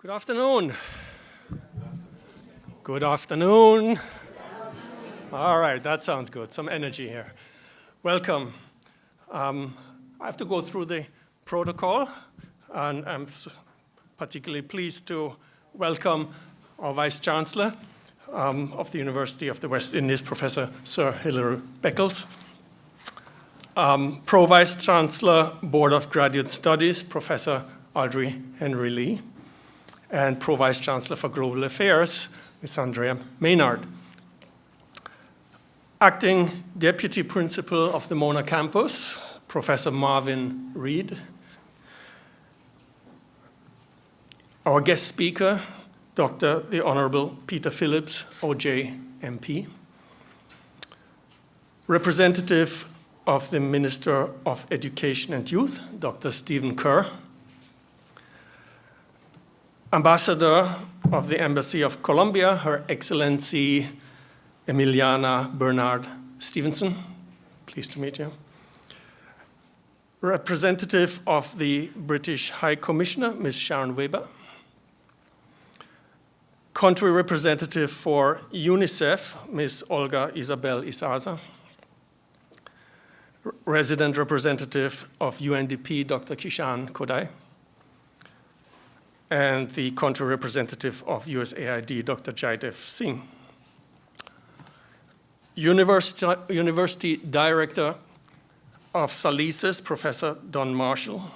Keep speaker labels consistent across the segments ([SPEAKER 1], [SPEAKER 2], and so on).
[SPEAKER 1] Good afternoon. Good afternoon. All right, that sounds good. Some energy here. Welcome. I have to go through the protocol, and I'm particularly pleased to welcome our Vice Chancellor of the University of the West Indies, Professor Sir Hilary Beckles. Pro-Vice Chancellor, Board of Graduate Studies, Professor Audrey Henry Lee, and Pro-Vice Chancellor for Global Affairs, Ms. Andrea Maynard. Acting Deputy Principal of the Mona Campus, Professor Marvin Reed. Our guest speaker, the Honourable Peter Phillips, OJ MP. Representative of the Minister of Education and Youth, Dr. Stephen Kerr. Ambassador of the Embassy of Colombia, Her Excellency Emiliana Bernard Stevenson. Pleased to meet you. Representative of the British High Commissioner, Ms. Sharon Weber. Country Representative for UNICEF, Ms. Olga Isabel Isaza. Resident Representative of UNDP, Dr. Kishan Kodai. And the country representative of USAID, Dr. Jaidev Singh. University Director of SALISES, Professor Don Marshall,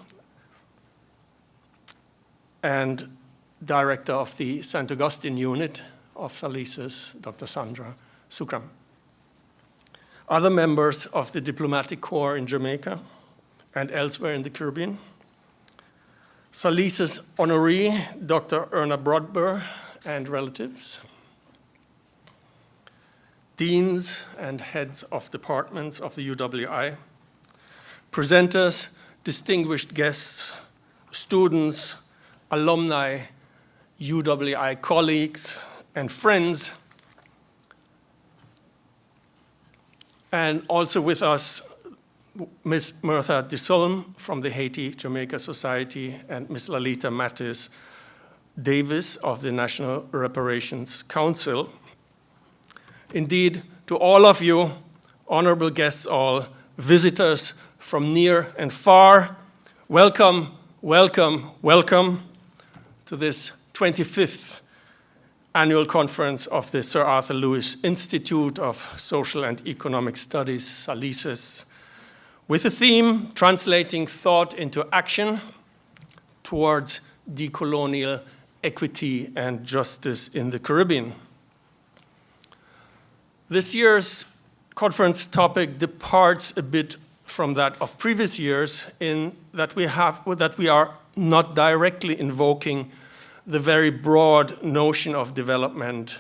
[SPEAKER 1] and Director of the St. Augustine Unit of SALISES, Dr. Sandra Sukram. Other members of the Diplomatic Corps in Jamaica and elsewhere in the Caribbean. SALISES honoree, Dr. Erna Brodber and relatives. Deans and heads of departments of the UWI. Presenters, distinguished guests, students, alumni, UWI colleagues, and friends. And also with us, Ms. Mirtha Dissolm from the Haiti-Jamaica Society and Ms. Lalita Mattis Davis of the National Reparations Council. Indeed, to all of you, honorable guests all, visitors from near and far, welcome, welcome, welcome to this 25th annual conference of the Sir Arthur Lewis Institute of Social and Economic Studies, SALISES, with the theme, Translating Thought into Action towards Decolonial Equity and Justice in the Caribbean. This year's conference topic departs a bit from that of previous years in that we are not directly invoking the very broad notion of development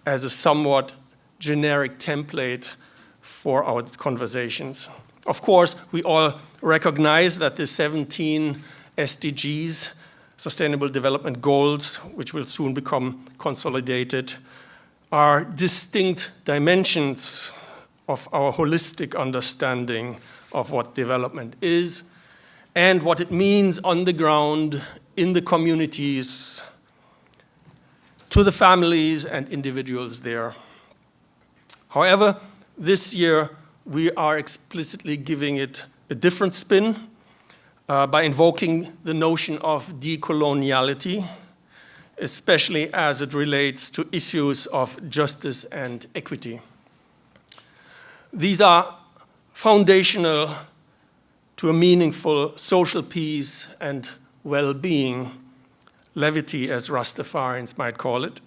[SPEAKER 1] as a somewhat generic template for our conversations. Of course, we all recognize that the 17 SDGs, Sustainable Development Goals, which will soon become consolidated, are distinct dimensions of our holistic understanding of what development is and what it means on the ground, in the communities, to the families and individuals there. However, this year, we are explicitly giving it a different spin by invoking the notion of decoloniality, especially as it relates to issues of justice and equity. These are foundational to a meaningful social peace and well-being, levity as Rastafarians might call it.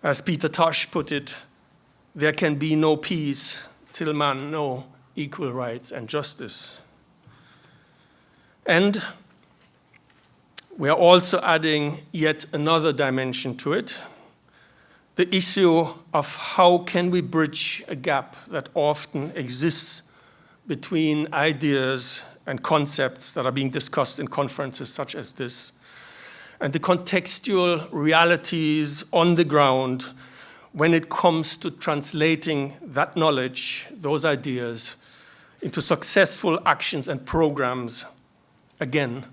[SPEAKER 1] As Peter Tosh put it, there can be no peace till man know equal rights and justice. And we are also adding yet another dimension to it, the issue of how can we bridge a gap that often exists between ideas and concepts that are being discussed in conferences such as this, and the contextual realities on the ground when it comes to translating that knowledge, those ideas, into successful actions and programs, again,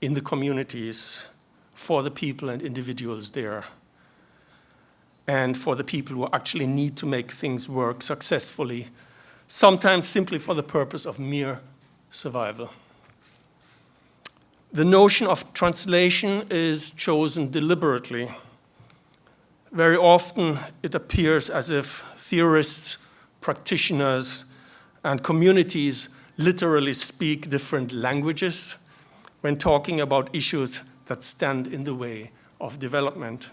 [SPEAKER 1] in the communities for the people and individuals there, and for the people who actually need to make things work successfully, sometimes simply for the purpose of mere survival. The notion of translation is chosen deliberately. Very often it appears as if theorists, practitioners, and communities literally speak different languages when talking about issues that stand in the way of development.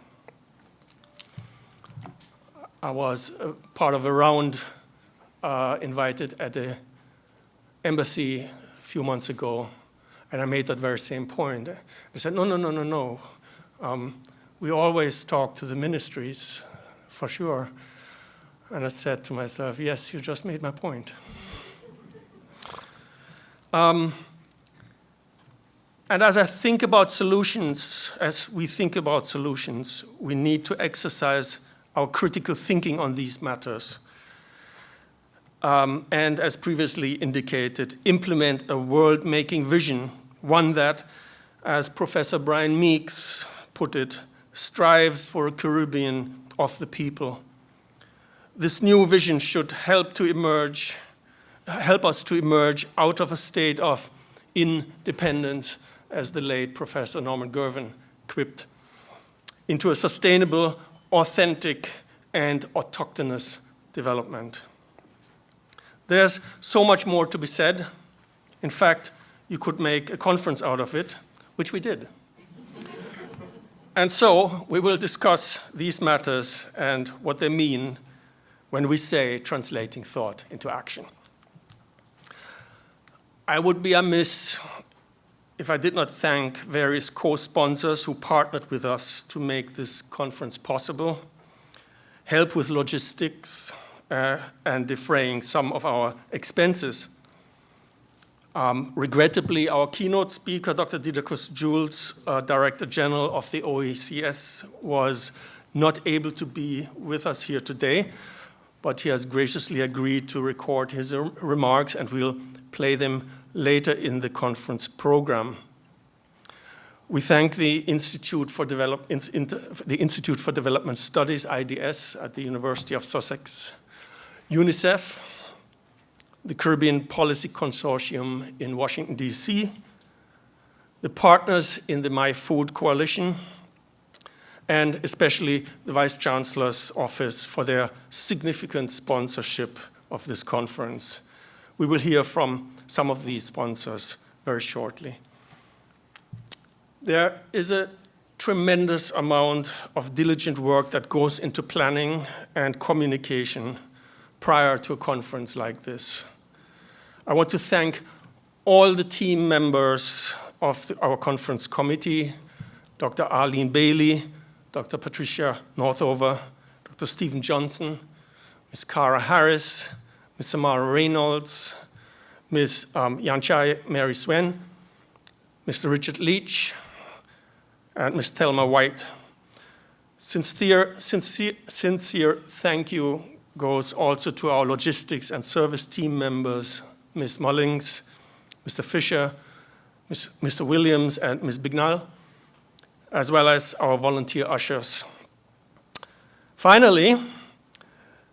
[SPEAKER 1] I was part of a round invited at the embassy a few months ago, and I made that very same point. I said, no. We always talk to the ministries, for sure. And I said to myself, yes, you just made my point. And as I think about solutions, as we think about solutions, we need to exercise our critical thinking on these matters. And as previously indicated, implement a world-making vision, one that, as Professor Brian Meeks put it, strives for a Caribbean of the people. This new vision should help us to emerge out of a state of independence, as the late Professor Norman Gervin quipped, into a sustainable, authentic, and autochthonous development. There's so much more to be said. In fact, you could make a conference out of it, which we did. And so we will discuss these matters and what they mean when we say translating thought into action. I would be amiss if I did not thank various co-sponsors who partnered with us to make this conference possible, help with logistics, and defraying some of our expenses. Regrettably, our keynote speaker, Dr. Didacus Jules, Director General of the OECS, was not able to be with us here today, but he has graciously agreed to record his remarks, and we'll play them later in the conference program. We thank the Institute for Development Studies, IDS, at the University of Sussex, UNICEF, the Caribbean Policy Consortium in Washington, D.C., the partners in the My Food Coalition, and especially the Vice Chancellor's Office for their significant sponsorship of this conference. We will hear from some of these sponsors very shortly. There is a tremendous amount of diligent work that goes into planning and communication prior to a conference like this. I want to thank all the team members of our conference committee, Dr. Arlene Bailey, Dr. Patricia Northover, Dr. Stephen Johnson, Ms. Cara Harris, Ms. Samara Reynolds, Ms. Yanchai Mary Swen, Mr. Richard Leach, and Ms. Thelma White. Sincere thank you goes also to our logistics and service team members, Ms. Mullings, Mr. Fisher, Mr. Williams, and Ms. Bignall, as well as our volunteer ushers. Finally,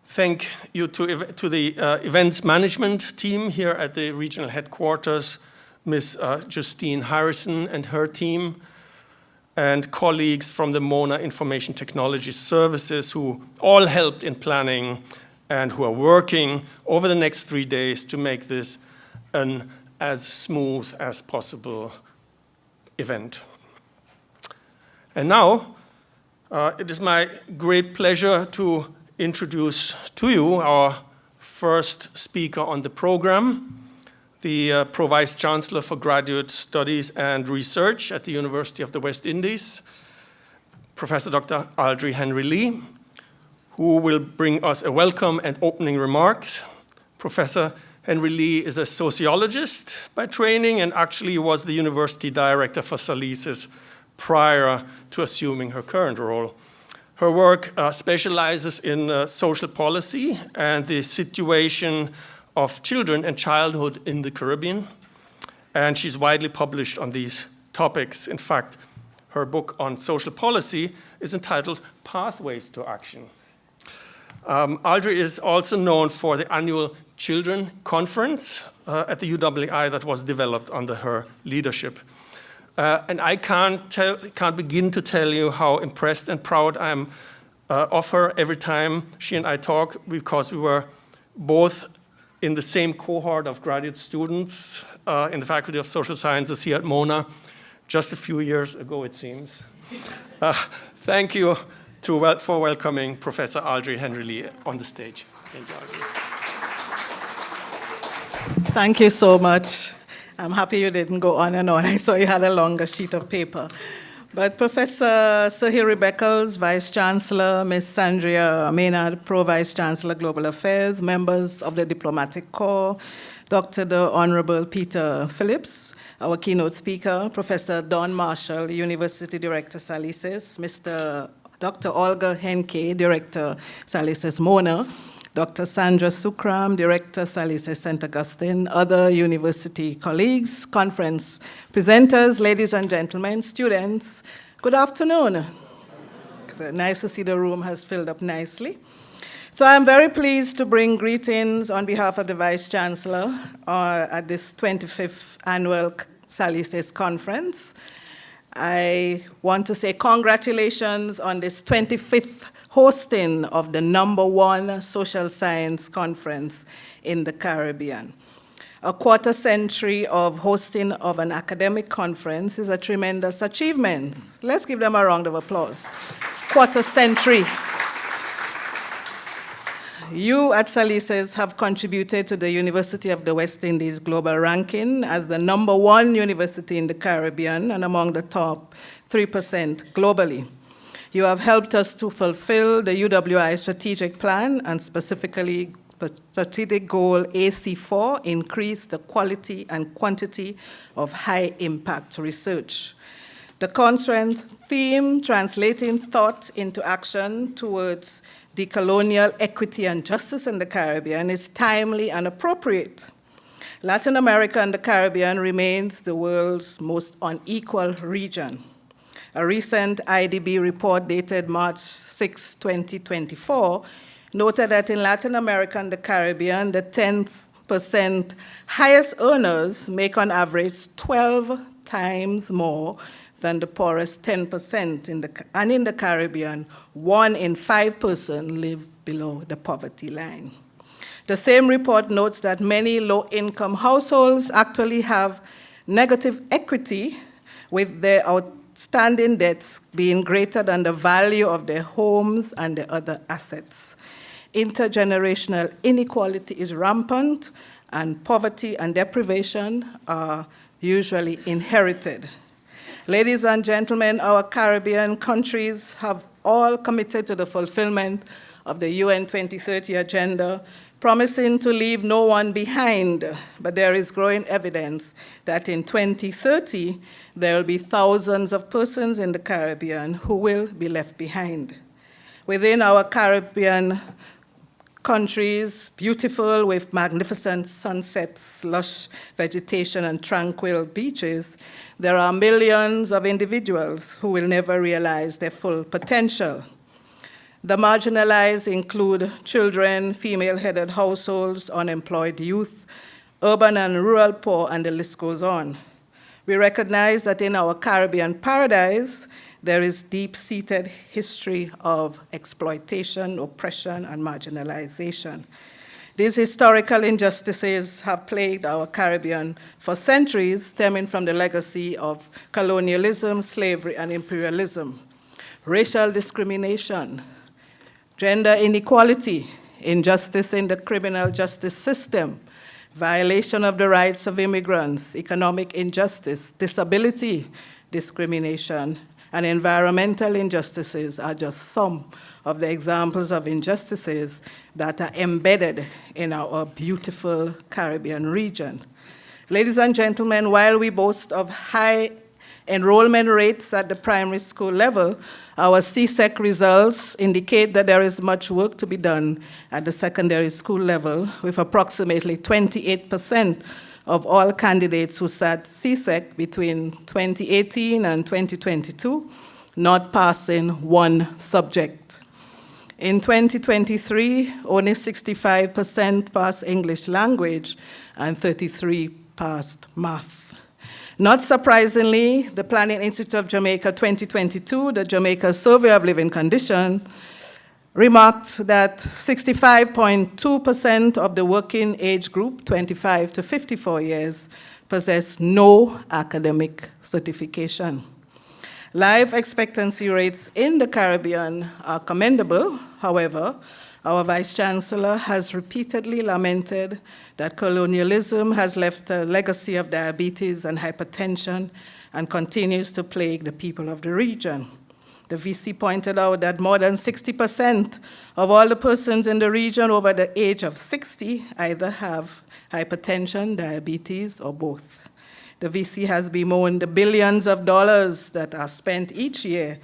[SPEAKER 1] thank you to the events management team here at the regional headquarters, Ms. Justine Harrison and her team, and colleagues from the Mona Information Technology Services who all helped in planning and who are working over the next 3 days to make this an as smooth as possible event. And now, it is my great pleasure to introduce to you our first speaker on the program, the Pro-Vice Chancellor for Graduate Studies and Research at the University of the West Indies, Professor Dr. Aldrey Henry Lee, who will bring us a welcome and opening remarks. Professor Henry Lee is a sociologist by training and actually was the university director for SALISES prior to assuming her current role. Her work specializes in social policy and the situation of children and childhood in the Caribbean, and she's widely published on these topics. In fact, her book on social policy is entitled Pathways to Action. Audrey is also known for the annual Children Conference at the UWI that was developed under her leadership. And I can't begin to tell you how impressed and proud I am of her every time she and I talk, because we were both in the same cohort of graduate students in the Faculty of Social Sciences here at Mona just a few years ago, it seems. Thank you for welcoming Professor Audrey Henry Lee on the stage. Thank you, Audrey.
[SPEAKER 2] Thank you so much. I'm happy you didn't go on and on. I saw you had a longer sheet of paper. But Professor Sahiri Beckles, Vice Chancellor, Ms. Sandria Maynard, Pro-Vice Chancellor, Global Affairs, members of the Diplomatic Corps, Dr. the Honourable Peter Phillips, our keynote speaker, Professor Don Marshall, University Director, SALISES, Dr. Olga Henke, Director, SALISES Mona, Dr. Sandra Sukram, Director, SALISES St. Augustine, other university colleagues, conference presenters, ladies and gentlemen, students, good afternoon. Nice to see the room has filled up nicely. So I'm very pleased to bring greetings on behalf of the Vice Chancellor at this 25th annual SALISES conference. I want to say congratulations on this 25th hosting of the #1 social science conference in the Caribbean. A quarter century of hosting of an academic conference is a tremendous achievement. Let's give them a round of applause. Quarter century. You at SALISES have contributed to the University of the West Indies global ranking as the #1 university in the Caribbean and among the top 3% globally. You have helped us to fulfill the UWI strategic plan and specifically the strategic goal AC4, increase the quality and quantity of high impact research. The conference theme, translating thought into action towards decolonial equity and justice in the Caribbean, is timely and appropriate. Latin America and the Caribbean remains the world's most unequal region. A recent IDB report dated March 6, 2024, noted that in Latin America and the Caribbean, the 10% highest earners make on average 12 times more than the poorest 10%. And in the Caribbean, 1 in 5 persons live below the poverty line. The same report notes that many low-income households actually have negative equity, with their outstanding debts being greater than the value of their homes and their other assets. Intergenerational inequality is rampant, and poverty and deprivation are usually inherited. Ladies and gentlemen, our Caribbean countries have all committed to the fulfillment of the UN 2030 agenda, promising to leave no one behind. But there is growing evidence that in 2030, there will be thousands of persons in the Caribbean who will be left behind. Within our Caribbean countries, beautiful with magnificent sunsets, lush vegetation, and tranquil beaches, there are millions of individuals who will never realize their full potential. The marginalized include children, female-headed households, unemployed youth, urban and rural poor, and the list goes on. We recognize that in our Caribbean paradise, there is deep-seated history of exploitation, oppression, and marginalization. These historical injustices have plagued our Caribbean for centuries, stemming from the legacy of colonialism, slavery, and imperialism. Racial discrimination, gender inequality, injustice in the criminal justice system, violation of the rights of immigrants, economic injustice, disability discrimination, and environmental injustices are just some of the examples of injustices that are embedded in our beautiful Caribbean region. Ladies and gentlemen, while we boast of high enrollment rates at the primary school level, our CSEC results indicate that there is much work to be done at the secondary school level, with approximately 28% of all candidates who sat CSEC between 2018 and 2022, not passing one subject. In 2023, only 65% passed English language and 33% passed math. Not surprisingly, the Planning Institute of Jamaica 2022, the Jamaica Survey of Living Conditions, remarked that 65.2% of the working age group, 25 to 54 years, possess no academic certification. Life expectancy rates in the Caribbean are commendable. However, our Vice Chancellor has repeatedly lamented that colonialism has left a legacy of diabetes and hypertension and continues to plague the people of the region. The VC pointed out that more than 60% of all the persons in the region over the age of 60 either have hypertension, diabetes, or both. The VC has bemoaned the billions of dollars that are spent each year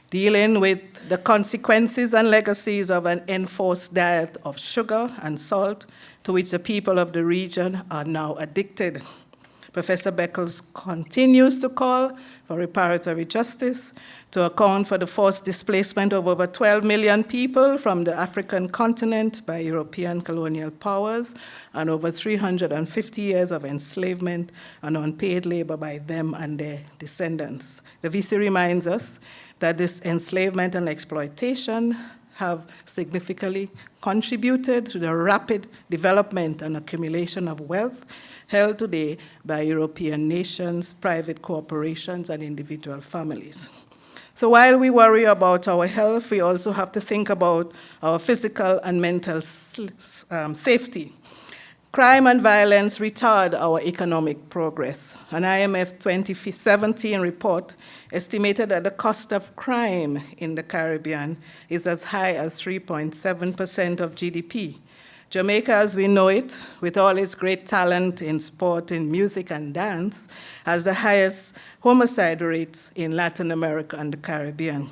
[SPEAKER 2] dealing with the consequences and legacies of an enforced diet of sugar and salt to which the people of the region are now addicted. Professor Beckles continues to call for reparatory justice to account for the forced displacement of over 12 million people from the African continent by European colonial powers and over 350 years of enslavement and unpaid labor by them and their descendants. The VC reminds us that this enslavement and exploitation have significantly contributed to the rapid development and accumulation of wealth held today by European nations, private corporations, and individual families. So while we worry about our health, we also have to think about our physical and mental safety. Crime and violence retard our economic progress. An IMF 2017 report estimated that the cost of crime in the Caribbean is as high as 3.7% of GDP. Jamaica, as we know it, with all its great talent in sport, in music and dance, has the highest homicide rates in Latin America and the Caribbean.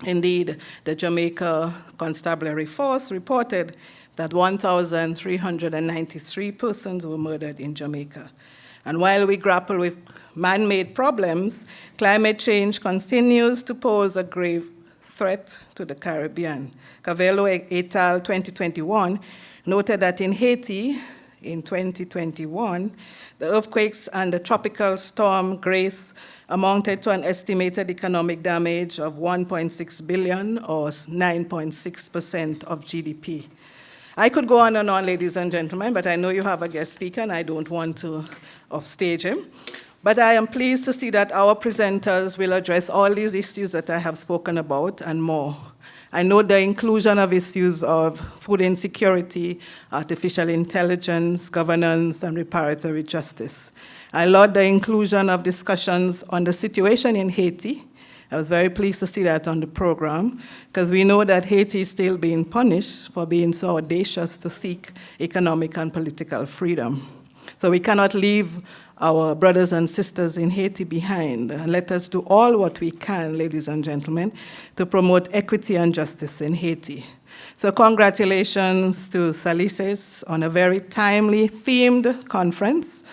[SPEAKER 2] Indeed, the Jamaica Constabulary Force reported that 1,393 persons were murdered in Jamaica. And while we grapple with man-made problems, climate change continues to pose a grave threat to the Caribbean. Cavello et al. 2021 noted that in Haiti, in 2021, the earthquakes and the tropical storm Grace amounted to an estimated economic damage of 1.6 billion or 9.6% of GDP. I could go on and on, ladies and gentlemen, but I know you have a guest speaker and I don't want to offstage him. But I am pleased to see that our presenters will address all these issues that I have spoken about and more. I note the inclusion of issues of food insecurity, artificial intelligence, governance, and reparatory justice. I laud the inclusion of discussions on the situation in Haiti. I was very pleased to see that on the program, because we know that Haiti is still being punished for being so audacious to seek economic and political freedom. So we cannot leave our brothers and sisters in Haiti behind. And let us do all what we can, ladies and gentlemen, to promote equity and justice in Haiti. So congratulations to SALISES on a very timely themed conference.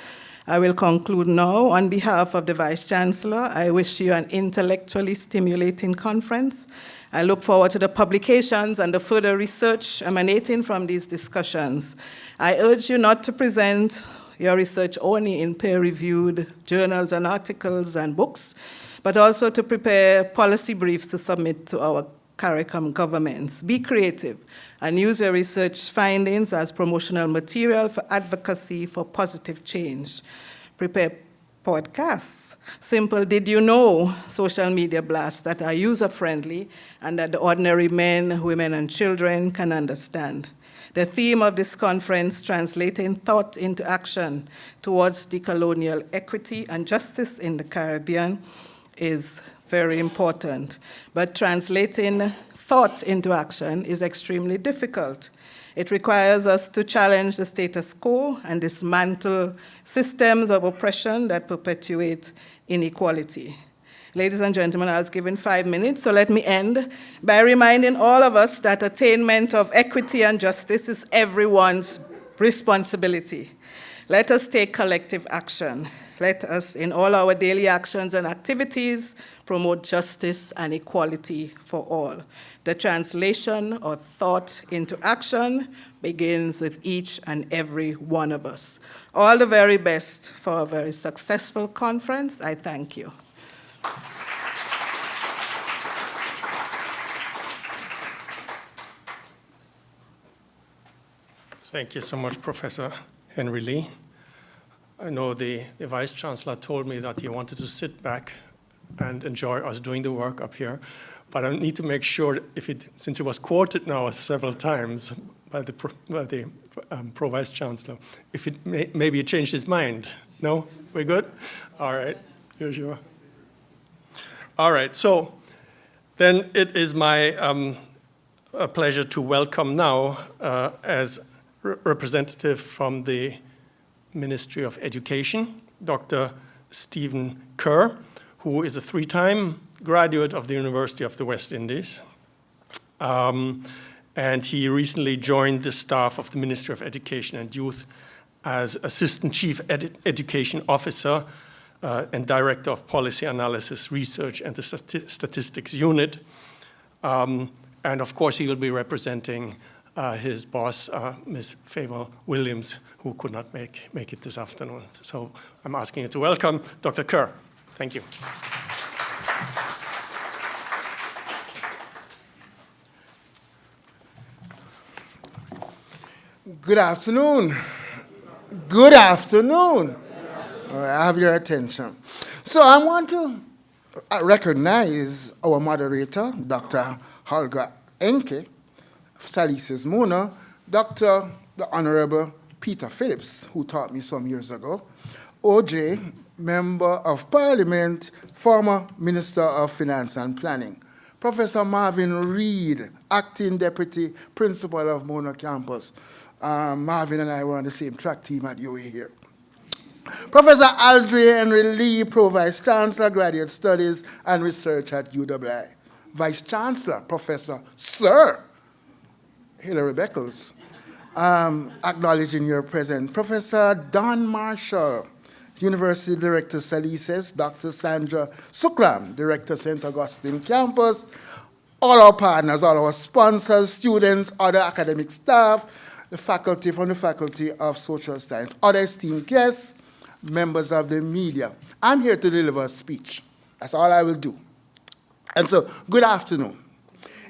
[SPEAKER 2] I will conclude now. On behalf of the Vice Chancellor, I wish you an intellectually stimulating conference. I look forward to the publications and the further research emanating from these discussions. I urge you not to present your research only in peer-reviewed journals and articles and books, but also to prepare policy briefs to submit to our CARICOM governments. Be creative and use your research findings as promotional material for advocacy for positive change. Prepare podcasts, simple did you know social media blasts that are user-friendly and that the ordinary men, women, and children can understand. The theme of this conference, translating thought into action towards decolonial equity and justice in the Caribbean, is very important. But translating thought into action is extremely difficult. It requires us to challenge the status quo and dismantle systems of oppression that perpetuate inequality. Ladies and gentlemen, I was given 5 minutes, so let me end by reminding all of us that attainment of equity and justice is everyone's responsibility. Let us take collective action. Let us, in all our daily actions and activities, promote justice and equality for all. The translation of thought into action begins with each and every one of us. All the very best for a very successful conference. I thank you.
[SPEAKER 1] Thank you so much, Professor Henry Lee. I know the Vice Chancellor told me that he wanted to sit back and enjoy us doing the work up here, but I need to make sure, since it was quoted now several times by the Pro-Vice Chancellor, if maybe he changed his mind. No? We're good? All right. You're sure? All right. So then it is my pleasure to welcome now, as representative from the Ministry of Education, Dr. Stephen Kerr, who is a 3-time graduate of the University of the West Indies. And he recently joined the staff of the Ministry of Education and Youth as Assistant Chief Education Officer and Director of Policy Analysis, Research, and the Statistics Unit. And of course, he will be representing his boss, Ms. Favor Williams, who could not make it this afternoon. So I'm asking you to welcome Dr. Kerr. Thank you.
[SPEAKER 3] Good afternoon. Good afternoon. All right, I have your attention. So I want to recognize our moderator, Dr. Holger Enke, SALISES Mona, the Honourable Peter Phillips, who taught me some years ago, OJ, Member of Parliament, former Minister of Finance and Planning, Professor Marvin Reed, Acting Deputy Principal of Mona Campus. Marvin and I were on the same track team at UA here. Professor Aldrin Henry Lee, Pro-Vice Chancellor, Graduate Studies and Research at UWI. Vice Chancellor, Professor Sir Hilary Beckles, acknowledging your presence. Professor Don Marshall, University Director, SALISES, Dr. Sandra Sukram, Director, St. Augustine Campus, all our partners, all our sponsors, students, other academic staff, the faculty from the Faculty of Social Science, other esteemed guests, members of the media. I'm here to deliver a speech. That's all I will do. And so, good afternoon.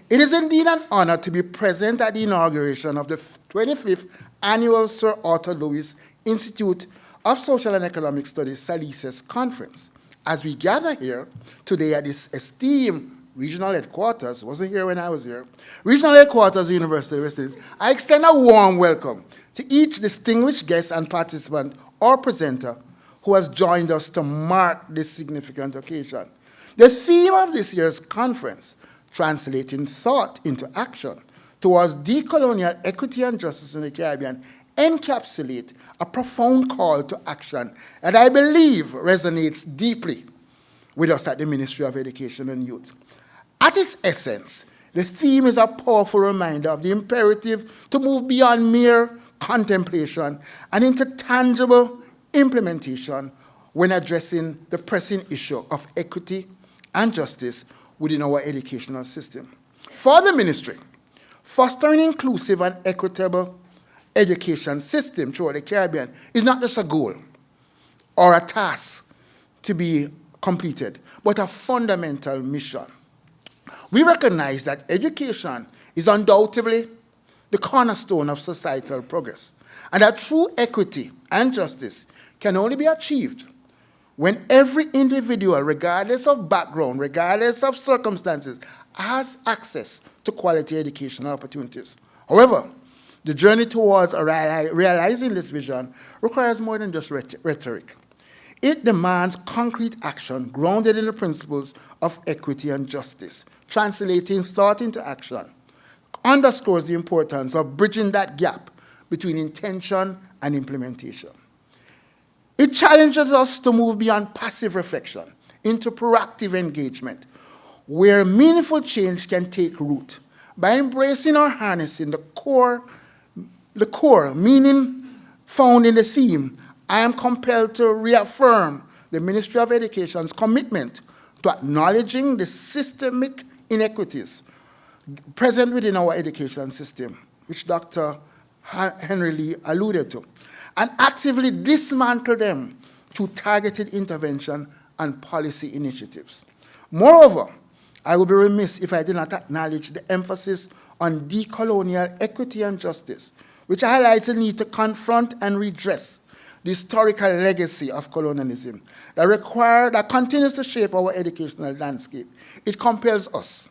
[SPEAKER 3] It is indeed an honor to be present at the inauguration of the 25th Annual Sir Arthur Lewis Institute of Social and Economic Studies SALISES Conference. As we gather here today at this esteemed regional headquarters, wasn't here when I was here, regional headquarters of the University of the West Indies, I extend a warm welcome to each distinguished guest and participant or presenter who has joined us to mark this significant occasion. The theme of this year's conference, Translating Thought into Action towards Decolonial Equity and Justice in the Caribbean, encapsulate a profound call to action that I believe resonates deeply with us at the Ministry of Education and Youth. At its essence, the theme is a powerful reminder of the imperative to move beyond mere contemplation and into tangible implementation when addressing the pressing issue of equity and justice within our educational system. For the ministry, fostering inclusive and equitable education system throughout the Caribbean is not just a goal or a task to be completed, but a fundamental mission. We recognize that education is undoubtedly the cornerstone of societal progress, and that true equity and justice can only be achieved when every individual, regardless of background, regardless of circumstances, has access to quality educational opportunities. However, the journey towards realizing this vision requires more than just rhetoric. It demands concrete action grounded in the principles of equity and justice. Translating thought into action underscores the importance of bridging that gap between intention and implementation. It challenges us to move beyond passive reflection into proactive engagement, where meaningful change can take root by embracing or harnessing the core meaning found in the theme I am compelled to reaffirm the Ministry of Education's commitment to acknowledging the systemic inequities present within our education system, which Dr. Henry Lee alluded to, and actively dismantle them through targeted intervention and policy initiatives. Moreover, I would be remiss if I did not acknowledge the emphasis on decolonial equity and justice, which highlights the need to confront and redress the historical legacy of colonialism that continues to shape our educational landscape. It compels us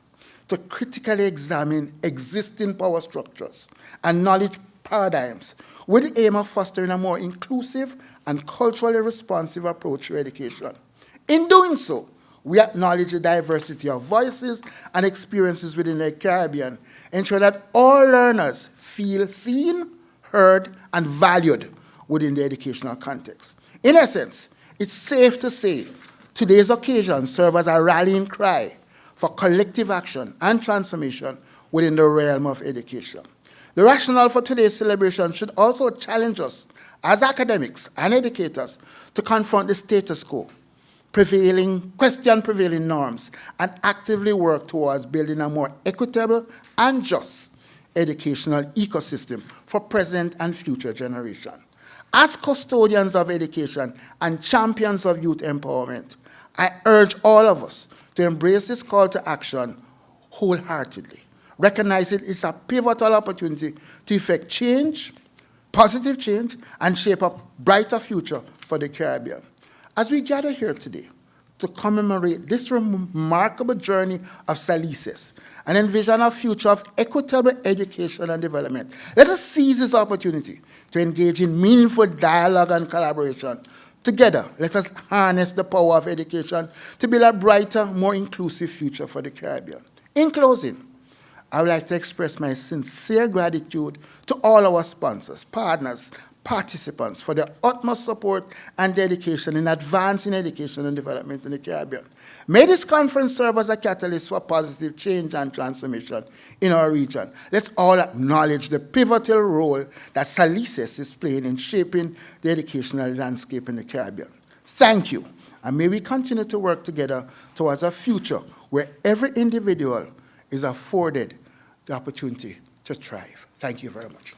[SPEAKER 3] to critically examine existing power structures and knowledge paradigms with the aim of fostering a more inclusive and culturally responsive approach to education. In doing so, we acknowledge the diversity of voices and experiences within the Caribbean, ensure that all learners feel seen, heard, and valued within the educational context. In essence, it's safe to say today's occasion serves as a rallying cry for collective action and transformation within the realm of education. The rationale for today's celebration should also challenge us as academics and educators to confront the status quo, question prevailing norms, and actively work towards building a more equitable and just educational ecosystem for present and future generations. As custodians of education and champions of youth empowerment, I urge all of us to embrace this call to action wholeheartedly, recognizing it's a pivotal opportunity to effect change, positive change, and shape a brighter future for the Caribbean. As we gather here today to commemorate this remarkable journey of SALISES and envision a future of equitable education and development, let us seize this opportunity to engage in meaningful dialogue and collaboration. Together, let us harness the power of education to build a brighter, more inclusive future for the Caribbean. In closing, I would like to express my sincere gratitude to all our sponsors, partners, participants for their utmost support and dedication in advancing education and development in the Caribbean. May this conference serve as a catalyst for positive change and transformation in our region. Let's all acknowledge the pivotal role that SALISES is playing in shaping the educational landscape in the Caribbean. Thank you, and may we continue to work together towards a future where every individual is afforded the opportunity to thrive. Thank you very much.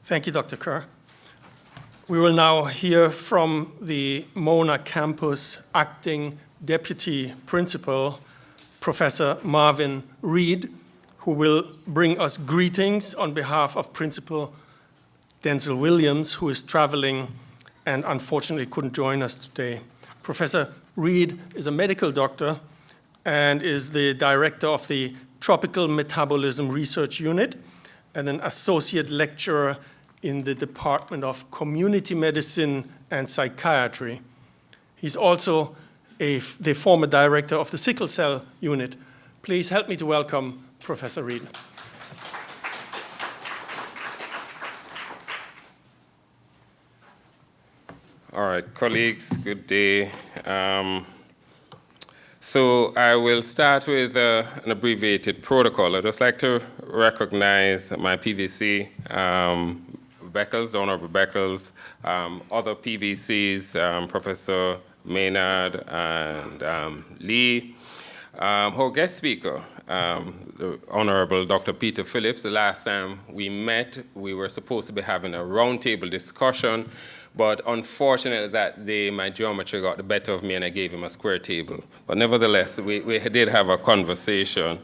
[SPEAKER 1] Thank you, Dr. Kerr. We will now hear from the Mona Campus Acting Deputy Principal, Professor Marvin Reed, who will bring us greetings on behalf of Principal Denzel Williams, who is traveling and unfortunately couldn't join us today. Professor Reed is a medical doctor and is the director of the Tropical Metabolism Research Unit and an associate lecturer in the Department of Community Medicine and Psychiatry. He's also the former director of the Sickle Cell Unit. Please help me to welcome Professor Reed.
[SPEAKER 4] All right, colleagues, good day. So I will start with an abbreviated protocol. I'd just like to recognize my PVC Beckles, Honourable Beckles, other PVCs, Professor Maynard and Lee. Our guest speaker, the Honourable Dr. Peter Phillips. The last time we met, we were supposed to be having a roundtable discussion, but unfortunately that day my geometry got the better of me and I gave him a square table. But nevertheless, we did have a conversation.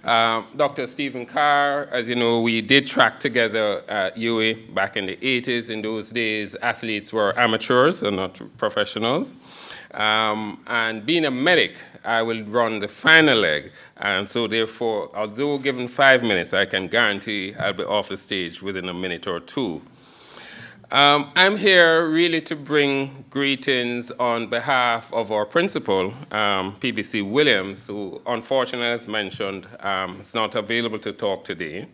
[SPEAKER 4] Dr. Stephen Carr, as you know, we did track together at UA back in the 80s. In those days, athletes were amateurs and not professionals. And being a medic, I will run the final leg. And so therefore, although given 5 minutes, I can guarantee I'll be off the stage within a minute or two. I'm here really to bring greetings on behalf of our principal, PVC Williams, who unfortunately, as mentioned, is not available to talk today.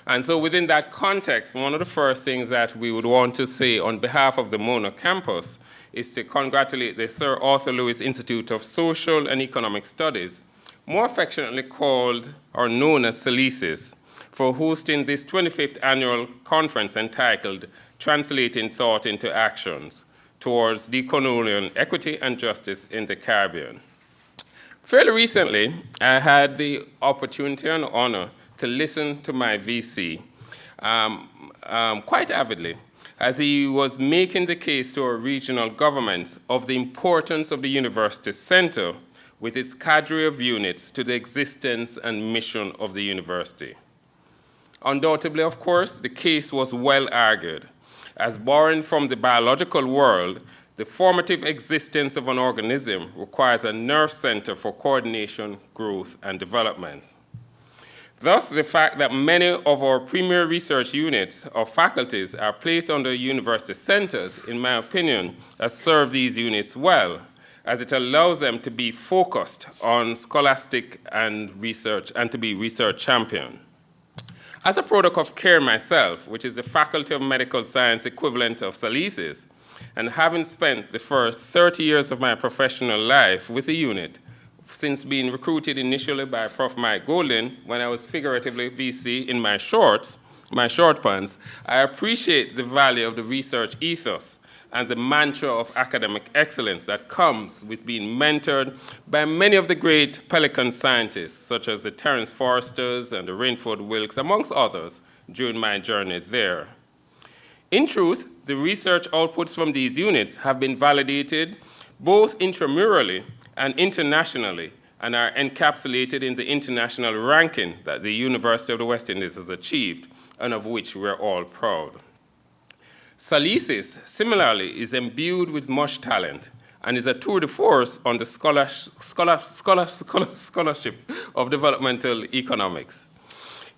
[SPEAKER 4] And so within that context, one of the first things that we would want to say on behalf of the Mona campus is to congratulate the Sir Arthur Lewis Institute of Social and Economic Studies, more affectionately called or known as SALISES, for hosting this 25th annual conference entitled Translating Thought into Actions Towards Decolonial Equity and Justice in the Caribbean. Fairly recently, I had the opportunity and honor to listen to my VC quite avidly as he was making the case to our regional governments of the importance of the University Center with its cadre of units to the existence and mission of the university. Undoubtedly, of course, the case was well argued, as borrowing from the biological world, the formative existence of an organism requires a nerve center for coordination, growth, and development. Thus, the fact that many of our premier research units or faculties are placed under university centers, in my opinion, has served these units well, as it allows them to be focused on scholastic and research and to be research champion. As a product of CARE myself, which is the Faculty of Medical Science equivalent of SALISES, and having spent the first 30 years of my professional life with the unit, since being recruited initially by Prof. Mike Golden when I was figuratively VC in my short pants, I appreciate the value of the research ethos and the mantra of academic excellence that comes with being mentored by many of the great Pelican scientists, such as the Terence Forsters and the Rainford Wilkes, amongst others, during my journey there. In truth, the research outputs from these units have been validated both intramurally and internationally, and are encapsulated in the international ranking that the University of the West Indies has achieved, and of which we're all proud. SALISES, similarly, is imbued with much talent and is a tour de force on the scholarship of developmental economics.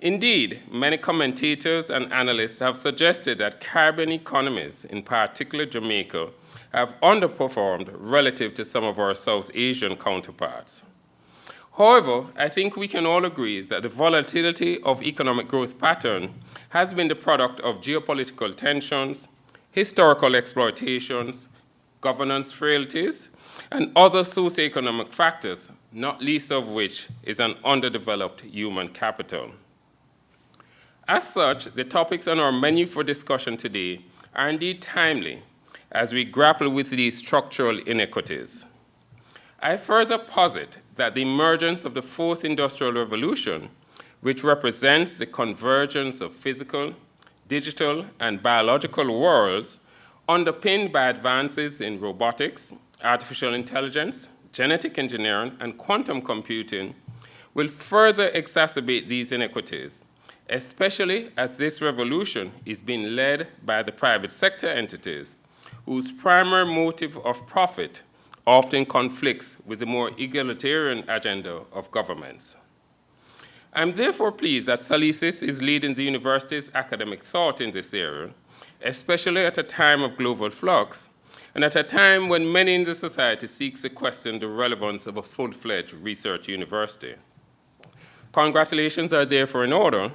[SPEAKER 4] Indeed, many commentators and analysts have suggested that Caribbean economies, in particular Jamaica, have underperformed relative to some of our South Asian counterparts. However, I think we can all agree that the volatility of economic growth pattern has been the product of geopolitical tensions, historical exploitations, governance frailties, and other socioeconomic factors, not least of which is an underdeveloped human capital. As such, the topics on our menu for discussion today are indeed timely as we grapple with these structural inequities. I further posit that the emergence of the fourth industrial revolution, which represents the convergence of physical, digital, and biological worlds, underpinned by advances in robotics, artificial intelligence, genetic engineering, and quantum computing, will further exacerbate these inequities, especially as this revolution is being led by the private sector entities, whose primary motive of profit often conflicts with the more egalitarian agenda of governments. I'm therefore pleased that SALISES is leading the university's academic thought in this area, especially at a time of global flux, and at a time when many in the society seek to question the relevance of a full-fledged research university. Congratulations are therefore in order,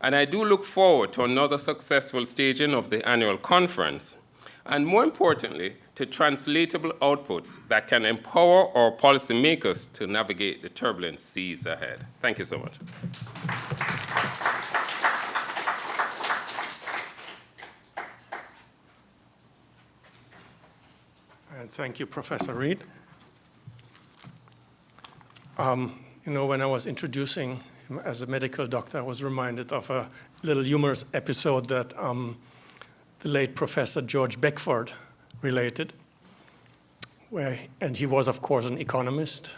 [SPEAKER 4] and I do look forward to another successful staging of the annual conference, and more importantly, to translatable outputs that can empower our policymakers to navigate the turbulent seas ahead. Thank you so much.
[SPEAKER 1] And thank you, Professor Reed. When I was introducing him as a medical doctor, I was reminded of a little humorous episode that the late Professor George Beckford related, and he was, of course, an economist,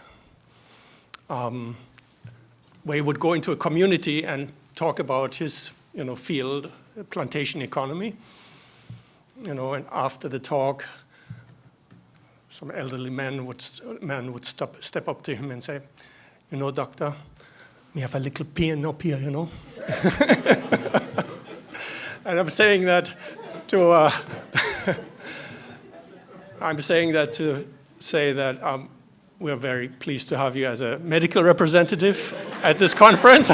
[SPEAKER 1] where he would go into a community and talk about his field, plantation economy, and after the talk, some elderly man would step up to him and say, doctor, we have a little pain up here, And I'm saying that to say that we are very pleased to have you as a medical representative at this conference.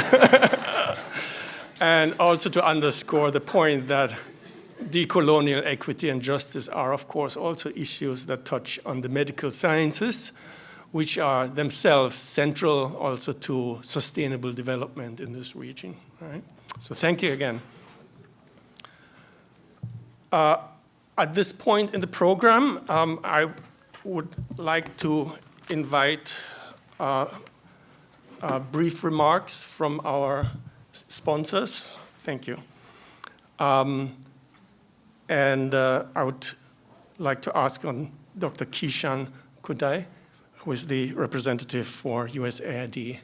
[SPEAKER 1] and also to underscore the point that decolonial equity and justice are, of course, also issues that touch on the medical sciences, which are themselves central also to sustainable development in this region. Right? So thank you again. At this point in the program, I would like to invite brief remarks from our sponsors. Thank you. And I would like to ask on Dr. Kishan Kudai, who is the representative for USAID.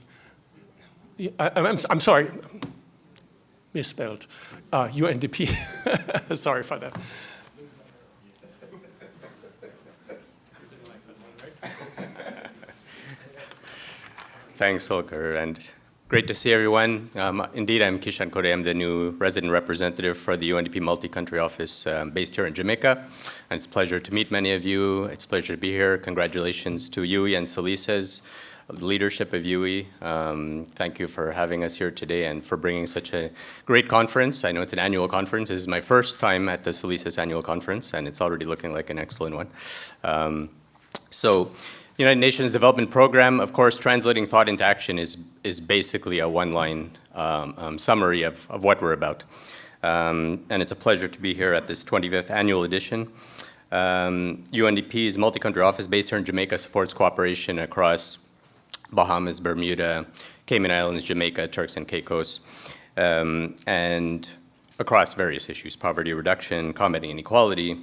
[SPEAKER 1] I'm sorry, misspelled. UNDP. Sorry for that.
[SPEAKER 5] Thanks, Holger, and great to see everyone. Indeed, I'm Kishan Kode. I'm the new resident representative for the UNDP multi-country office based here in Jamaica. And it's a pleasure to meet many of you. It's a pleasure to be here. Congratulations to UE and SALISES, the leadership of UE. Thank you for having us here today and for bringing such a great conference. I know it's an annual conference. This is my first time at the SALISES annual conference, and it's already looking like an excellent one. United Nations Development Program, of course, translating thought into action is basically a one-line summary of what we're about. And it's a pleasure to be here at this 25th annual edition. UNDP's multi-country office based here in Jamaica supports cooperation across Bahamas, Bermuda, Cayman Islands, Jamaica, Turks and Caicos, and across various issues: poverty reduction, combating inequality,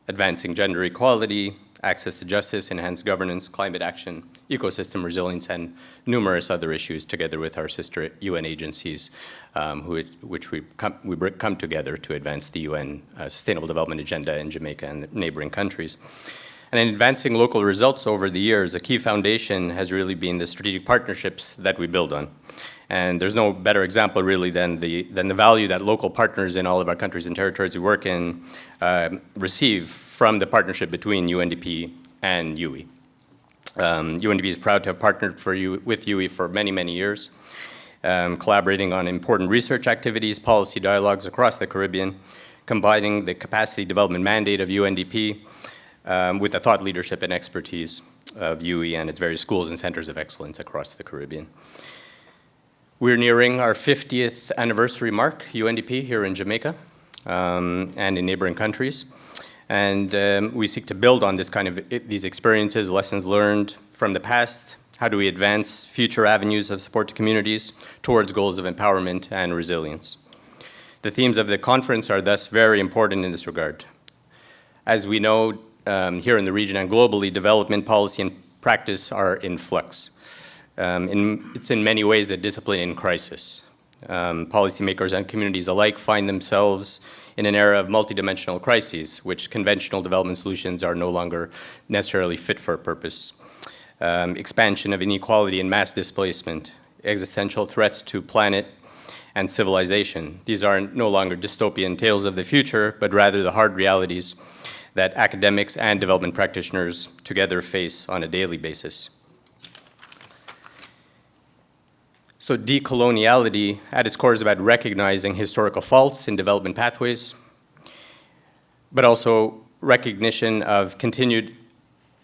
[SPEAKER 5] advancing gender equality, access to justice, enhanced governance, climate action, ecosystem resilience, and numerous other issues, together with our sister UN agencies, which we come together to advance the UN Sustainable Development Agenda in Jamaica and neighboring countries. And in advancing local results over the years, a key foundation has really been the strategic partnerships that we build on. And there's no better example really than the value that local partners in all of our countries and territories we work in receive from the partnership between UNDP and UE. UNDP is proud to have partnered with UE for many, many years, collaborating on important research activities, policy dialogues across the Caribbean, combining the capacity development mandate of UNDP with the thought leadership and expertise of UE and its various schools and centers of excellence across the Caribbean. We're nearing our 50th anniversary mark, UNDP, here in Jamaica and in neighboring countries. And we seek to build on these experiences, lessons learned from the past. How do we advance future avenues of support to communities towards goals of empowerment and resilience? The themes of the conference are thus very important in this regard. As we know, here in the region and globally, development policy and practice are in flux. It's in many ways a discipline in crisis. Policymakers and communities alike find themselves in an era of multidimensional crises, which conventional development solutions are no longer necessarily fit for purpose. Expansion of inequality and mass displacement, existential threats to planet and civilization. These are no longer dystopian tales of the future, but rather the hard realities that academics and development practitioners together face on a daily basis. So decoloniality, at its core, is about recognizing historical faults in development pathways, but also recognition of continued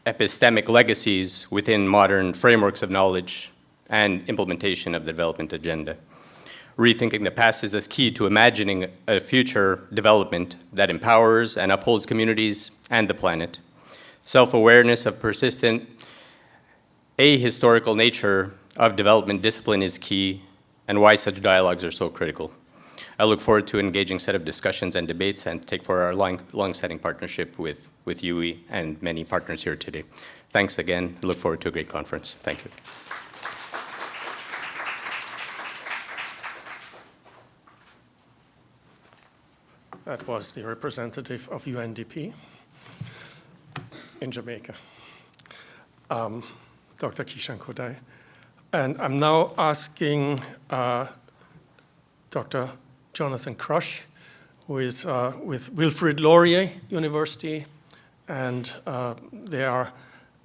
[SPEAKER 5] epistemic legacies within modern frameworks of knowledge and implementation of the development agenda. Rethinking the past is as key to imagining a future development that empowers and upholds communities and the planet. Self-awareness of persistent ahistorical nature of development discipline is key, and why such dialogues are so critical. I look forward to an engaging set of discussions and debates and take for our long-standing partnership with UE and many partners here today. Thanks again. I look forward to a great conference. Thank you.
[SPEAKER 1] That was the representative of UNDP in Jamaica, Dr. Kishan Kudai. And I'm now asking Dr. Jonathan Crush, who is with Wilfrid Laurier University, and they are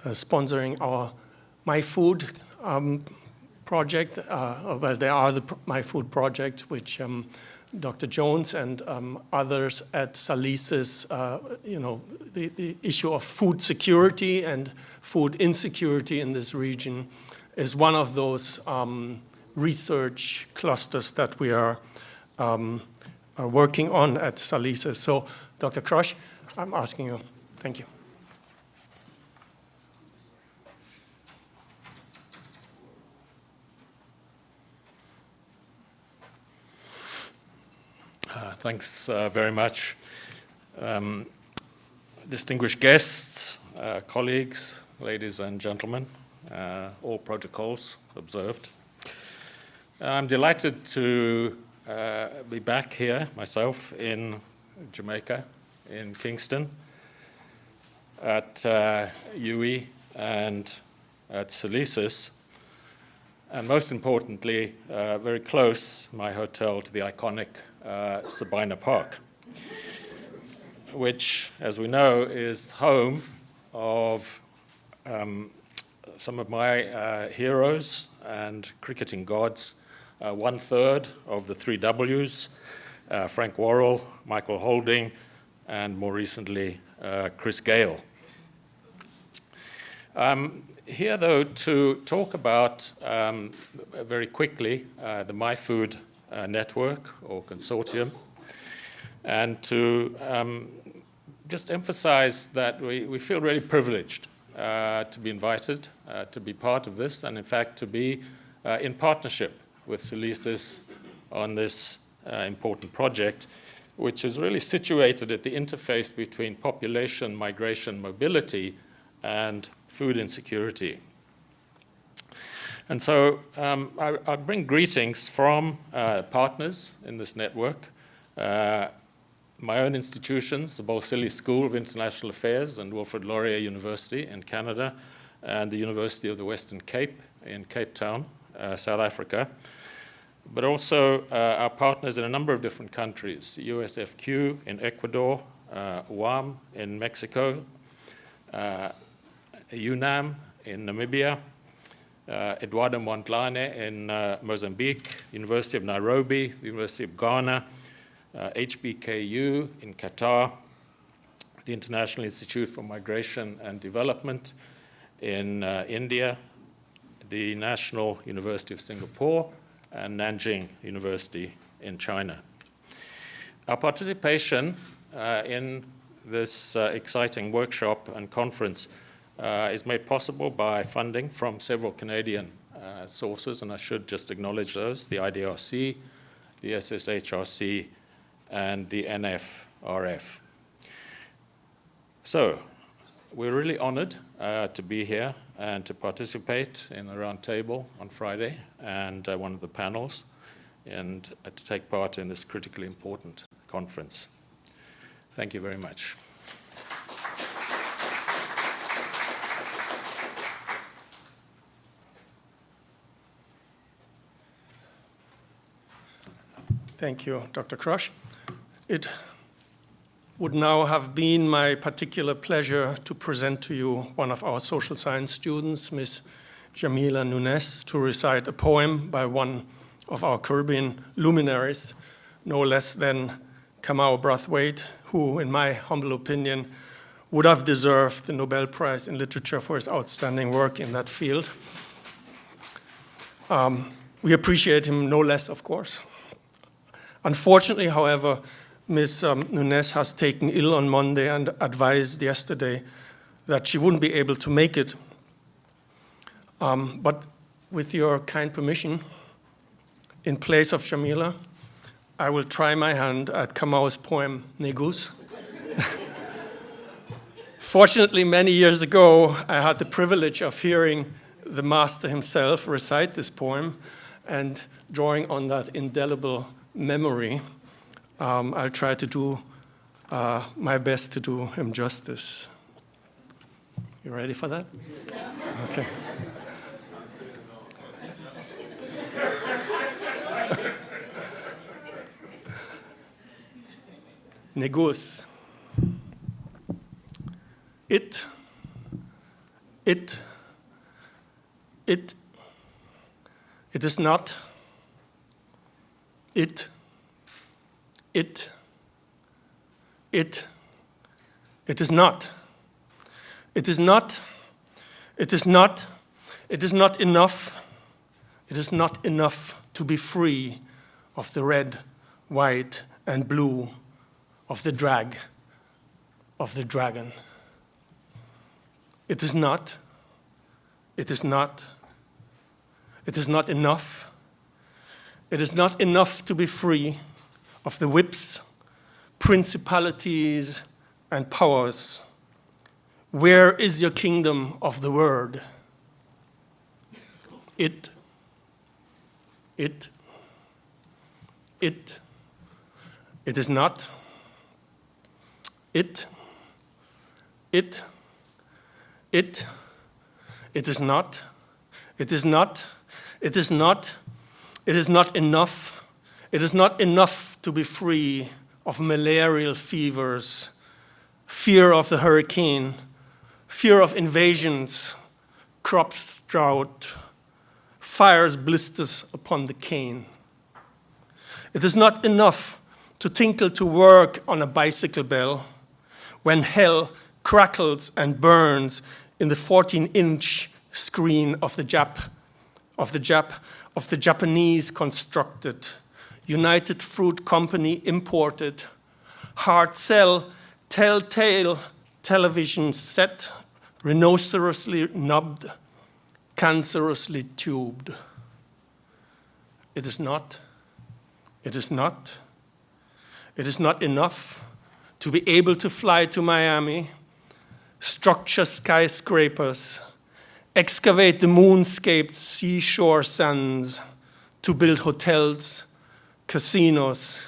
[SPEAKER 1] sponsoring our My Food project. Well, they are the My Food project, which Dr. Jones and others at SALISES, the issue of food security and food insecurity in this region is one of those research clusters that we are working on at SALISES. So, Dr. Krosch, I'm asking you. Thank you.
[SPEAKER 6] Thanks very much. Distinguished guests, colleagues, ladies and gentlemen, all protocols observed. I'm delighted to be back here myself in Jamaica, in Kingston, at UE and at SALISES, and most importantly, very close, my hotel, to the iconic Sabina Park, which, as we know, is home of some of my heroes and cricketing gods, 1/3 of the 3 Ws, Frank Worrell, Michael Holding, and more recently, Chris Gale. Here, though, to talk about, very quickly, the My Food network or consortium, and to just emphasize that we feel really privileged to be invited to be part of this, and in fact to be in partnership with SALISES on this important project, which is really situated at the interface between population, migration, mobility, and food insecurity. And so I bring greetings from partners in this network, my own institutions, the Balsillie School of International Affairs and Wilfrid Laurier University in Canada, and the University of the Western Cape in Cape Town, South Africa, but also our partners in a number of different countries, USFQ in Ecuador, UAM in Mexico, UNAM in Namibia, Eduardo Mondlane in Mozambique, University of Nairobi, the University of Ghana, HBKU in Qatar, the International Institute for Migration and Development in India, the National University of Singapore, and Nanjing University in China. Our participation in this exciting workshop and conference is made possible by funding from several Canadian sources, and I should just acknowledge those: the IDRC, the SSHRC, and the NFRF. So we're really honored to be here and to participate in the round table on Friday and one of the panels, and to take part in this critically important conference. Thank you very much.
[SPEAKER 1] Thank you, Dr. Krosch. It would now have been my particular pleasure to present to you one of our social science students, Ms. Jamila Nunes, to recite a poem by one of our Caribbean luminaries, no less than Kamau Brathwaite, who, in my humble opinion, would have deserved the Nobel Prize in Literature for his outstanding work in that field. We appreciate him no less, of course. Unfortunately, however, Ms. Nunes has taken ill on Monday and advised yesterday that she wouldn't be able to make it. But with your kind permission, in place of Jamila, I will try my hand at Kamau's poem, Negus. Fortunately, many years ago, I had the privilege of hearing the master himself recite this poem, and drawing on that indelible memory, I'll try to do my best to do him justice. You ready for that? Okay. Negus. It It is not. It is not. It is not. It is not. It is not enough. It is not enough to be free of the red, white, and blue of the drag of the dragon. It is not. It is not. It is not enough. It is not enough to be free of the whips, principalities, and powers. Where is your kingdom of the word? It is not. It is not. It is not. It is not. It is not enough. It is not enough to be free of malarial fevers, fear of the hurricane, fear of invasions, crops drought, fires blisters upon the cane. It is not enough to tinkle to work on a bicycle bell when hell crackles and burns in the 14-inch screen of the Japanese constructed, United Fruit Company imported, hard sell, telltale television set, rhinocerously knobbed, cancerously tubed. It is not. It is not. It is not enough to be able to fly to Miami, structure skyscrapers, excavate the moonscaped seashore sands to build hotels, casinos,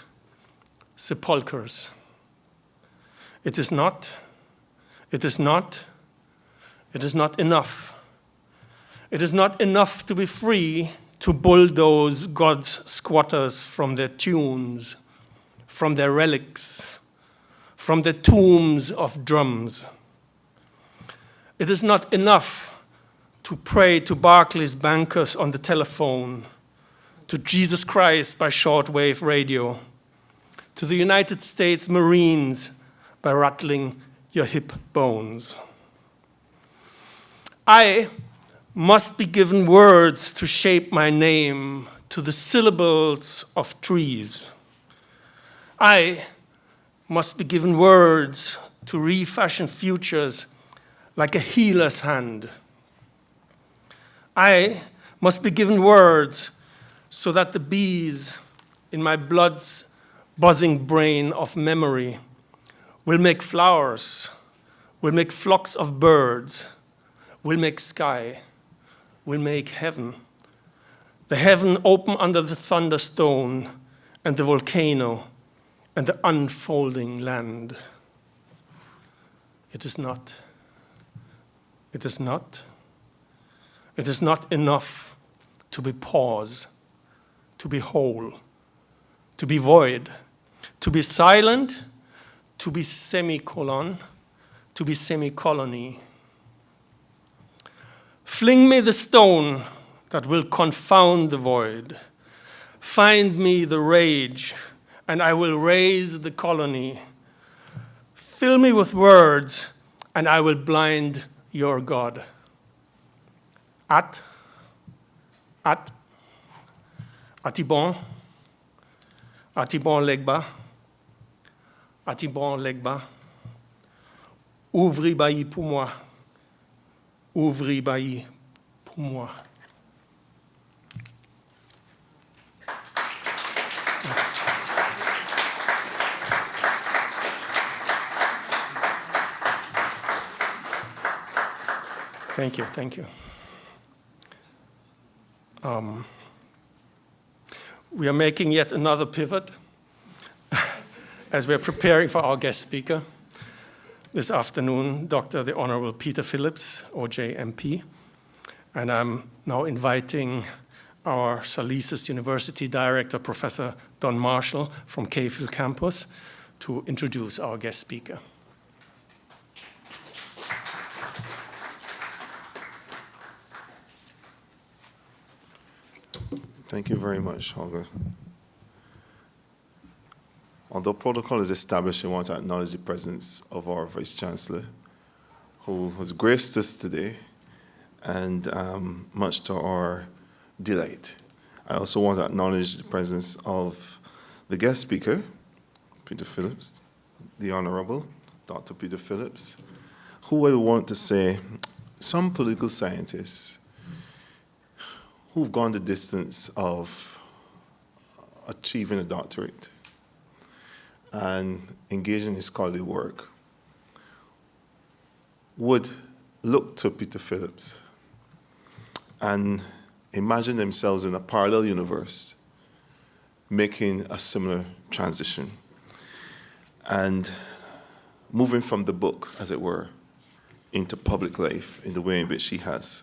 [SPEAKER 1] sepulchres. It is not. It is not. It is not enough. It is not enough to be free to bulldoze God's squatters from their tunes, from their relics, from the tombs of drums. It is not enough to pray to Barclays bankers on the telephone, to Jesus Christ by shortwave radio, to the United States Marines by rattling your hip bones. I must be given words to shape my name to the syllables of trees. I must be given words to refashion futures like a healer's hand. I must be given words so that the bees in my blood's buzzing brain of memory will make flowers, will make flocks of birds, will make sky, will make heaven. The heaven open under the thunderstone and the volcano and the unfolding land. It is not. It is not. It is not enough to be pause, to be whole, to be void, to be silent, to be semicolon, to be semicolony. Fling me the stone that will confound the void. Find me the rage, and I will raise the colony. Fill me with words, and I will blind your God. Atibon legba, Atibon legba, ouvri bailli pour moi, ouvri bailli pour moi. Thank you, thank you. We are making yet another pivot as we are preparing for our guest speaker this afternoon, the Honourable Peter Phillips, OJ MP. And I'm now inviting our SALISES University Director, Professor Don Marshall from Cave campus, to introduce our guest speaker.
[SPEAKER 7] Thank you very much, Holger. Although protocol is established, I want to acknowledge the presence of our Vice-Chancellor, who has graced us today, and much to our delight. I also want to acknowledge the presence of the guest speaker, Peter Phillips, the Honourable Dr. Peter Phillips, who I want to say, some political scientists who've gone the distance of achieving a doctorate and engaging in scholarly work would look to Peter Phillips and imagine themselves in a parallel universe making a similar transition and moving from the book, as it were, into public life in the way in which he has.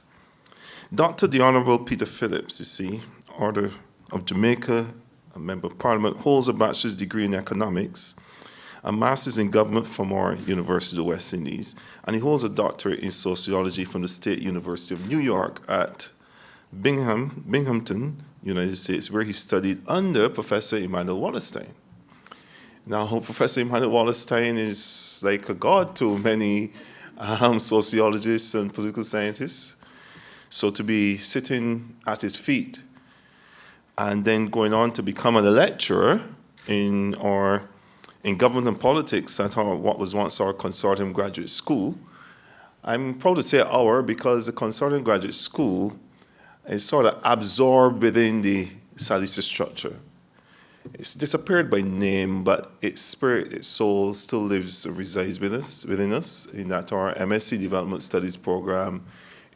[SPEAKER 7] Dr. the Honourable Peter Phillips, you see, Order of Jamaica, a Member of Parliament, holds a bachelor's degree in economics, a master's in government from our University of the West Indies, and he holds a doctorate in sociology from the State University of New York at Binghamton, United States, where he studied under Professor Immanuel Wallerstein. Now, Professor Immanuel Wallerstein is like a god to many sociologists and political scientists. So to be sitting at his feet and then going on to become a lecturer in government and politics at what was once our consortium graduate school, I'm proud to say our, because the consortium graduate school is sort of absorbed within the SALISES structure. It's disappeared by name, but its spirit, its soul still lives, resides within us, in that our MSc Development Studies program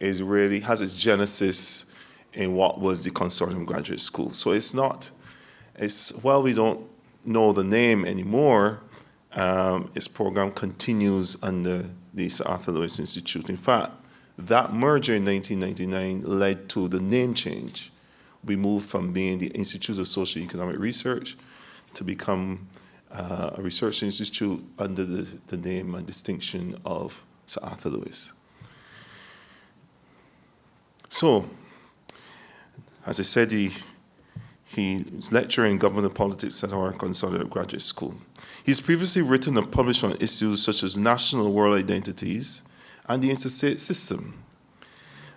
[SPEAKER 7] has its genesis in what was the consortium graduate school. So while we don't know the name anymore, its program continues under the Sir Arthur Lewis Institute. In fact, that merger in 1999 led to the name change. We moved from being the Institute of Social Economic Research to become a research institute under the name and distinction of Sir Arthur Lewis. So, as I said, he's lecturing in government and politics at our consolidated graduate school. He's previously written and published on issues such as national world identities and the interstate system.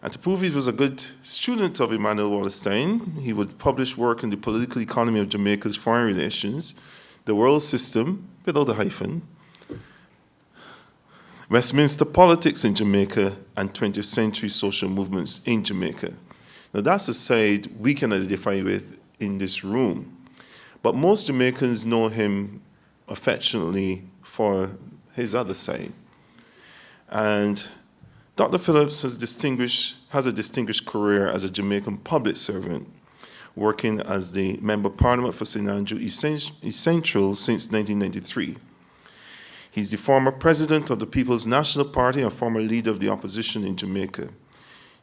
[SPEAKER 7] And to prove he was a good student of Immanuel Wallerstein, he would publish work in the political economy of Jamaica's foreign relations, the world system, without a hyphen, Westminster politics in Jamaica, and 20th century social movements in Jamaica. Now that's a side we can identify with in this room. But most Jamaicans know him affectionately for his other side. And Dr. Phillips has a distinguished career as a Jamaican public servant, working as the Member of Parliament for St. Andrew East Central since 1993. He's the former president of the People's National Party and former leader of the opposition in Jamaica.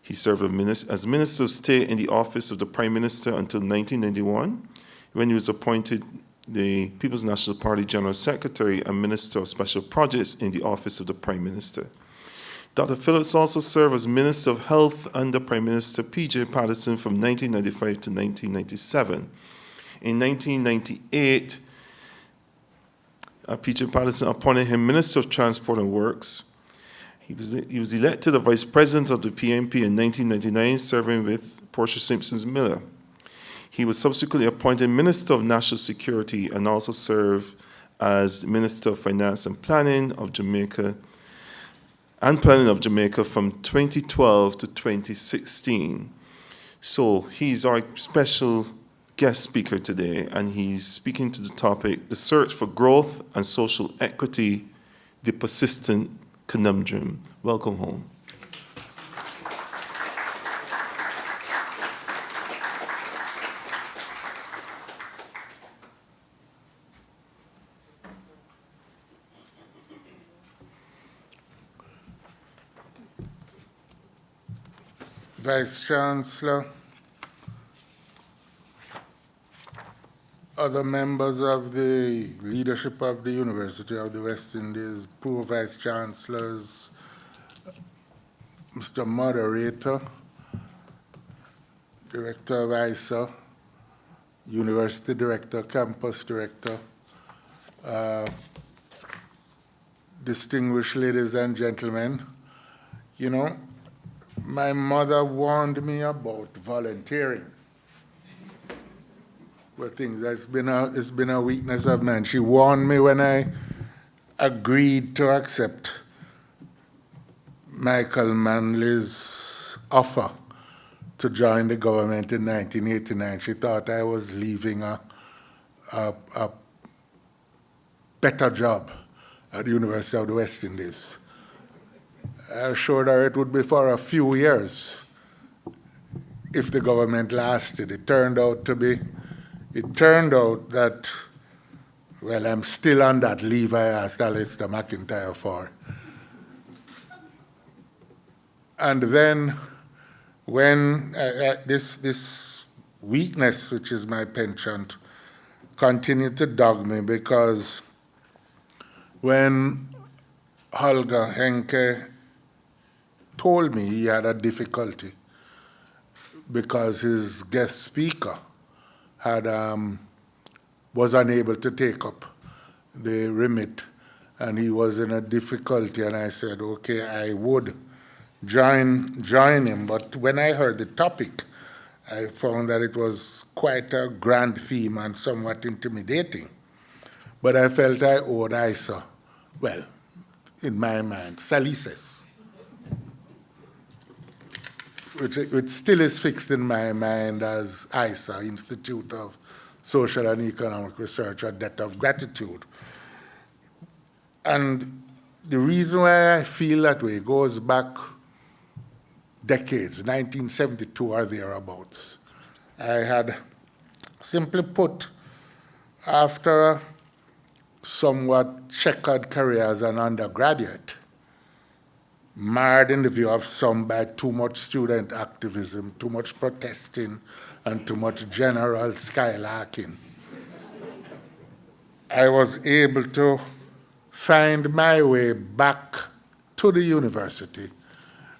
[SPEAKER 7] He served as Minister of State in the office of the Prime Minister until 1991, when he was appointed the People's National Party General Secretary and Minister of Special Projects in the office of the Prime Minister. Dr. Phillips also served as Minister of Health under Prime Minister P.J. Patterson from 1995 to 1997. In 1998, P.J. Patterson appointed him Minister of Transport and Works. He was elected a Vice President of the PNP in 1999, serving with Portia Simpson Miller. He was subsequently appointed Minister of National Security and also served as Minister of Finance and Planning of Jamaica from 2012 to 2016. So he's our special guest speaker today, and he's speaking to the topic, the search for growth and social equity, the persistent conundrum. Welcome home.
[SPEAKER 8] Vice-Chancellor, other members of the leadership of the University of the West Indies, Pro-Vice-Chancellors, Mr. Moderator, Director of ISA, university director, campus director, distinguished ladies and gentlemen, you know, my mother warned me about volunteering. Well, things it's been a weakness of mine. She warned me when I agreed to accept Michael Manley's offer to join the government in 1989. She thought I was leaving a better job at the University of the West Indies. I assured her it would be for a few years if the government lasted. It turned out that, well, I'm still on that leave I asked Alistair McIntyre for. And then when this weakness, which is my penchant, continued to dog me, because when Holger Henke told me he had a difficulty because his guest speaker was unable to take up the remit, and he was in a difficulty, and I said, okay, I would join him. But when I heard the topic, I found that it was quite a grand theme and somewhat intimidating. But I felt I owed ISA, well, in my mind, SALISES, which still is fixed in my mind as ISA, Institute of Social and Economic Research, a debt of gratitude. And the reason why I feel that way goes back decades, 1972 or thereabouts. I had, simply put, after a somewhat checkered career as an undergraduate, marred in the view of some by too much student activism, too much protesting, and too much general skylarking, I was able to find my way back to the university.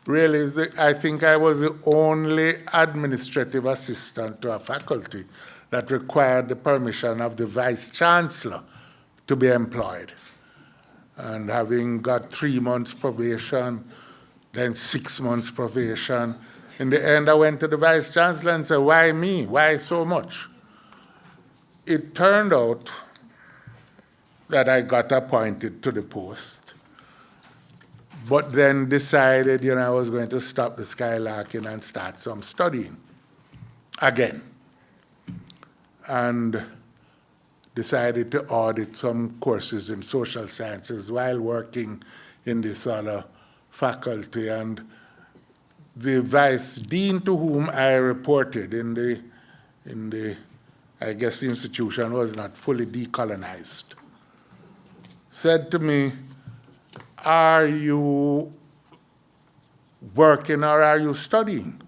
[SPEAKER 8] Really, I think I was the only administrative assistant to a faculty that required the permission of the vice chancellor to be employed. And having got 3 months probation, then 6 months probation, in the end I went to the vice chancellor and said, why me? Why so much? It turned out that I got appointed to the post, but then decided, you know, I was going to stop the skylarking and start some studying again. And decided to audit some courses in social sciences while working in this other faculty. And the vice dean to whom I reported in the I guess the institution was not fully decolonized, said to me, are you working or are you studying?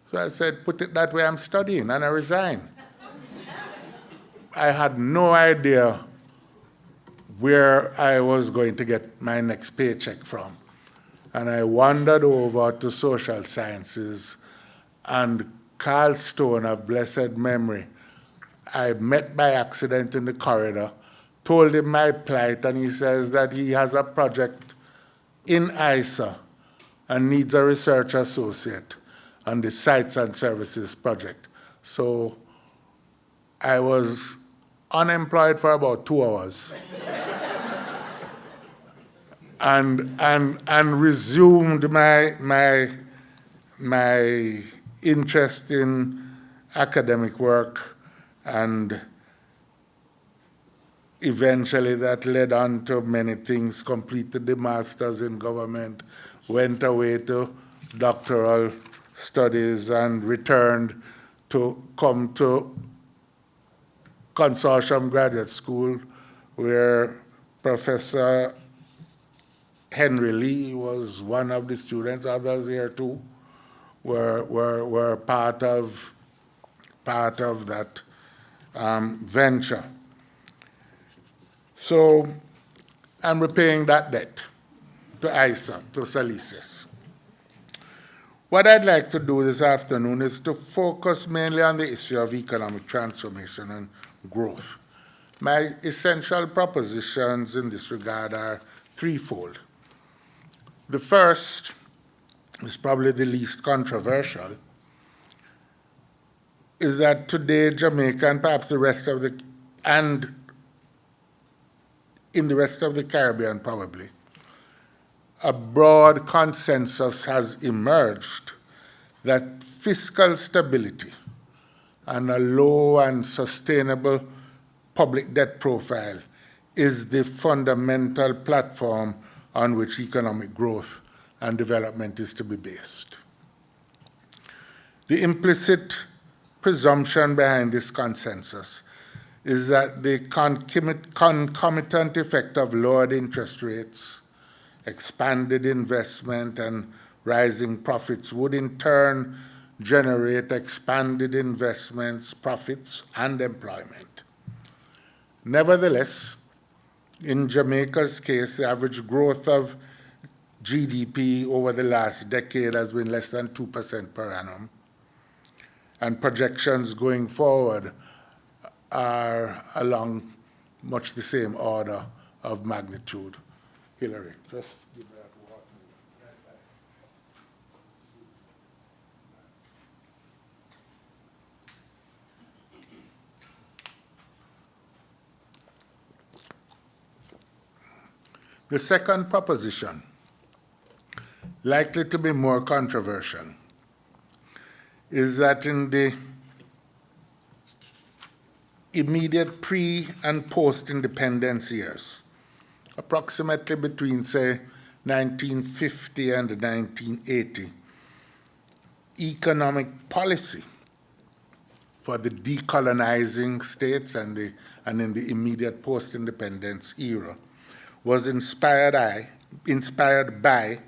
[SPEAKER 8] So I said, put it that way, I'm studying, and I resigned. I had no idea where I was going to get my next paycheck from. And I wandered over to social sciences, and Carl Stone of blessed memory, I met by accident in the corridor, told him my plight, and he says that he has a project in ISA and needs a research associate on the Sites and Services project. So I was unemployed for about 2 hours and resumed my interest in academic work, and eventually that led on to many things, completed the master's in government, went away to doctoral studies, and returned to come to Consortium Graduate School, where Professor Henry Lee was one of the students, others here too, were part of that venture. So I'm repaying that debt to ISA, to SALISES. What I'd like to do this afternoon is to focus mainly on the issue of economic transformation and growth. My essential propositions in this regard are threefold. The first is probably the least controversial, is that today Jamaica and perhaps the rest of the, and in the rest of the Caribbean probably, a broad consensus has emerged that fiscal stability and a low and sustainable public debt profile is the fundamental platform on which economic growth and development is to be based. The implicit presumption behind this consensus is that the concomitant effect of lowered interest rates, expanded investment, and rising profits would in turn generate expanded investments, profits, and employment. Nevertheless, in Jamaica's case, the average growth of GDP over the last decade has been less than 2% per annum, and projections going forward are along much the same order of magnitude. Hillary, just give me that water. The second proposition, likely to be more controversial, is that in the immediate pre- and post-independence years, approximately between, say, 1950 and 1980, economic policy for the decolonizing states and in the immediate post-independence era was inspired by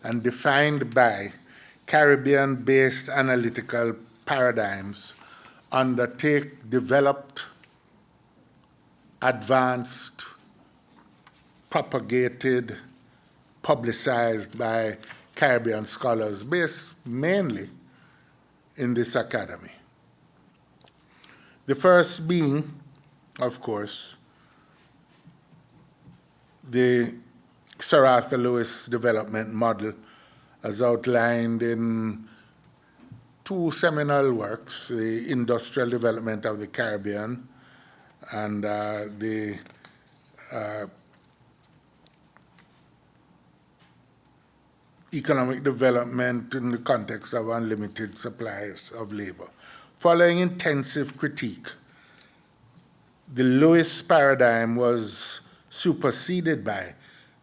[SPEAKER 8] and defined by Caribbean-based analytical paradigms developed, advanced, propagated, publicized by Caribbean scholars based mainly in this academy. The first being, of course, the Sir Arthur Lewis development model as outlined in two seminal works, the Industrial Development of the Caribbean and the Economic Development in the Context of Unlimited Supplies of Labor. Following intensive critique, the Lewis paradigm was superseded by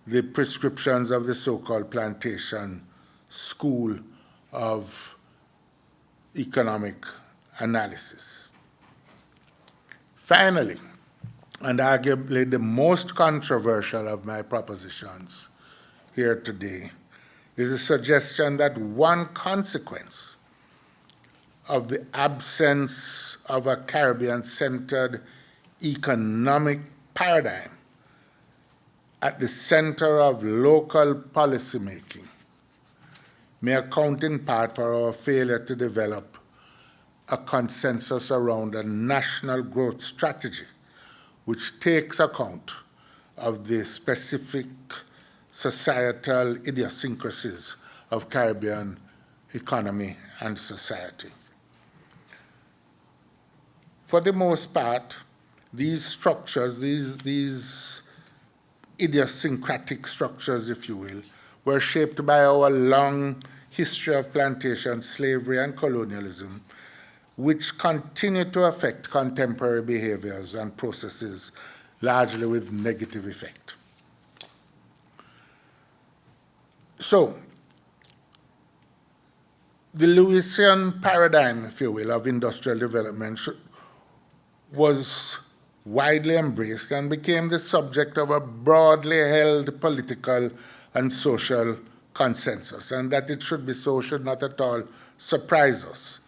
[SPEAKER 8] the prescriptions of the so-called plantation school of economic analysis. Finally, and arguably the most controversial of my propositions here today, is a suggestion that one consequence of the absence of a Caribbean-centered economic paradigm at the center of local policymaking may account in part for our failure to develop a consensus around a national growth strategy which takes account of the specific societal idiosyncrasies of Caribbean economy and society. For the most part, these structures, these idiosyncratic structures, if you will, were shaped by our long history of plantation slavery and colonialism, which continue to affect contemporary behaviors and processes largely with negative effect. So, the Lewisian paradigm, if you will, of industrial development was widely embraced and became the subject of a broadly held political and social consensus, and that it should be so should not at all surprise us.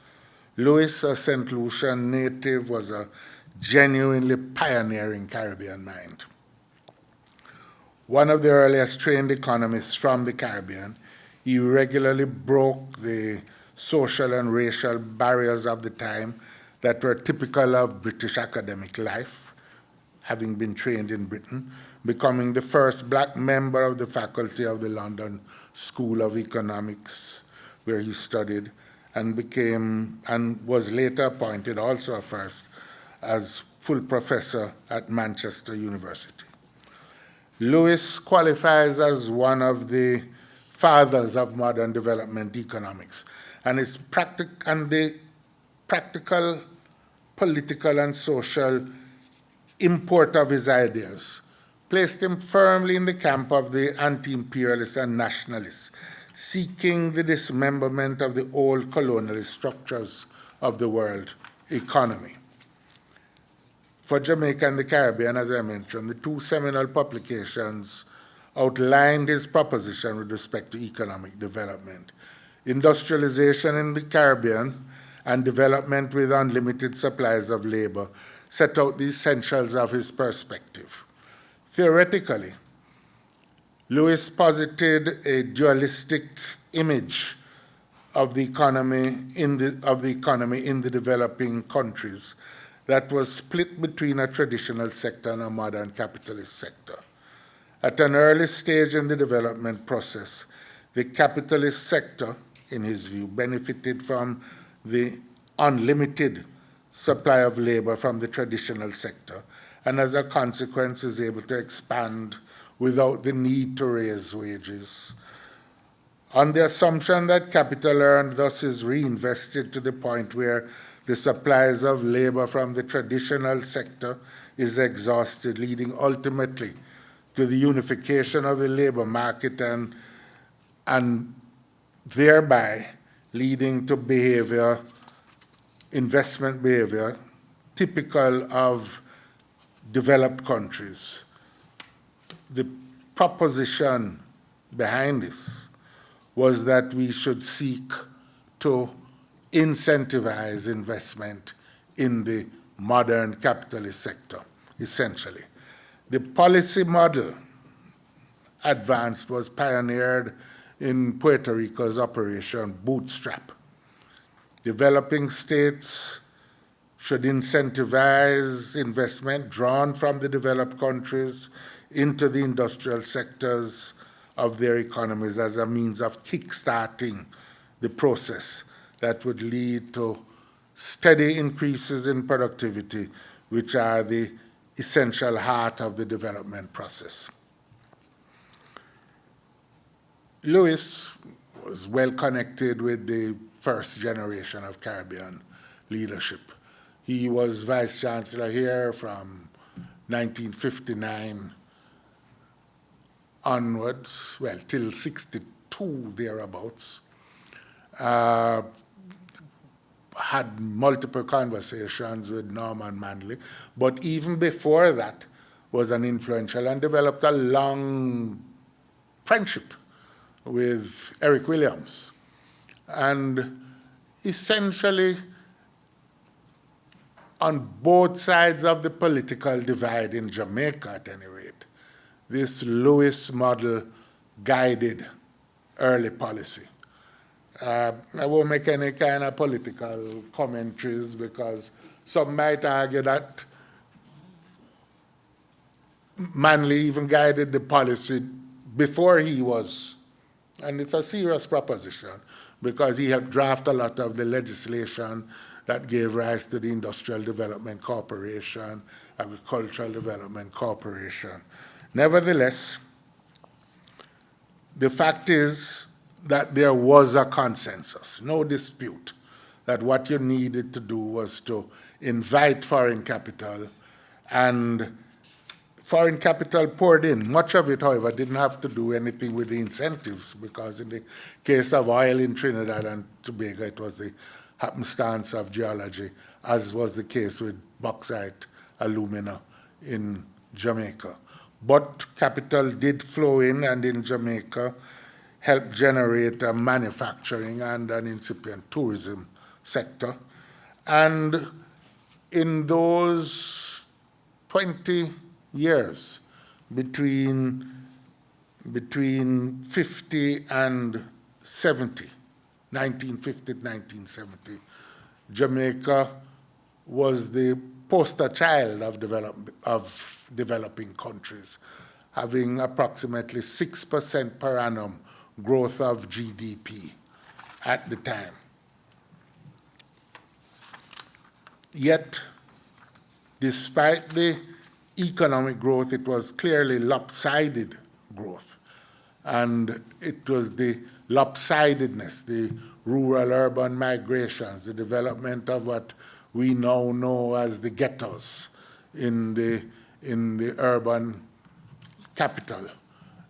[SPEAKER 8] Lewis, a St. Lucian native, was a genuinely pioneering Caribbean mind. One of the earliest trained economists from the Caribbean, He regularly broke the social and racial barriers of the time that were typical of British academic life, having been trained in Britain, becoming the first black member of the faculty of the London School of Economics, where he studied, and was later appointed, also a first, as full professor at Manchester University. Lewis qualifies as one of the fathers of modern development economics, and the practical, political, and social import of his ideas placed him firmly in the camp of the anti-imperialists and nationalists, seeking the dismemberment of the old colonialist structures of the world economy. For Jamaica and the Caribbean, as I mentioned, the two seminal publications outlined his proposition with respect to economic development. Industrialization in the Caribbean and development with unlimited supplies of labor set out the essentials of his perspective. Theoretically, Lewis posited a dualistic image of the economy in the developing countries that was split between a traditional sector and a modern capitalist sector. At an early stage in the development process, the capitalist sector, in his view, benefited from the unlimited supply of labor from the traditional sector, and as a consequence is able to expand without the need to raise wages. On the assumption that capital earned thus is reinvested to the point where the supplies of labor from the traditional sector is exhausted, leading ultimately to the unification of the labor market and thereby leading to behavior, investment behavior, typical of developed countries. The proposition behind this was that we should seek to incentivize investment in the modern capitalist sector, essentially. The policy model advanced was pioneered in Puerto Rico's Operation Bootstrap. Developing states should incentivize investment drawn from the developed countries into the industrial sectors of their economies as a means of kickstarting the process that would lead to steady increases in productivity, which are the essential heart of the development process. Lewis was well connected with the first generation of Caribbean leadership. He was vice chancellor here from 1959 onwards, well, till 62 thereabouts. Had multiple conversations with Norman Manley, but even before that was an influential and developed a long friendship with Eric Williams. And essentially, on both sides of the political divide in Jamaica, at any rate, this Lewis model guided early policy. I won't make any kind of political commentaries because some might argue that Manley even guided the policy before he was. And it's a serious proposition because he helped draft a lot of the legislation that gave rise to the Industrial Development Corporation, Agricultural Development Corporation. Nevertheless, the fact is that there was a consensus, no dispute, that what you needed to do was to invite foreign capital, and foreign capital poured in. Much of it, however, didn't have to do anything with the incentives, because in the case of oil in Trinidad and Tobago, it was the happenstance of geology, as was the case with bauxite, alumina in Jamaica. But capital did flow in, and in Jamaica, helped generate a manufacturing and an incipient tourism sector. And in those 20 years, between 50 and 1950 to 1970, Jamaica was the poster child of developing countries, having approximately 6% per annum growth of GDP at the time. Yet, despite the economic growth, it was clearly lopsided growth. And it was the lopsidedness, the rural-urban migrations, the development of what we now know as the ghettos in the urban capital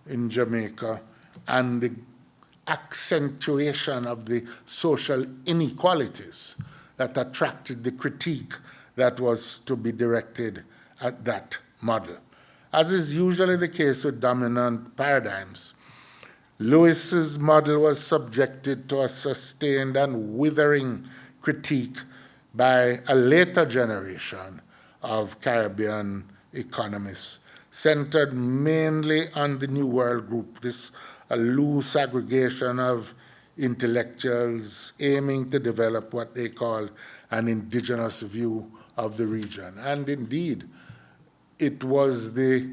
[SPEAKER 8] in Jamaica, and the accentuation of the social inequalities that attracted the critique that was to be directed at that model. As is usually the case with dominant paradigms, Lewis's model was subjected to a sustained and withering critique by a later generation of Caribbean economists, centered mainly on the New World Group, this a loose aggregation of intellectuals aiming to develop what they call an indigenous view of the region. And indeed, it was the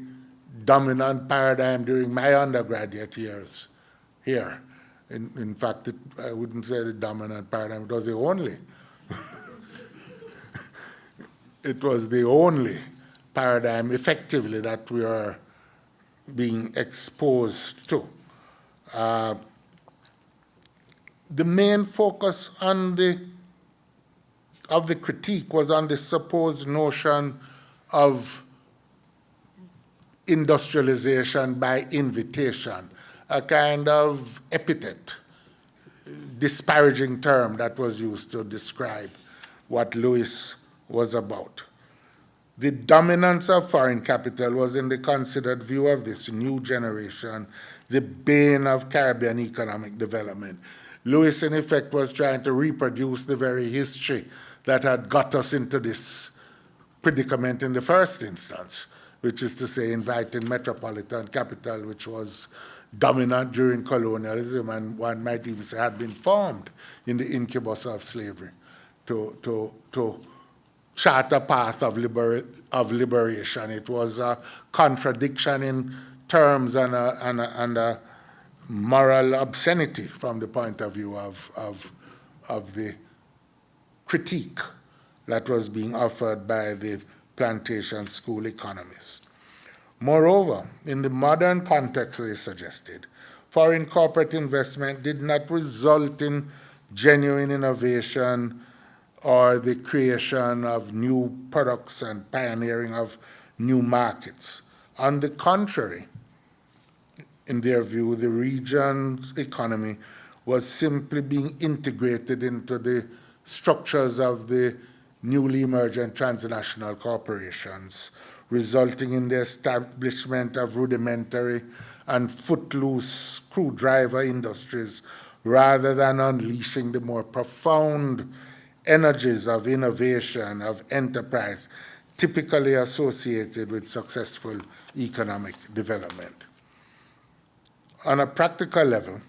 [SPEAKER 8] dominant paradigm during my undergraduate years here. In fact, I wouldn't say the dominant paradigm, it was the only. It was the only paradigm effectively that we are being exposed to. The main focus of the critique was on the supposed notion of industrialization by invitation, a kind of epithet, disparaging term that was used to describe what Lewis was about. The dominance of foreign capital was, in the considered view of this new generation, the bane of Caribbean economic development. Lewis, in effect, was trying to reproduce the very history that had got us into this predicament in the first instance, which is to say inviting metropolitan capital, which was dominant during colonialism, and one might even say had been formed in the incubus of slavery to chart a path of liberation. It was a contradiction in terms and a moral obscenity from the point of view of the critique that was being offered by the plantation school economists. Moreover, in the modern context, they suggested, foreign corporate investment did not result in genuine innovation or the creation of new products and pioneering of new markets. On the contrary, in their view, the region's economy was simply being integrated into the structures of the newly emergent transnational corporations, resulting in the establishment of rudimentary and footloose screwdriver industries, rather than unleashing the more profound energies of innovation, of enterprise, typically associated with successful economic development. On a practical level,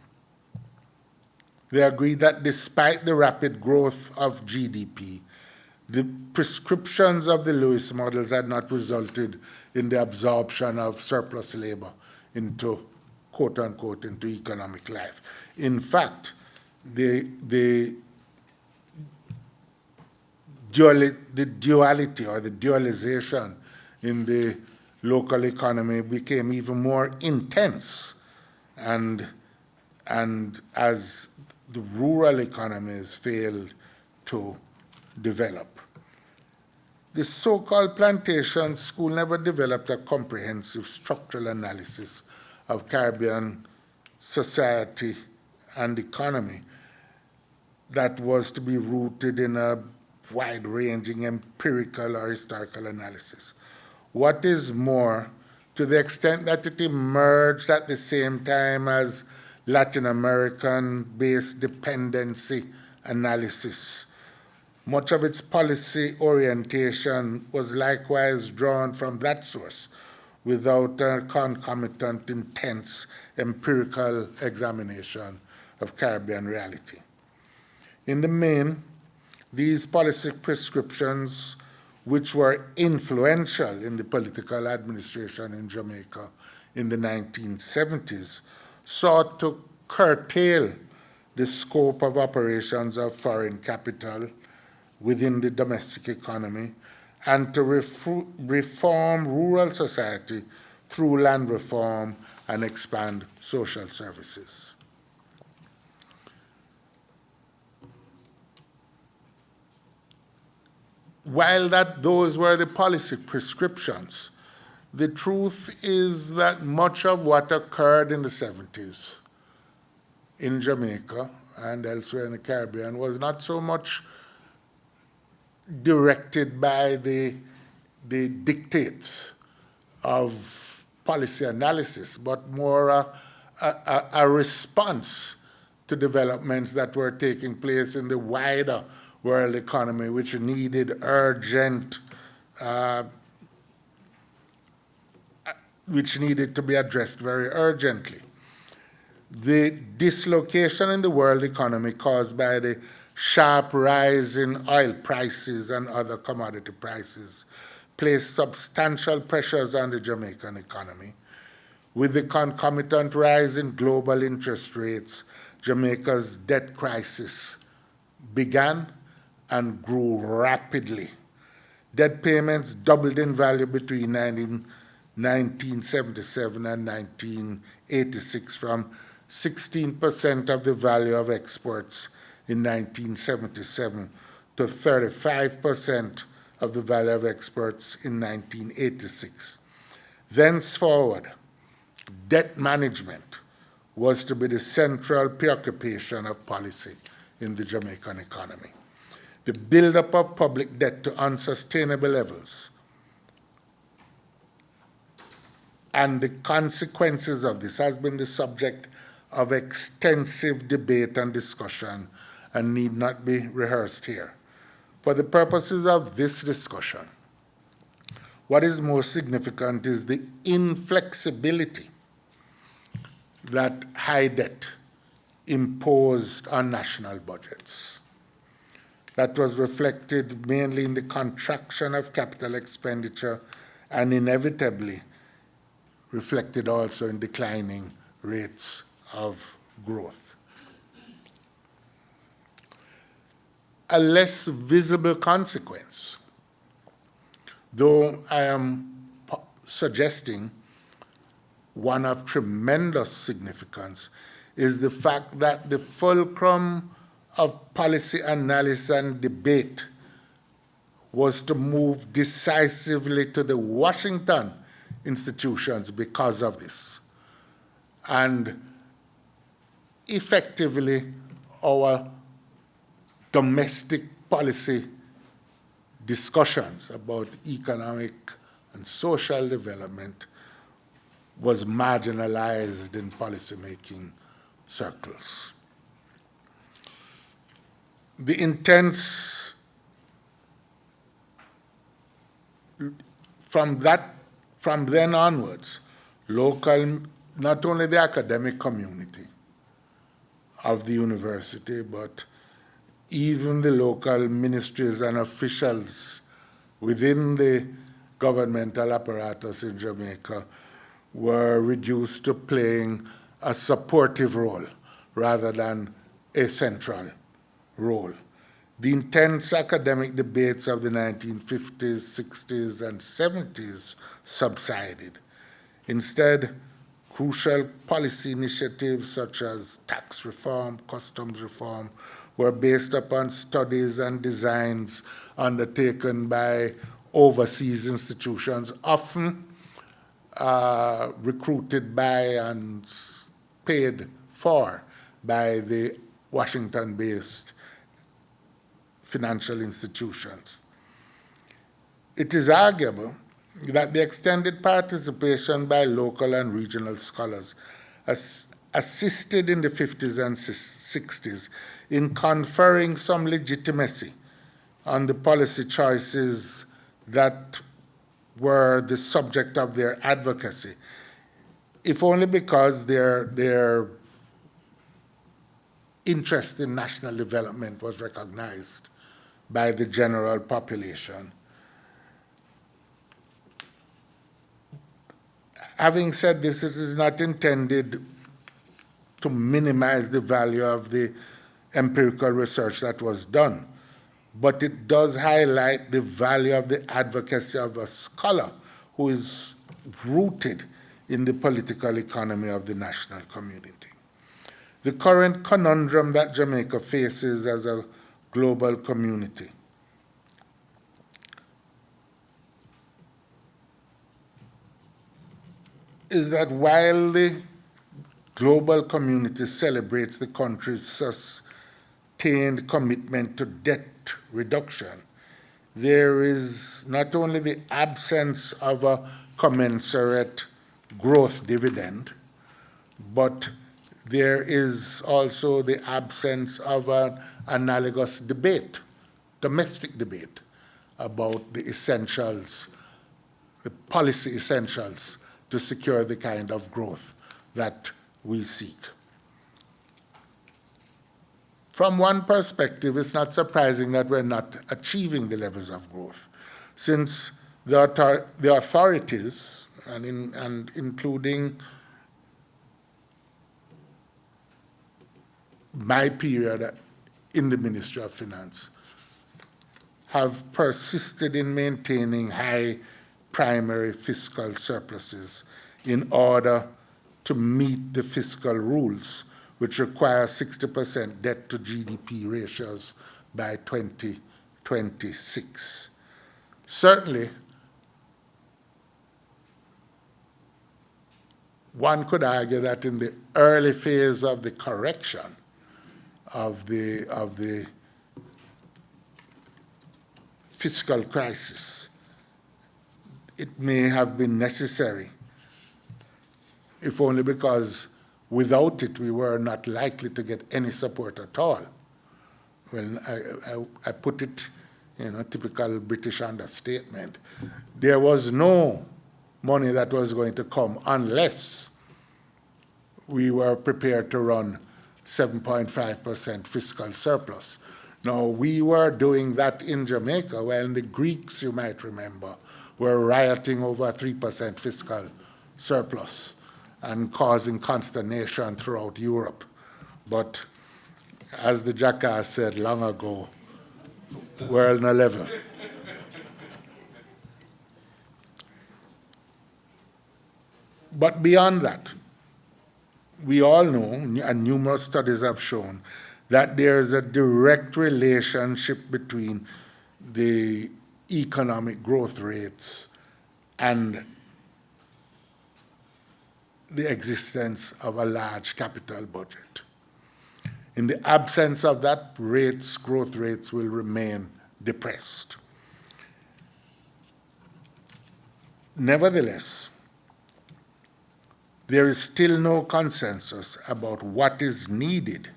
[SPEAKER 8] they agree that despite the rapid growth of GDP, the prescriptions of the Lewis models had not resulted in the absorption of surplus labor into, quote unquote, into economic life. In fact, the duality or the dualization in the local economy became even more intense, and as the rural economies failed to develop. The so-called plantation school never developed a comprehensive structural analysis of Caribbean society and economy that was to be rooted in a wide-ranging empirical or historical analysis. What is more, to the extent that it emerged at the same time as Latin American-based dependency analysis, much of its policy orientation was likewise drawn from that source without a concomitant intense empirical examination of Caribbean reality. In the main, these policy prescriptions, which were influential in the political administration in Jamaica in the 1970s, sought to curtail the scope of operations of foreign capital within the domestic economy and to reform rural society through land reform and expand social services. While those were the policy prescriptions, the truth is that much of what occurred in the 70s in Jamaica and elsewhere in the Caribbean was not so much directed by the dictates of policy analysis, but more a response to developments that were taking place in the wider world economy, which needed which needed to be addressed very urgently. The dislocation in the world economy caused by the sharp rise in oil prices and other commodity prices placed substantial pressures on the Jamaican economy. With the concomitant rise in global interest rates, Jamaica's debt crisis began and grew rapidly. Debt payments doubled in value between 1977 and 1986 from 16% of the value of exports in 1977 to 35% of the value of exports in 1986. Thenceforward, debt management was to be the central preoccupation of policy in the Jamaican economy. The buildup of public debt to unsustainable levels and the consequences of this has been the subject of extensive debate and discussion and need not be rehearsed here. For the purposes of this discussion, what is most significant is the inflexibility that high debt imposed on national budgets. That was reflected mainly in the contraction of capital expenditure and inevitably reflected also in declining rates of growth. A less visible consequence, though I am suggesting one of tremendous significance, is the fact that the fulcrum of policy analysis and debate was to move decisively to the Washington institutions because of this. And effectively, our domestic policy discussions about economic and social development was marginalized in policymaking circles. The intense, from then onwards, local, not only the academic community of the university, but even the local ministries and officials within the governmental apparatus in Jamaica were reduced to playing a supportive role rather than a central role. The intense academic debates of the 1950s, 60s, and 70s subsided. Instead, crucial policy initiatives such as tax reform, customs reform, were based upon studies and designs undertaken by overseas institutions, often recruited by and paid for by the Washington-based financial institutions. It is arguable that the extended participation by local and regional scholars assisted in the 50s and 60s in conferring some legitimacy on the policy choices that were the subject of their advocacy, if only because their interest in national development was recognized by the general population. Having said this, it is not intended to minimize the value of the empirical research that was done, but it does highlight the value of the advocacy of a scholar who is rooted in the political economy of the national community. The current conundrum that Jamaica faces as a global community is that while the global community celebrates the country's sustained commitment to debt reduction, there is not only the absence of a commensurate growth dividend, but there is also the absence of an analogous debate, domestic debate, about the essentials, the policy essentials to secure the kind of growth that we seek. From one perspective, it's not surprising that we're not achieving the levels of growth, since the authorities, and including my period in the Ministry of Finance, have persisted in maintaining high primary fiscal surpluses in order to meet the fiscal rules, which require 60% debt to GDP ratios by 2026. Certainly, one could argue that in the early phase of the correction of the fiscal crisis, it may have been necessary, if only because without it we were not likely to get any support at all. Well, I put it in a typical British understatement. There was no money that was going to come unless we were prepared to run 7.5% fiscal surplus. Now, we were doing that in Jamaica, while the Greeks, you might remember, were rioting over a 3% fiscal surplus and causing consternation throughout Europe. But as the jackass said long ago, we're on a level. But beyond that, we all know, and numerous studies have shown, that there is a direct relationship between the economic growth rates and the existence of a large capital budget. In the absence of that, growth rates will remain depressed. Nevertheless, there is still no consensus about what is needed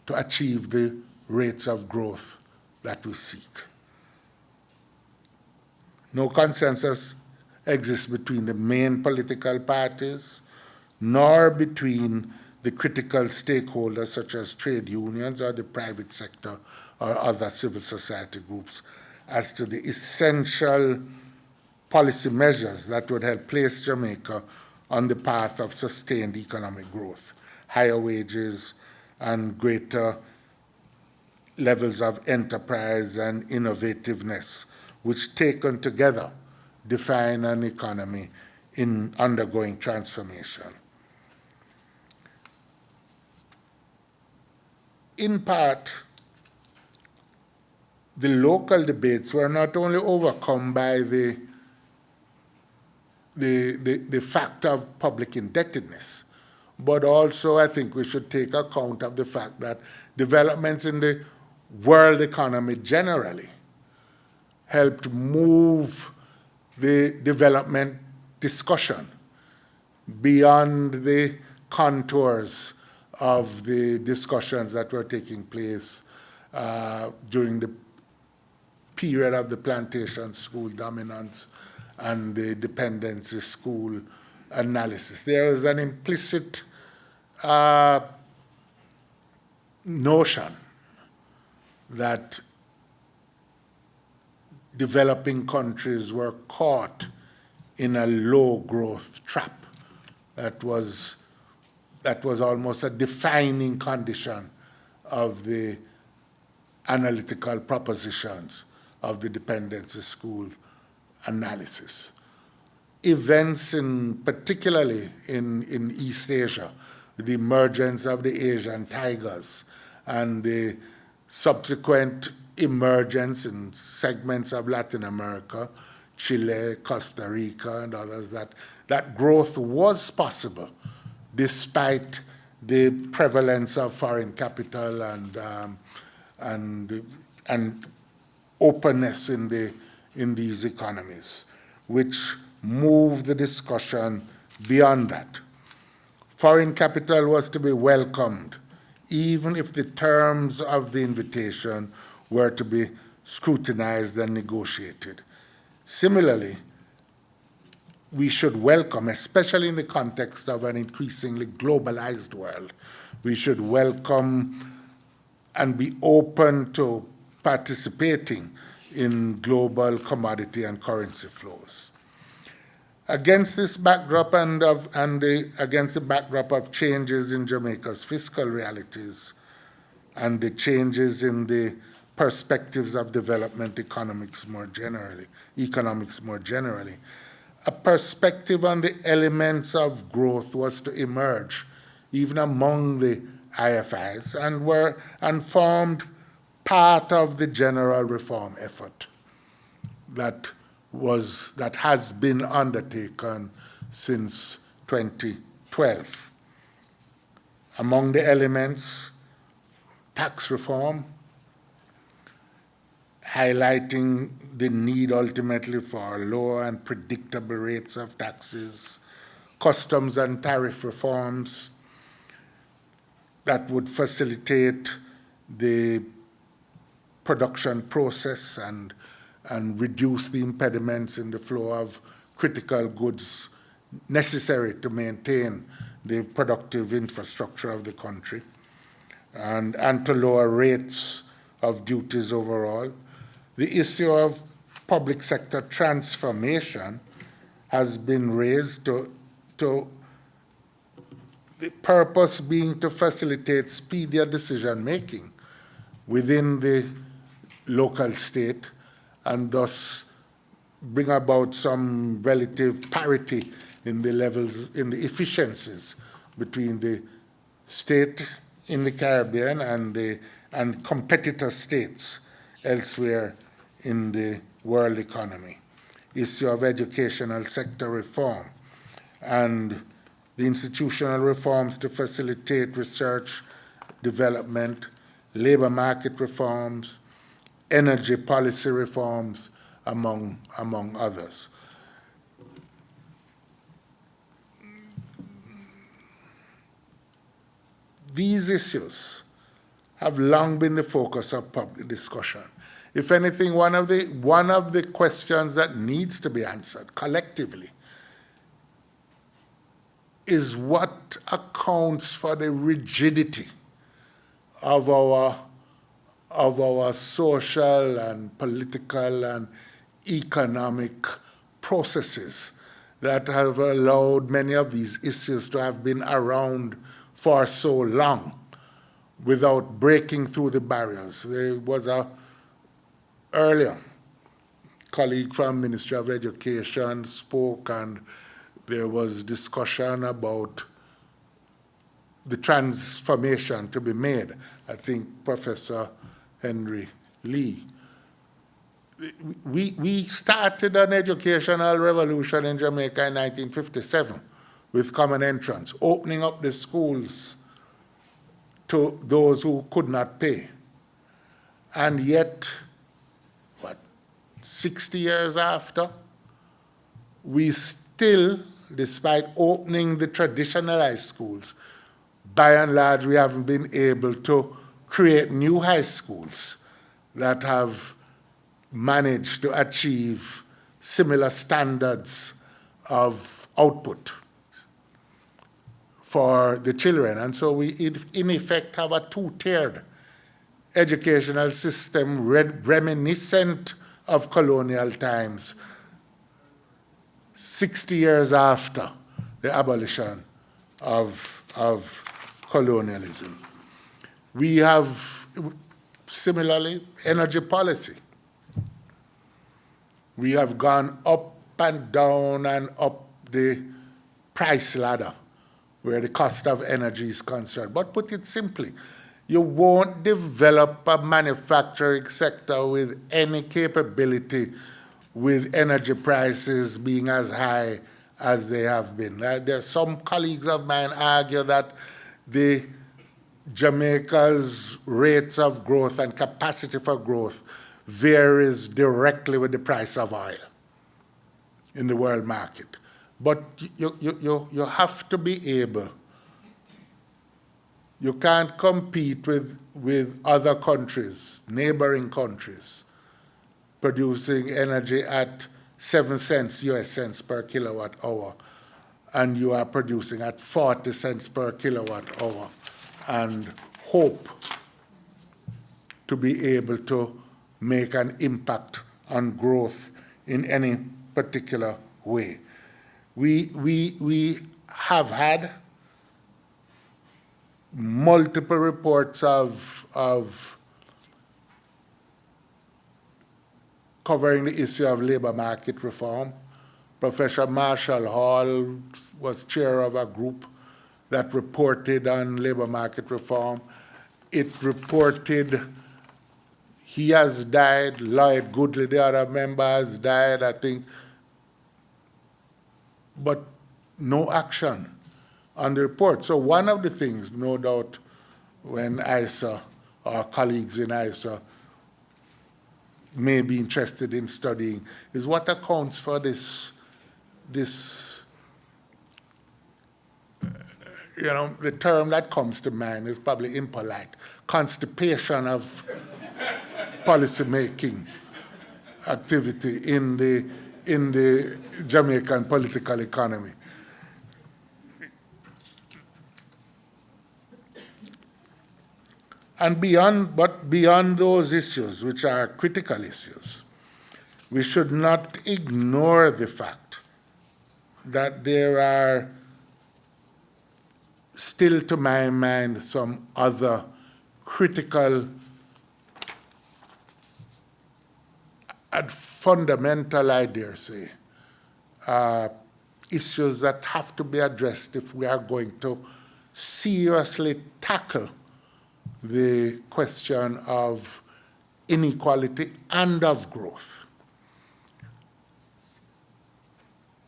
[SPEAKER 8] to achieve the rates of growth that we seek. No consensus exists between the main political parties, nor between the critical stakeholders such as trade unions or the private sector or other civil society groups as to the essential policy measures that would help place Jamaica on the path of sustained economic growth, higher wages, and greater levels of enterprise and innovativeness, which taken together define an economy in undergoing transformation. In part, the local debates were not only overcome by the fact of public indebtedness, but also I think we should take account of the fact that developments in the world economy generally helped move the development discussion beyond the contours of the discussions that were taking place during the period of the plantation school dominance and the dependency school analysis. There is an implicit notion that developing countries were caught in a low growth trap. That was almost a defining condition of the analytical propositions of the dependency school analysis. Events particularly in East Asia, the emergence of the Asian tigers and the subsequent emergence in segments of Latin America, Chile, Costa Rica, and others, that growth was possible despite the prevalence of foreign capital and openness in these economies, which moved the discussion beyond that. Foreign capital was to be welcomed, even if the terms of the invitation were to be scrutinized and negotiated. Similarly, we should welcome, especially in the context of an increasingly globalized world, we should welcome and be open to participating in global commodity and currency flows. Against this backdrop against the backdrop of changes in Jamaica's fiscal realities and the changes in the perspectives of development economics more generally, a perspective on the elements of growth was to emerge, even among the IFIs, and formed part of the general reform effort that has been undertaken since 2012. Among the elements, tax reform, highlighting the need ultimately for lower and predictable rates of taxes, customs and tariff reforms that would facilitate the production process and reduce the impediments in the flow of critical goods necessary to maintain the productive infrastructure of the country, and to lower rates of duties overall. The issue of public sector transformation has been raised to the purpose being to facilitate speedier decision-making within the local state and thus bring about some relative parity in the levels, in the efficiencies between the state in the Caribbean and competitor states elsewhere in the world economy. Issue of educational sector reform and the institutional reforms to facilitate research, development, labor market reforms, energy policy reforms, among others. These issues have long been the focus of public discussion. If anything, one of the questions that needs to be answered collectively is what accounts for the rigidity of our social and political and economic processes that have allowed many of these issues to have been around for so long without breaking through the barriers. There was a earlier colleague from Ministry of Education spoke, and there was discussion about the transformation to be made. I think Professor Henry Lee. We started an educational revolution in Jamaica in 1957 with common entrance, opening up the schools to those who could not pay. And yet, 60 years after, we still, despite opening the traditionalized schools, by and large, we haven't been able to create new high schools that have managed to achieve similar standards of output. for the children. And so we, in effect, have a two-tiered educational system reminiscent of colonial times, 60 years after the abolition of colonialism. We have, similarly, energy policy. We have gone up and down and up the price ladder where the cost of energy is concerned. But put it simply, you won't develop a manufacturing sector with any capability with energy prices being as high as they have been. There's some colleagues of mine argue that the Jamaica's rates of growth and capacity for growth varies directly with the price of oil in the world market. But you have to be able, you can't compete with other countries, neighboring countries, producing energy at 7 cents US cents per kilowatt hour, and you are producing at 40 cents per kilowatt hour, and hope to be able to make an impact on growth in any particular way. We have had multiple reports of covering the issue of labor market reform. Professor Marshall Hall was chair of a group that reported on labor market reform. It reported, he has died, Lloyd Goodley, the other member, has died, I think, but no action on the report. So one of the things, no doubt, when ISA, our colleagues in ISA, may be interested in studying, is what accounts for this, you know, the term that comes to mind is probably impolite, constipation of policy-making activity in the Jamaican political economy. And beyond those issues, which are critical issues, we should not ignore the fact that there are still, to my mind, some other critical and fundamental, I dare say, issues that have to be addressed if we are going to seriously tackle the question of inequality and of growth.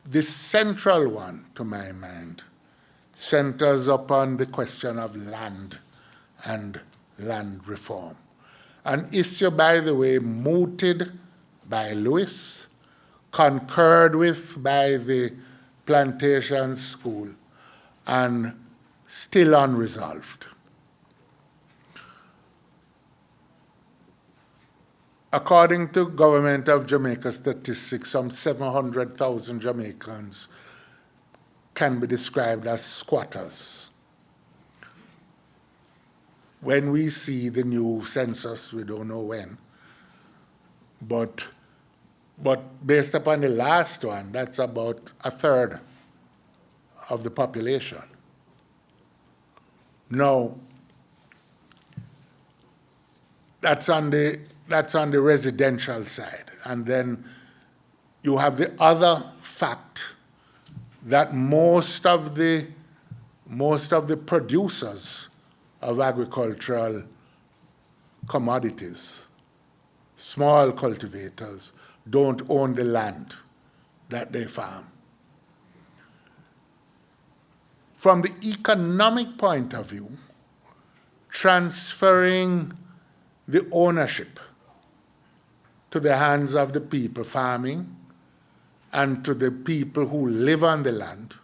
[SPEAKER 8] The central one, to my mind, centers upon the question of land and land reform. An issue, by the way, mooted by Lewis, concurred with by the Plantation School, and still unresolved. According to Government of Jamaica statistics, some 700,000 Jamaicans can be described as squatters. When we see the new census, we don't know when, but based upon the last one, that's about a third of the population. Now, that's on the residential side. And then you have the other fact that most of the producers of agricultural commodities, small cultivators, don't own the land that they farm. From the economic point of view, transferring the ownership to the hands of the people farming and to the people who live on the land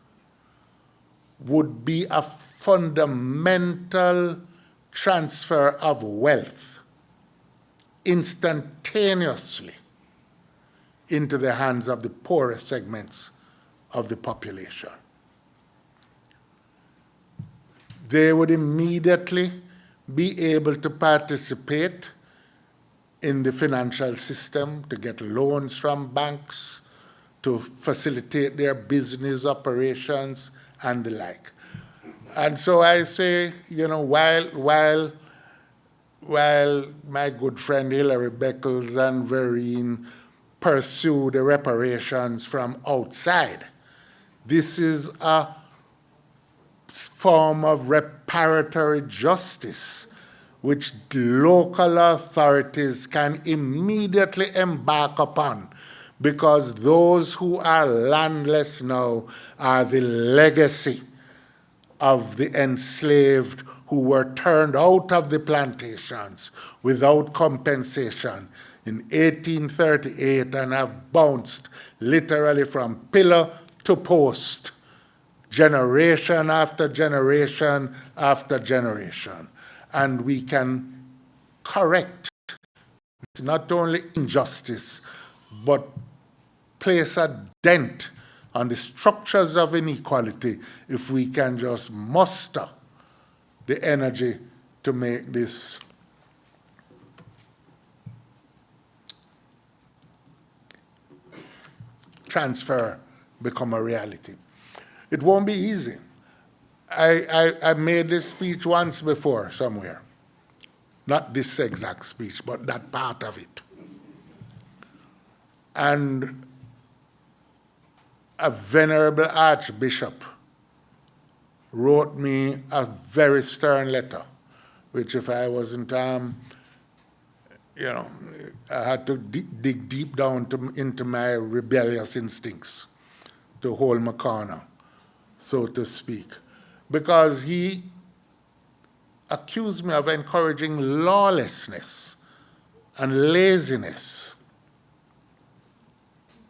[SPEAKER 8] would be a fundamental transfer of wealth instantaneously into the hands of the poorest segments of the population. they would immediately be able to participate in the financial system, to get loans from banks, to facilitate their business operations and the like. And so I say, you know, while my good friend Hilary Beckles and Vereen pursue the reparations from outside, this is a form of reparatory justice which local authorities can immediately embark upon, because those who are landless now are the legacy of the enslaved who were turned out of the plantations without compensation in 1838 and have bounced literally from pillar to post, generation after generation after generation. And we can correct not only injustice, but place a dent on the structures of inequality if we can just muster the energy to make this transfer become a reality. It won't be easy. I made this speech once before somewhere. Not this exact speech, but that part of it. And a venerable archbishop wrote me a very stern letter, which if I wasn't, I had to dig deep down into my rebellious instincts to hold my corner, so to speak. Because he accused me of encouraging lawlessness and laziness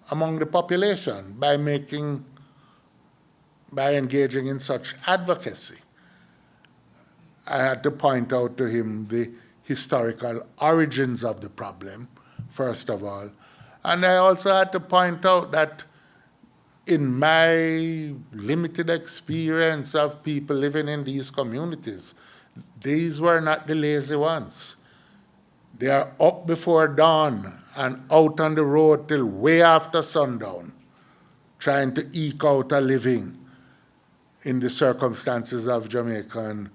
[SPEAKER 8] among the population by engaging in such advocacy. I had to point out to him the historical origins of the problem, first of all. And I also had to point out that in my limited experience of people living in these communities, these were not the lazy ones. They are up before dawn and out on the road till way after sundown, trying to eke out a living in the circumstances of Jamaican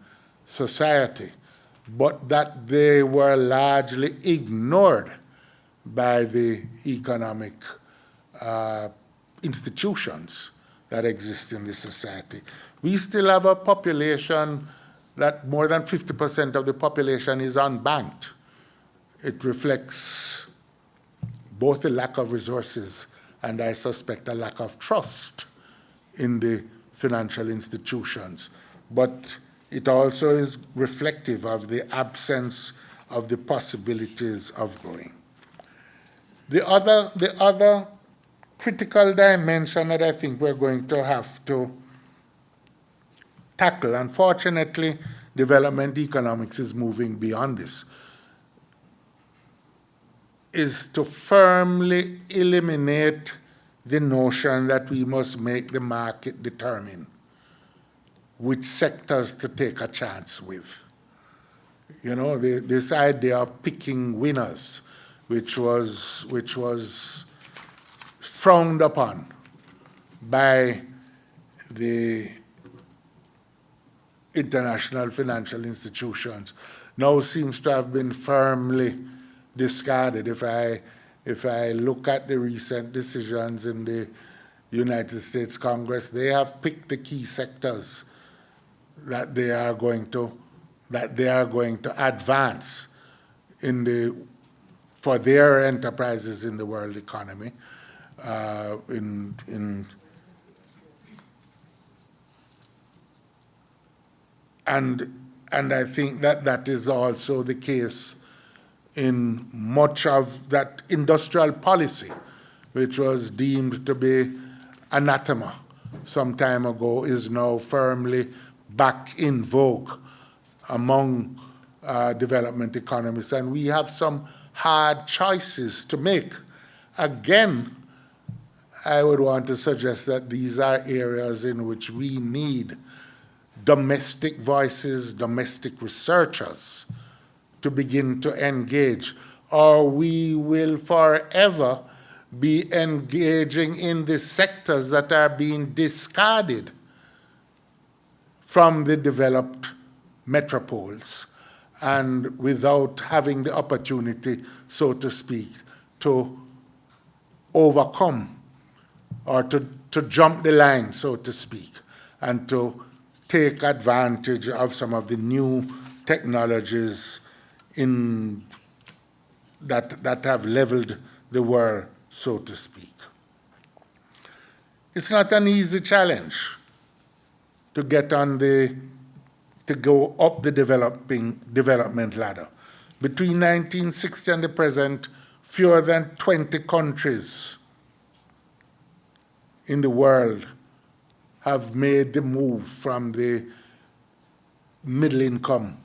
[SPEAKER 8] society, but that they were largely ignored by the economic institutions that exist in this society. We still have a population that more than 50% of the population is unbanked. It reflects both a lack of resources and I suspect a lack of trust in the financial institutions. But it also is reflective of the absence of the possibilities of growing. The other critical dimension that I think we're going to have to tackle, unfortunately, development economics is moving beyond this, is to firmly eliminate the notion that we must make the market determine which sectors to take a chance with. You know, this idea of picking winners, which was frowned upon by the international financial institutions, now seems to have been firmly discarded. If I look at the recent decisions in the United States Congress, they have picked the key sectors that they are going to advance for their enterprises in the world economy. And I think that is also the case in much of that industrial policy, which was deemed to be anathema some time ago, is now firmly back in vogue among development economists. And we have some hard choices to make. Again, I would want to suggest that these are areas in which we need domestic voices, domestic researchers to begin to engage, or we will forever be engaging in the sectors that are being discarded from the developed metropoles, and without having the opportunity, so to speak, to overcome or to jump the line, so to speak, and to take advantage of some of the new technologies that have leveled the world, so to speak. It's not an easy challenge to go up the development ladder. Between 1960 and the present, fewer than 20 countries in the world have made the move from the middle-income,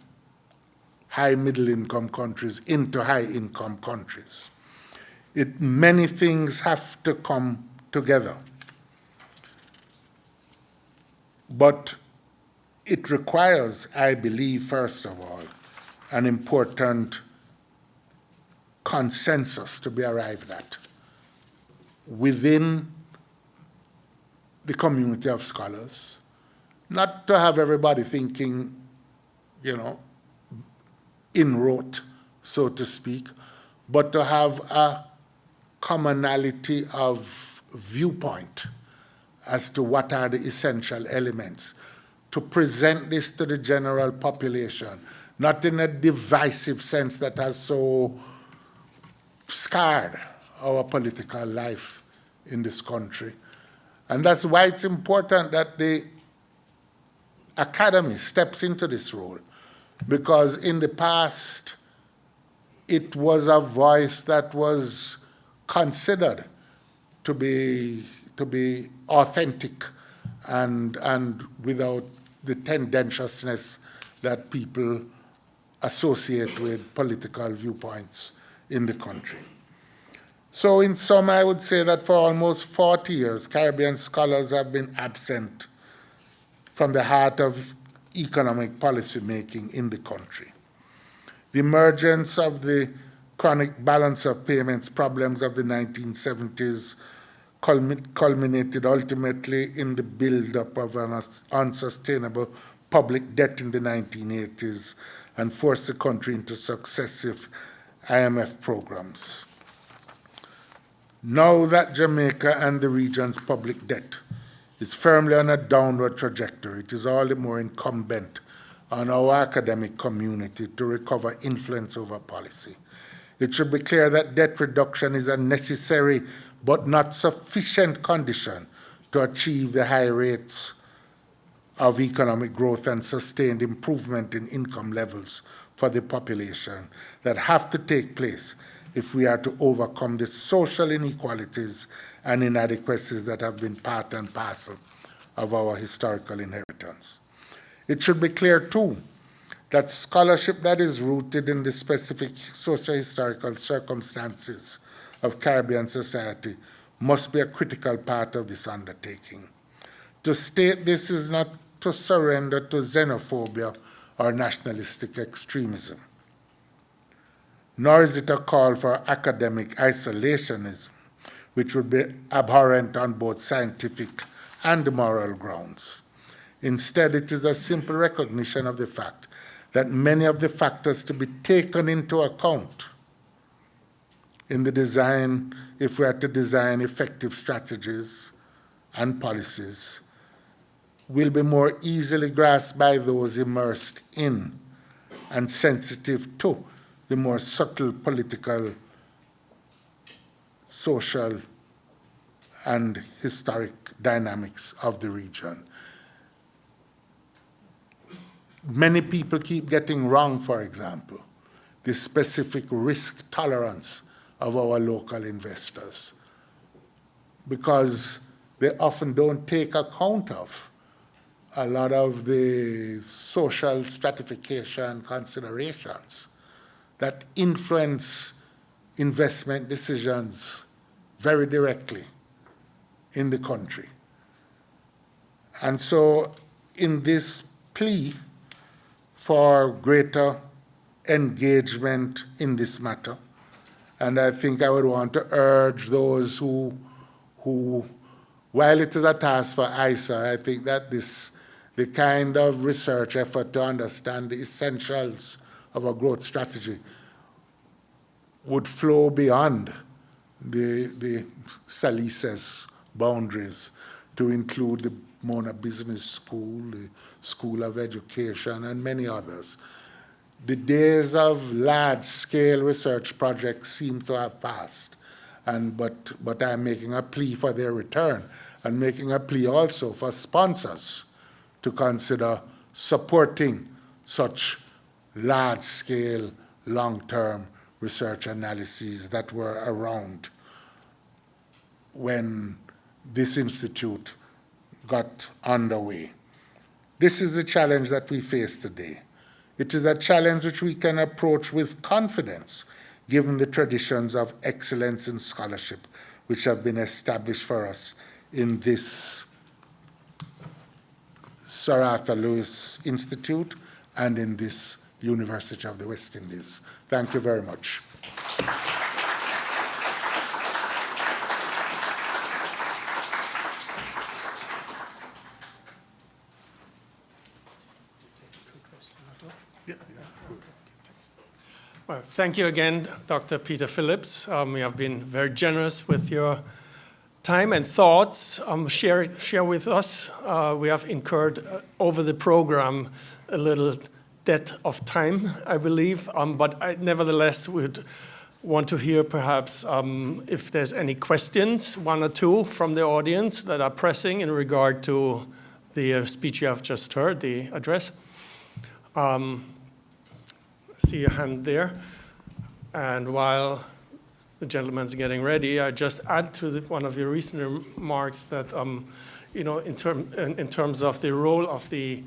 [SPEAKER 8] high middle-income countries into high-income countries. Many things have to come together. But it requires, I believe, first of all, an important consensus to be arrived at within the community of scholars, not to have everybody thinking, in rote, so to speak, but to have a commonality of viewpoint as to what are the essential elements, to present this to the general population, not in a divisive sense that has so scarred our political life in this country. And that's why it's important that the academy steps into this role, because in the past, it was a voice that was considered to be authentic and without the tendentiousness that people associate with political viewpoints in the country. So in sum, I would say that for almost 40 years, Caribbean scholars have been absent from the heart of economic policy making in the country. The emergence of the chronic balance of payments problems of the 1970s culminated ultimately in the buildup of an unsustainable public debt in the 1980s and forced the country into successive IMF programs. Now that Jamaica and the region's public debt is firmly on a downward trajectory, it is all the more incumbent on our academic community to recover influence over policy. It should be clear that debt reduction is a necessary but not sufficient condition to achieve the high rates of economic growth and sustained improvement in income levels for the population that have to take place if we are to overcome the social inequalities and inadequacies that have been part and parcel of our historical inheritance. It should be clear, too, that scholarship that is rooted in the specific socio-historical circumstances of Caribbean society must be a critical part of this undertaking. To state this is not to surrender to xenophobia or nationalistic extremism, nor is it a call for academic isolationism, which would be abhorrent on both scientific and moral grounds. Instead, it is a simple recognition of the fact that many of the factors to be taken into account in the design, if we are to design effective strategies and policies, will be more easily grasped by those immersed in and sensitive to the more subtle political, social, and historic dynamics of the region. Many people keep getting wrong, for example, the specific risk tolerance of our local investors, because they often don't take account of a lot of the social stratification considerations that influence investment decisions very directly in the country. And so in this plea for greater engagement in this matter. And I think I would want to urge those who while it is a task for ISA, I think that the kind of research effort to understand the essentials of a growth strategy would flow beyond the SALISES boundaries to include the Mona Business School, the School of Education, and many others. The days of large-scale research projects seem to have passed, but I'm making a plea for their return, and making a plea also for sponsors to consider supporting such large-scale, long-term research analyses that were around when this institute got underway. This is the challenge that we face today. It is a challenge which we can approach with confidence, given the traditions of excellence in scholarship which have been established for us in this Sir Arthur Lewis Institute and in this University of the West Indies. Thank you very much.
[SPEAKER 1] Well, thank you again, Dr. Peter Phillips. You have been very generous with your time and thoughts. Share with us. We have incurred over the program a little debt of time, I believe, but I nevertheless would want to hear perhaps if there's any questions, one or two from the audience that are pressing in regard to the speech you have just heard, the address. See a hand there. And while the gentleman's getting ready, I just add to one of your recent remarks that, you know, in terms of the role of the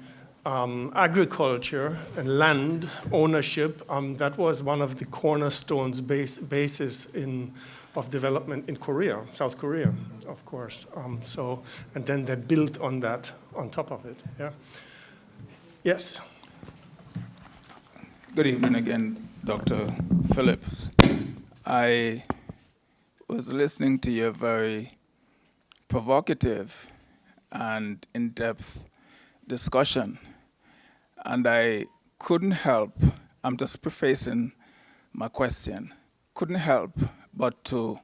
[SPEAKER 1] agriculture and land ownership, that was one of the cornerstones basis of development in Korea, South Korea, of course. And then they built on that, on top of it. Yeah. Yes.
[SPEAKER 9] Good evening again, Dr. Phillips. I was listening to your very provocative and in-depth discussion, and I couldn't help, I'm just prefacing my question, couldn't help but to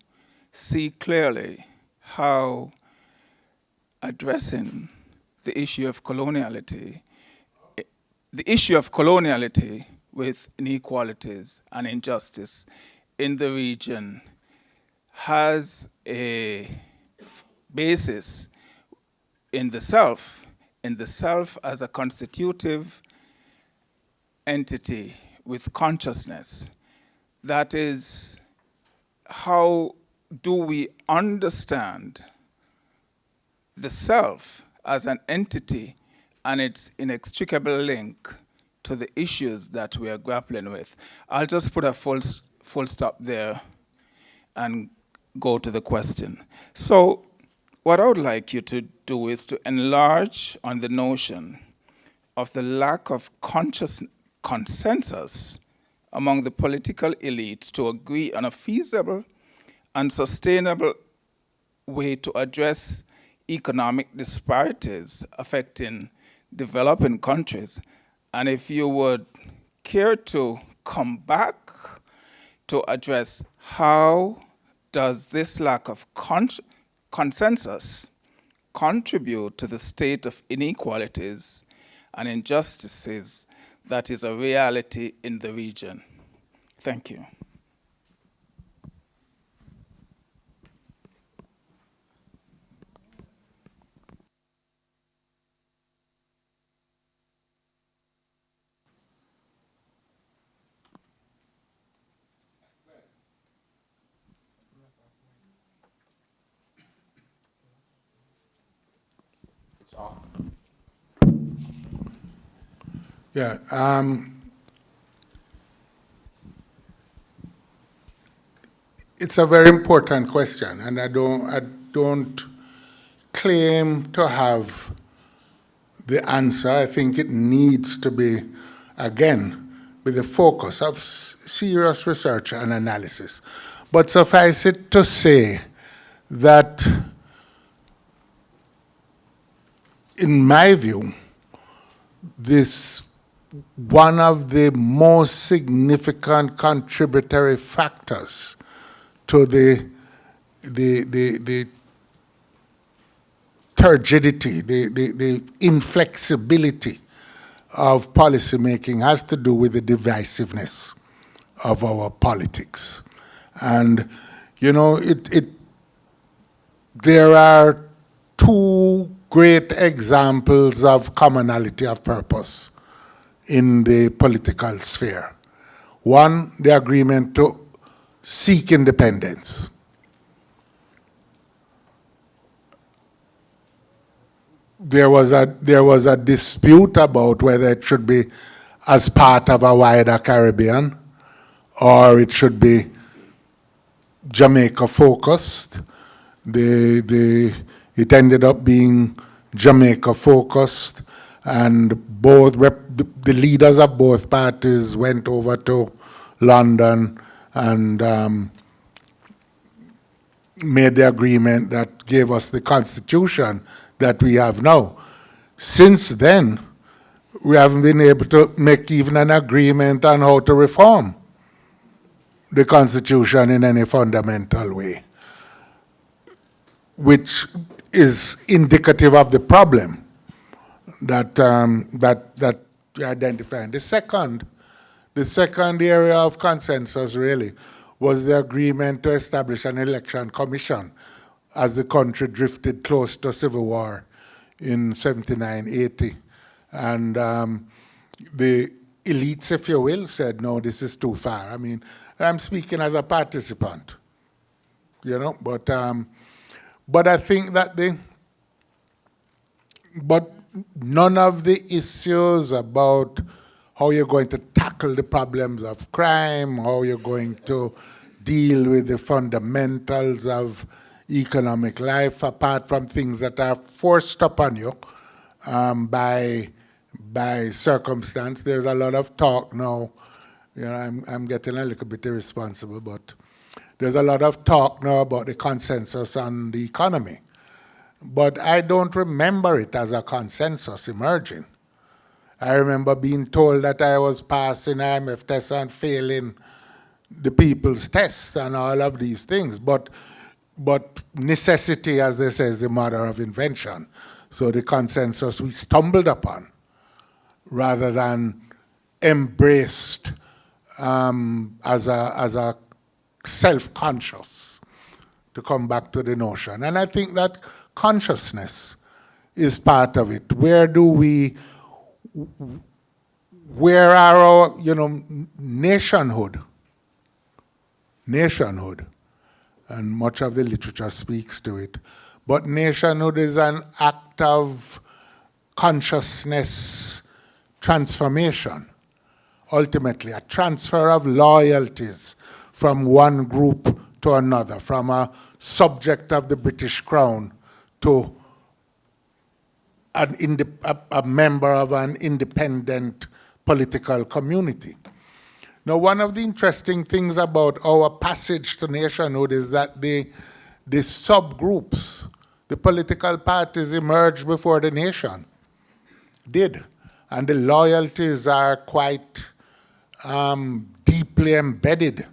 [SPEAKER 9] see clearly how addressing the issue of coloniality with inequalities and injustice in the region has a basis in the self as a constitutive entity with consciousness. That is, how do we understand the self as an entity and its inextricable link to the issues that we are grappling with? I'll just put a full stop there and go to the question. So what I would like you to do is to enlarge on the notion of the lack of consensus among the political elite to agree on a feasible and sustainable way to address economic disparities affecting developing countries. And if you would care to come back to address how does this lack of consensus contribute to the state of inequalities and injustices that is a reality in the region. Thank you.
[SPEAKER 8] Yeah, it's a very important question, and I don't claim to have the answer. I think it needs to be, again, with the focus of serious research and analysis. But suffice it to say that, in my view, this one of the most significant contributory factors to the turgidity, the inflexibility of policymaking has to do with the divisiveness of our politics. And, you know, there are two great examples of commonality of purpose in the political sphere. One, the agreement to seek independence. There was a dispute about whether it should be as part of a wider Caribbean or it should be Jamaica focused. It ended up being Jamaica focused, and the leaders of both parties went over to London and made the agreement that gave us the constitution that we have now. Since then, we haven't been able to make even an agreement on how to reform the Constitution in any fundamental way, which is indicative of the problem that we identified. The second area of consensus really was the agreement to establish an election commission as the country drifted close to civil war in 79-80. And the elites, if you will, said, no, this is too far. I mean, I'm speaking as a participant, you know, but I think that but none of the issues about how you're going to tackle the problems of crime, how you're going to deal with the fundamentals of economic life, apart from things that are forced upon you by circumstance. There's a lot of talk now. You know, I'm getting a little bit irresponsible, but there's a lot of talk now about the consensus on the economy. But I don't remember it as a consensus emerging. I remember being told that I was passing IMF tests and failing the people's tests and all of these things. But necessity, as they say, is the mother of invention. So the consensus we stumbled upon rather than embraced as a self-conscious, to come back to the notion. And I think that consciousness is part of it. Where are our, you know, nationhood, and much of the literature speaks to it. But nationhood is an act of consciousness transformation, ultimately, a transfer of loyalties from one group to another, from a subject of the British Crown to a member of an independent political community. Now, one of the interesting things about our passage to nationhood is that the subgroups, the political parties emerged before the nation did. And the loyalties are quite deeply embedded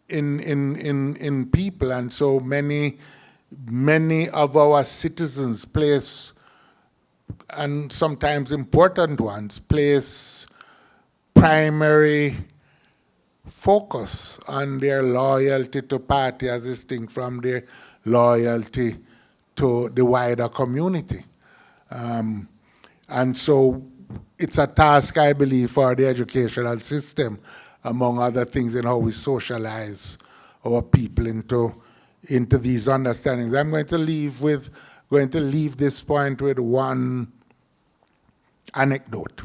[SPEAKER 8] in people. And so many of our citizens place, and sometimes important ones, place primary focus on their loyalty to party as distinct from their loyalty to the wider community. And so it's a task, I believe, for the educational system, among other things, in how we socialize our people into these understandings. I'm going to leave this point with one anecdote.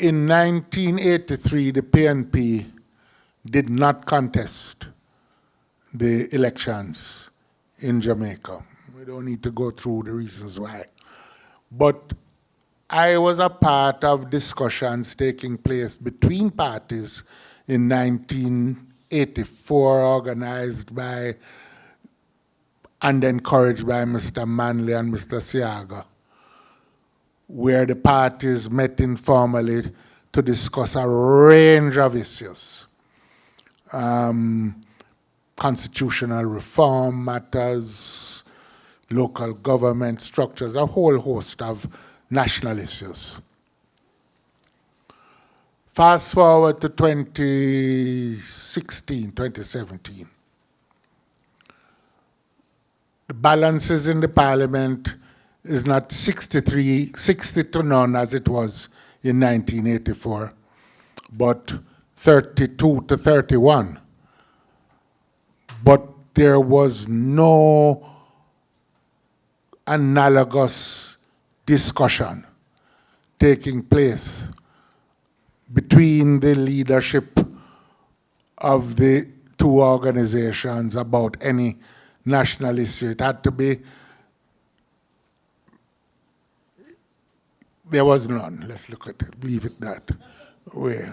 [SPEAKER 8] In 1983, the PNP did not contest the elections in Jamaica. We don't need to go through the reasons why. But I was a part of discussions taking place between parties in 1984, organized by and encouraged by Mr. Manley and Mr. Siaga, where the parties met informally to discuss a range of issues. Constitutional reform matters, local government structures, a whole host of national issues. Fast forward to 2016, 2017. The balances in the parliament is not 60 to none as it was in 1984, but 32 to 31. But there was no analogous discussion taking place between the leadership of the two organizations about any national issue. It had to be, there was none. Let's look at it, leave it that way.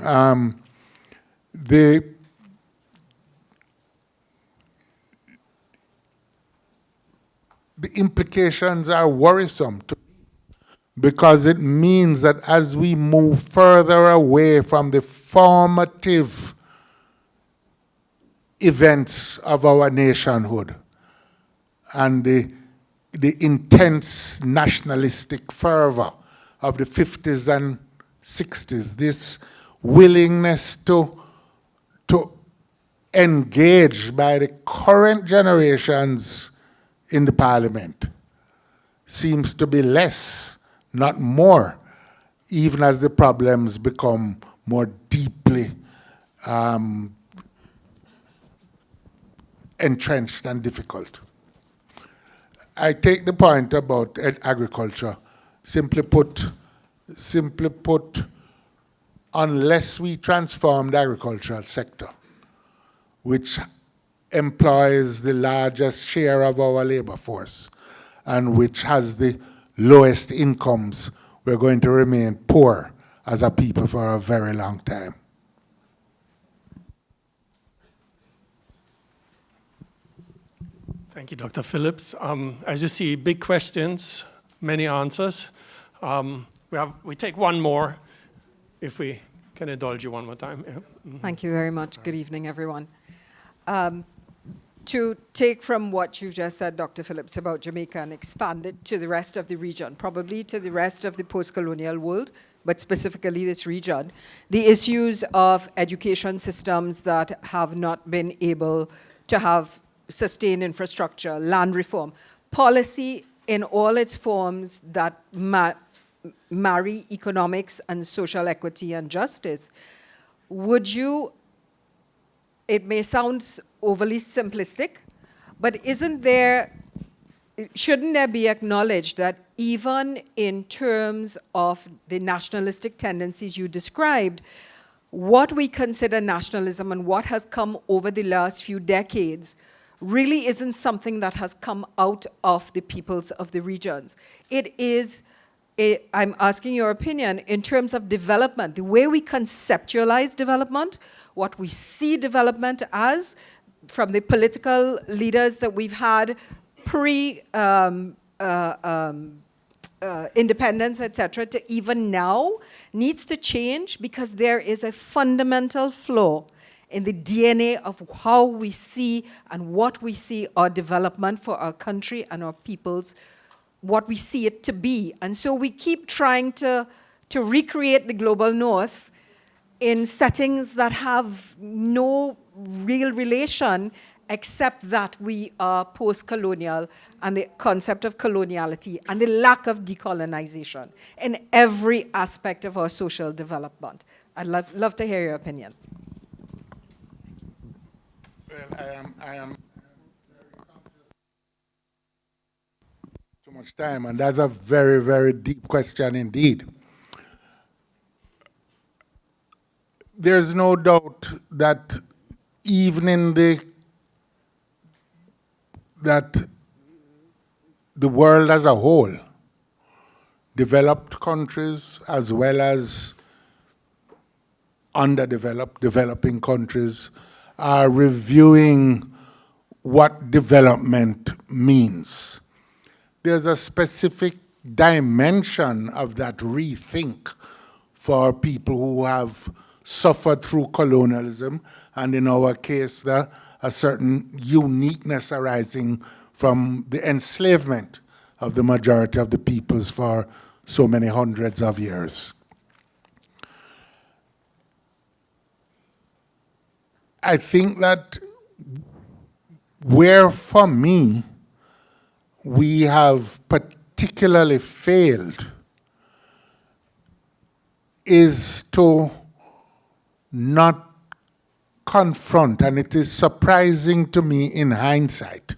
[SPEAKER 8] The implications are worrisome to me, because it means that as we move further away from the formative events of our nationhood and the intense nationalistic fervor of the 50s and 60s, this willingness to engage by the current generations in the parliament seems to be less, not more, even as the problems become more deeply entrenched and difficult. I take the point about agriculture. Simply put, unless we transform the agricultural sector, which employs the largest share of our labor force and which has the lowest incomes, we're going to remain poor as a people for a very long time.
[SPEAKER 1] Thank you, Dr. Phillips. As you see, big questions, many answers. We take one more, if we can indulge you one more time. Yeah. Mm-hmm.
[SPEAKER 10] Thank you very much. Good evening, everyone. To take from what you just said, Dr. Phillips, about Jamaica and expand it to the rest of the region, probably to the rest of the post-colonial world, but specifically this region, the issues of education systems that have not been able to have sustained infrastructure, land reform, policy in all its forms that marry economics and social equity and justice. Would you, it may sound overly simplistic, but shouldn't there be acknowledged that even in terms of the nationalistic tendencies you described, what we consider nationalism and what has come over the last few decades really isn't something that has come out of the peoples of the regions. It is, I'm asking your opinion, in terms of development, the way we conceptualize development, what we see development as, from the political leaders that we've had independence, etc., to even now, needs to change, because there is a fundamental flaw in the DNA of how we see and what we see our development for our country and our peoples, what we see it to be. And so we keep trying to recreate the global north in settings that have no real relation except that we are post-colonial and the concept of coloniality and the lack of decolonization in every aspect of our social development. I'd love to hear your opinion.
[SPEAKER 8] Well, I am too much time, and that's a very, very deep question indeed. There's no doubt that even in that the world as a whole, developed countries as well as underdeveloped, developing countries, are reviewing what development means. There's a specific dimension of that rethink for people who have suffered through colonialism, and in our case, a certain uniqueness arising from the enslavement of the majority of the peoples for so many hundreds of years. I think that where, for me, we have particularly failed is to not confront, and it is surprising to me in hindsight,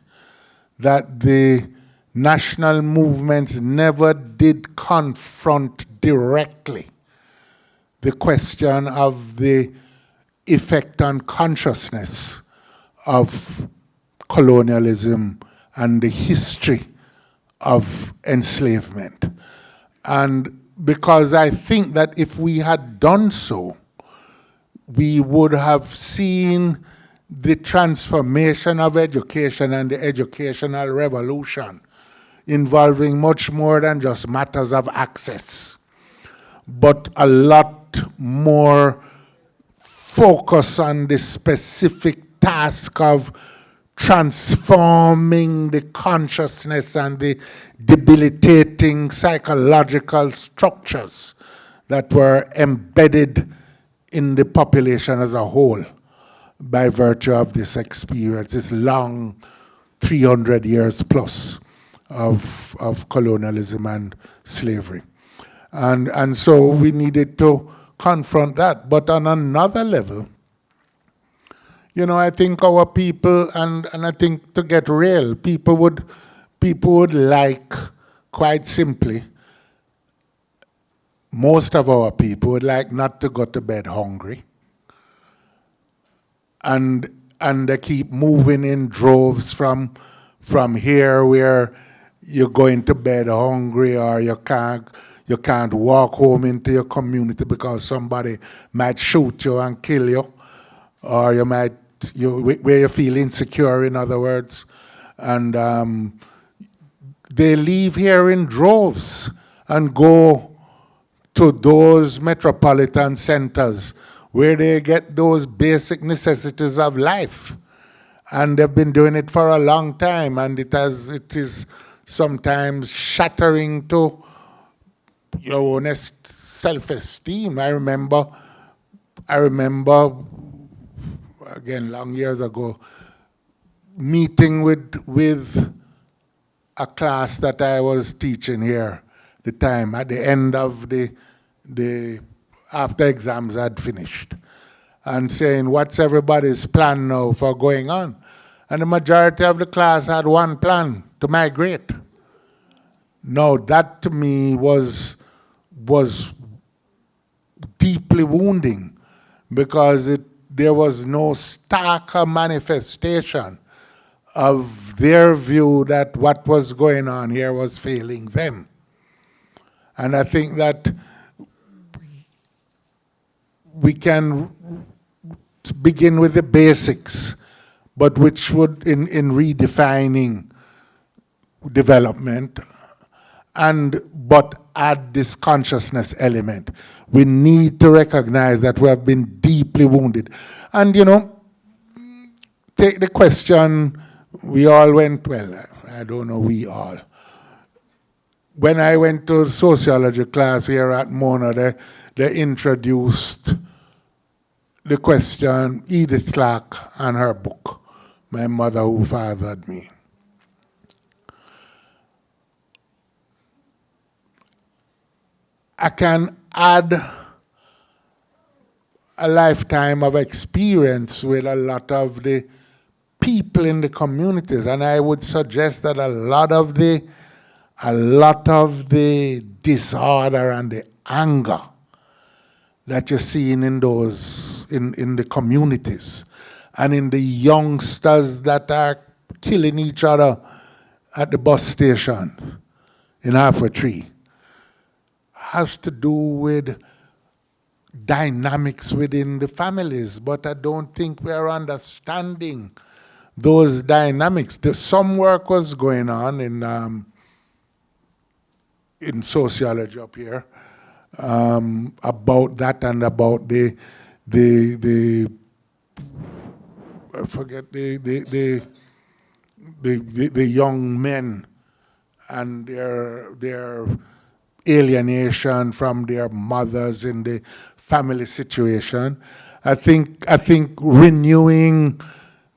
[SPEAKER 8] that the national movements never did confront directly the question of the effect on consciousness of colonialism and the history of enslavement. And because I think that if we had done so, we would have seen the transformation of education and the educational revolution involving much more than just matters of access, but a lot more focus on the specific task of transforming the consciousness and the debilitating psychological structures that were embedded in the population as a whole by virtue of this experience, this long 300 years plus of colonialism and slavery. And so we needed to confront that. But on another level, you know, I think our people, and I think to get real, people would like, quite simply, most of our people would like not to go to bed hungry. And they keep moving in droves from here where you're going to bed hungry, or you can't walk home into your community because somebody might shoot you and kill you, or where you feel insecure, in other words. And they leave here in droves and go to those metropolitan centers where they get those basic necessities of life. And they've been doing it for a long time, and it is sometimes shattering to your honest self-esteem. I remember, again, long years ago, meeting with a class that I was teaching here the time, at the end of after exams had finished, and saying, what's everybody's plan now for going on? And the majority of the class had one plan: to migrate. Now, that to me was deeply wounding, because there was no starker manifestation of their view that what was going on here was failing them. And I think that we can begin with the basics, but which would, in redefining development, but add this consciousness element. We need to recognize that we have been deeply wounded. And, you know, take the question, we all went, well, I don't know, we all. When I went to sociology class here at Mona, they introduced the question, Edith Clarke and her book, My Mother Who Fathered Me. I can add a lifetime of experience with a lot of the people in the communities, and I would suggest that a lot of the disorder and the anger that you're seeing in the communities and in the youngsters that are killing each other at the bus station in Alpha Tree has to do with dynamics within the families, but I don't think we are understanding those dynamics. Some work was going on in sociology up here about that and about the I forget the young men and their alienation from their mothers in the family situation. I think renewing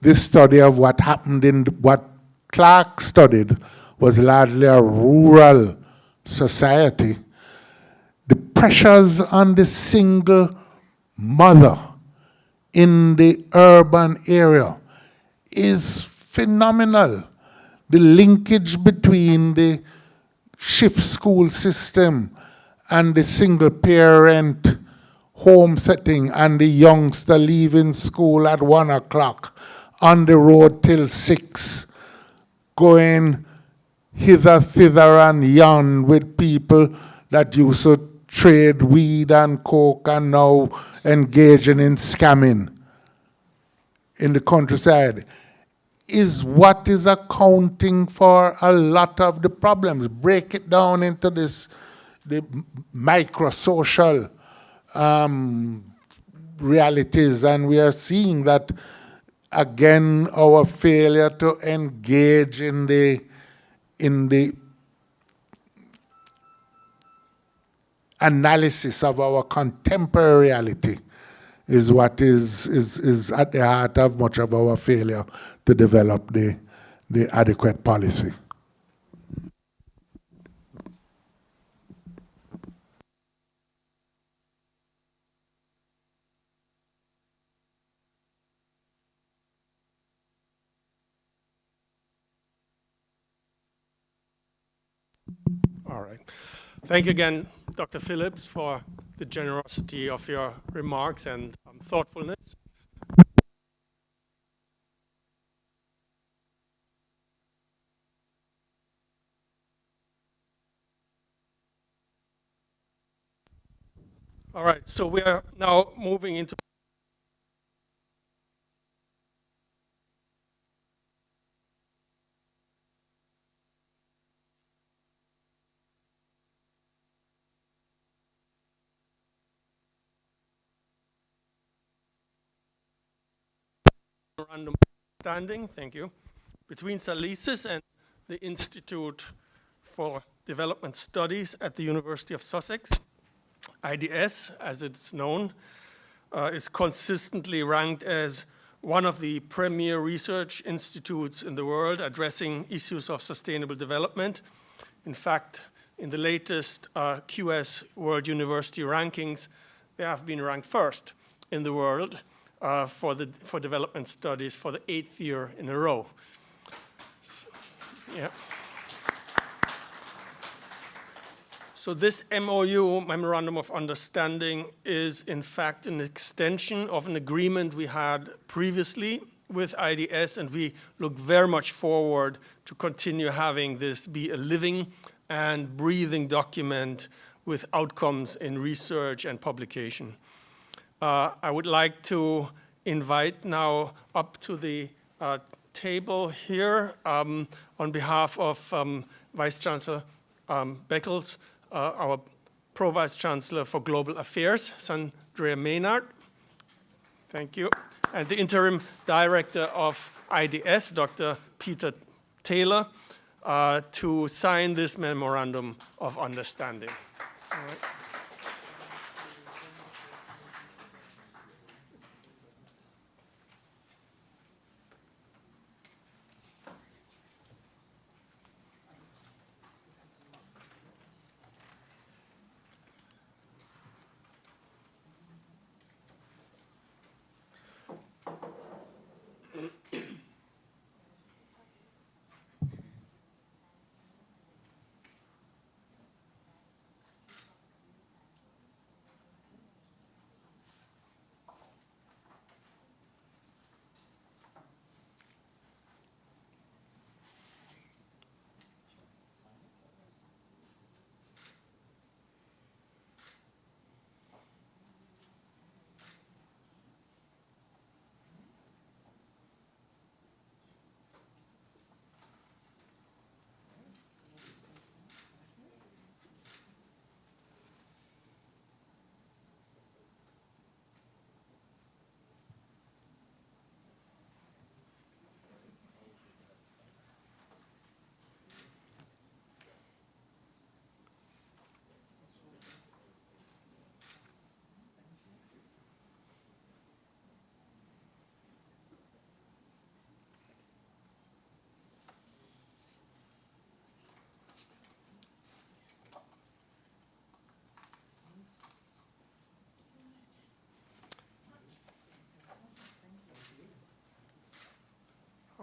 [SPEAKER 8] the study of what happened what Clark studied was largely a rural society. The pressures on the single mother in the urban area is phenomenal. The linkage between the shift school system and the single parent home setting and the youngster leaving school at 1 o'clock on the road till 6, going hither, thither, and yon with people that used to trade weed and coke and now engaging in scamming in the countryside is what is accounting for a lot of the problems. Break it down into the micro-social realities, and we are seeing that, again, our failure to engage in the analysis of our contemporary reality is what is at the heart of much of our failure to develop the adequate policy.
[SPEAKER 1] All right. Thank you again, Dr. Phillips, for the generosity of your remarks and thoughtfulness. All right, so we are now moving into memorandum of understanding, thank you, between SALISES and the Institute for Development Studies at the University of Sussex. IDS, as it's known, is consistently ranked as one of the premier research institutes in the world addressing issues of sustainable development. In fact, in the latest QS World University rankings, they have been ranked first in the world for development studies for the 8th year in a row. So, yeah. So this MOU, Memorandum of Understanding, is in fact an extension of an agreement we had previously with IDS, and we look very much forward to continue having this be a living and breathing document with outcomes in research and publication. I would like to invite now up to the table here on behalf of Vice Chancellor Beckles, our Pro-Vice Chancellor for Global Affairs, Sandra Maynard. Thank you. And the Interim Director of IDS, Dr. Peter Taylor, to sign this Memorandum of Understanding. All right.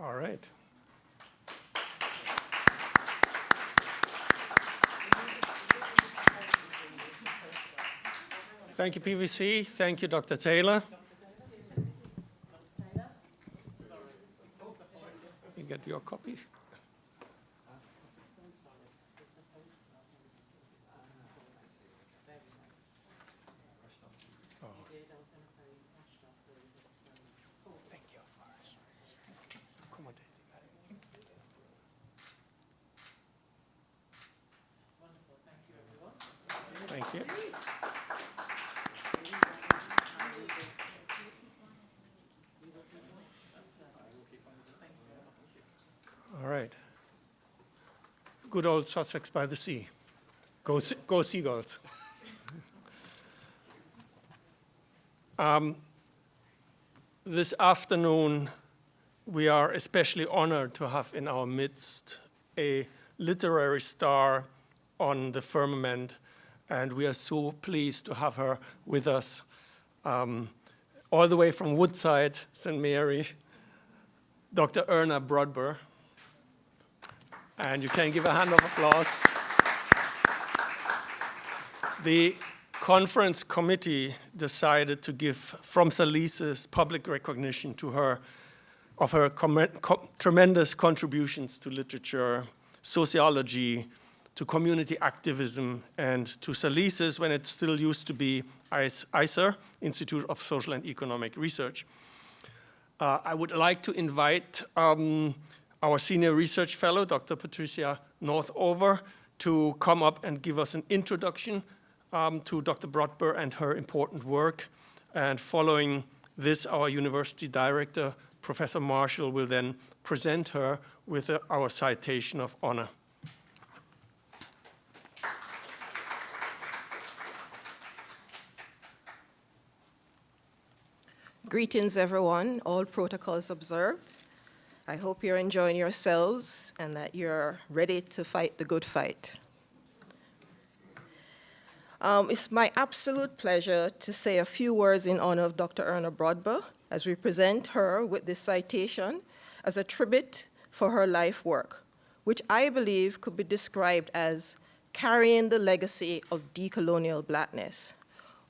[SPEAKER 1] All right. Thank you, PVC. Thank you, Dr. Taylor. You get your copy. Thank you for accommodating that. Thank you. All right. Good old Sussex by the sea. Go Seagulls. This afternoon, we are especially honored to have in our midst a literary star on the firmament, and we are so pleased to have her with us all the way from Woodside, St. Mary, Dr. Erna Brodber. And you can give a hand of applause. The conference committee decided to give from SALISES public recognition to her of her tremendous contributions to literature, sociology, to community activism, and to SALISES when it still used to be ISER, Institute of Social and Economic Research. I would like to invite our senior research fellow, Dr. Patricia Northover, to come up and give us an introduction to Dr. Brodber and her important work. And following this, our university director, Professor Marshall, will then present her with our citation of honor.
[SPEAKER 11] Greetings, everyone, all protocols observed. I hope you're enjoying yourselves and that you're ready to fight the good fight. It's my absolute pleasure to say a few words in honor of Dr. Erna Brodber as we present her with this citation as a tribute for her life work, which I believe could be described as carrying the legacy of decolonial Blackness,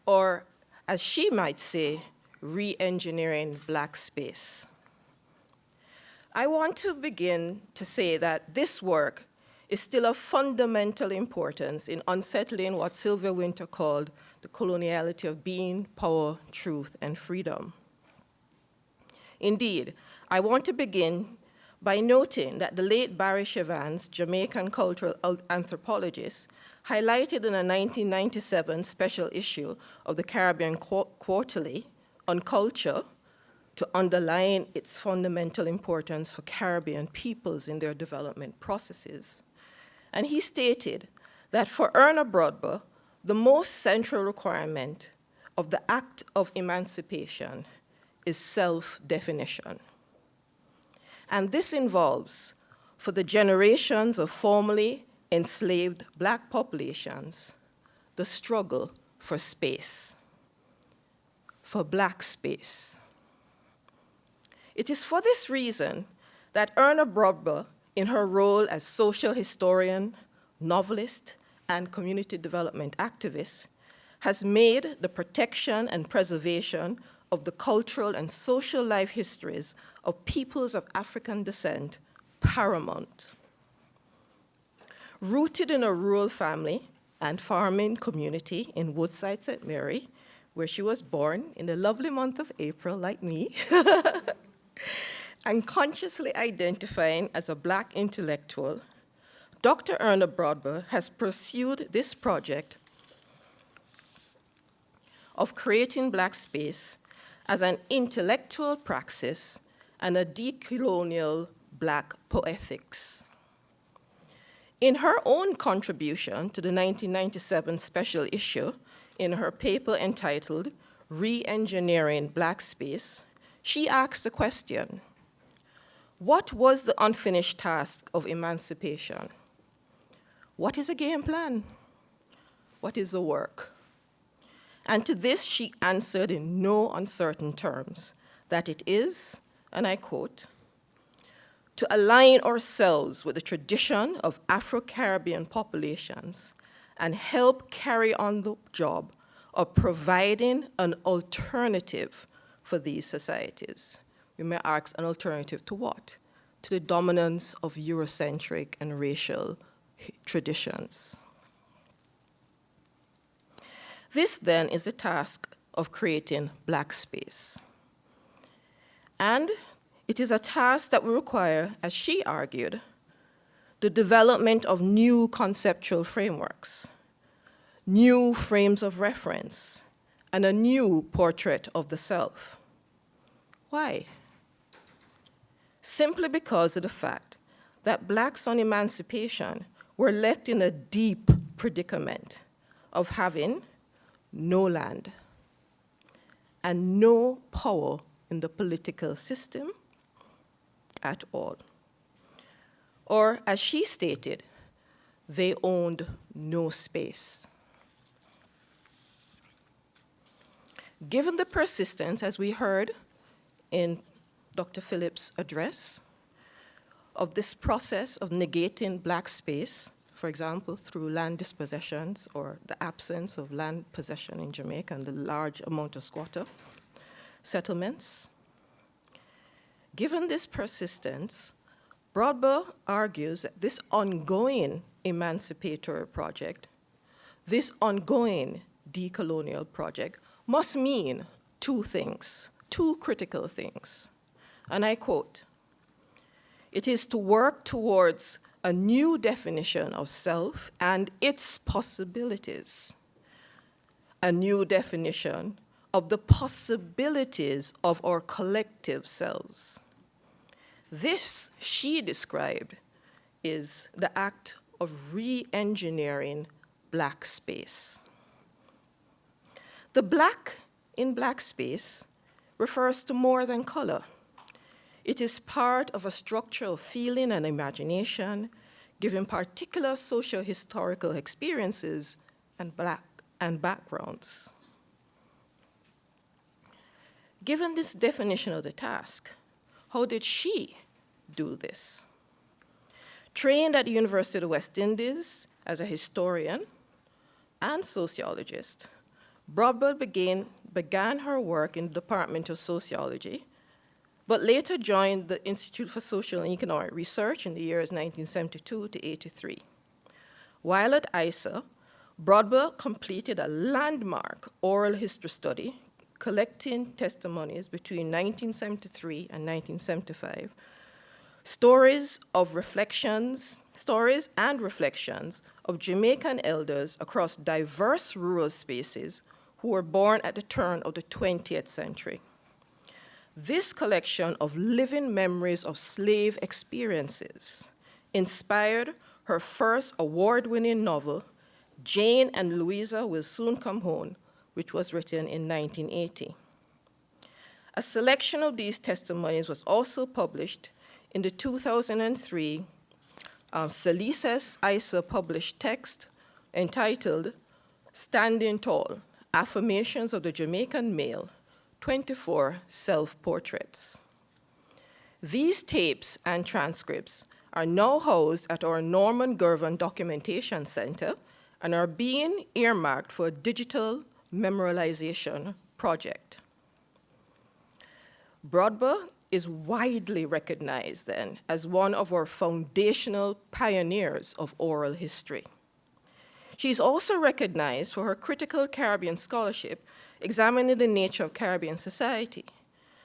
[SPEAKER 11] or as she might say, re-engineering Black space. I want to begin to say that this work is still of fundamental importance in unsettling what Sylvia Wynter called the coloniality of being, power, truth, and freedom. Indeed, I want to begin by noting that the late Barry Chevans, Jamaican cultural anthropologist, highlighted in a 1997 special issue of the Caribbean Quarterly on culture to underline its fundamental importance for Caribbean peoples in their development processes. And he stated that for Erna Brodber, the most central requirement of the act of emancipation is self-definition. And this involves, for the generations of formerly enslaved Black populations, the struggle for space, for Black space. It is for this reason that Erna Brodber, in her role as social historian, novelist, and community development activist, has made the protection and preservation of the cultural and social life histories of peoples of African descent paramount. Rooted in a rural family and farming community in Woodside, St. Mary, where she was born in the lovely month of April, like me, and consciously identifying as a Black intellectual, Dr. Erna Brodber has pursued this project of creating Black space as an intellectual praxis and a decolonial Black poetics. In her own contribution to the 1997 special issue, in her paper entitled Re-Engineering Black Space, she asked the question, what was the unfinished task of emancipation? What is a game plan? What is the work? And to this she answered in no uncertain terms that it is, and I quote, to align ourselves with the tradition of Afro-Caribbean populations and help carry on the job of providing an alternative for these societies. We may ask, an alternative to what? To the dominance of Eurocentric and racial traditions. This then is the task of creating Black space. And it is a task that will require, as she argued, the development of new conceptual frameworks, new frames of reference, and a new portrait of the self. Why? Simply because of the fact that Blacks on emancipation were left in a deep predicament of having no land and no power in the political system at all. Or, as she stated, they owned no space. Given the persistence, as we heard in Dr. Phillips' address, of this process of negating Black space, for example, through land dispossessions or the absence of land possession in Jamaica and the large amount of squatter settlements. Given this persistence, Broadbell argues that this ongoing emancipatory project, this ongoing decolonial project, must mean two things, two critical things. And I quote, "It is to work towards a new definition of self and its possibilities, a new definition of the possibilities of our collective selves." This, she described, is the act of re-engineering Black space. The Black in Black space refers to more than color. It is part of a structure of feeling and imagination, given particular socio-historical experiences and backgrounds. Given this definition of the task, how did she do this? Trained at the University of the West Indies as a historian and sociologist, Broadbell began her work in the Department of Sociology, but later joined the Institute for Social and Economic Research in the years 1972 to 83. While at ISA, Broadbell completed a landmark oral history study collecting testimonies between 1973 and 1975, stories and reflections of Jamaican elders across diverse rural spaces who were born at the turn of the 20th century. This collection of living memories of slave experiences inspired her first award-winning novel, Jane and Louisa Will Soon Come Home, which was written in 1980. A selection of these testimonies was also published in the 2003 SALISES ISA published text entitled Standing Tall, Affirmations of the Jamaican Male, 24 Self-Portraits. These tapes and transcripts are now housed at our Norman Gervin Documentation Center and are being earmarked for a digital memorialization project. Broadbell is widely recognized then as one of our foundational pioneers of oral history. She's also recognized for her critical Caribbean scholarship examining the nature of Caribbean society,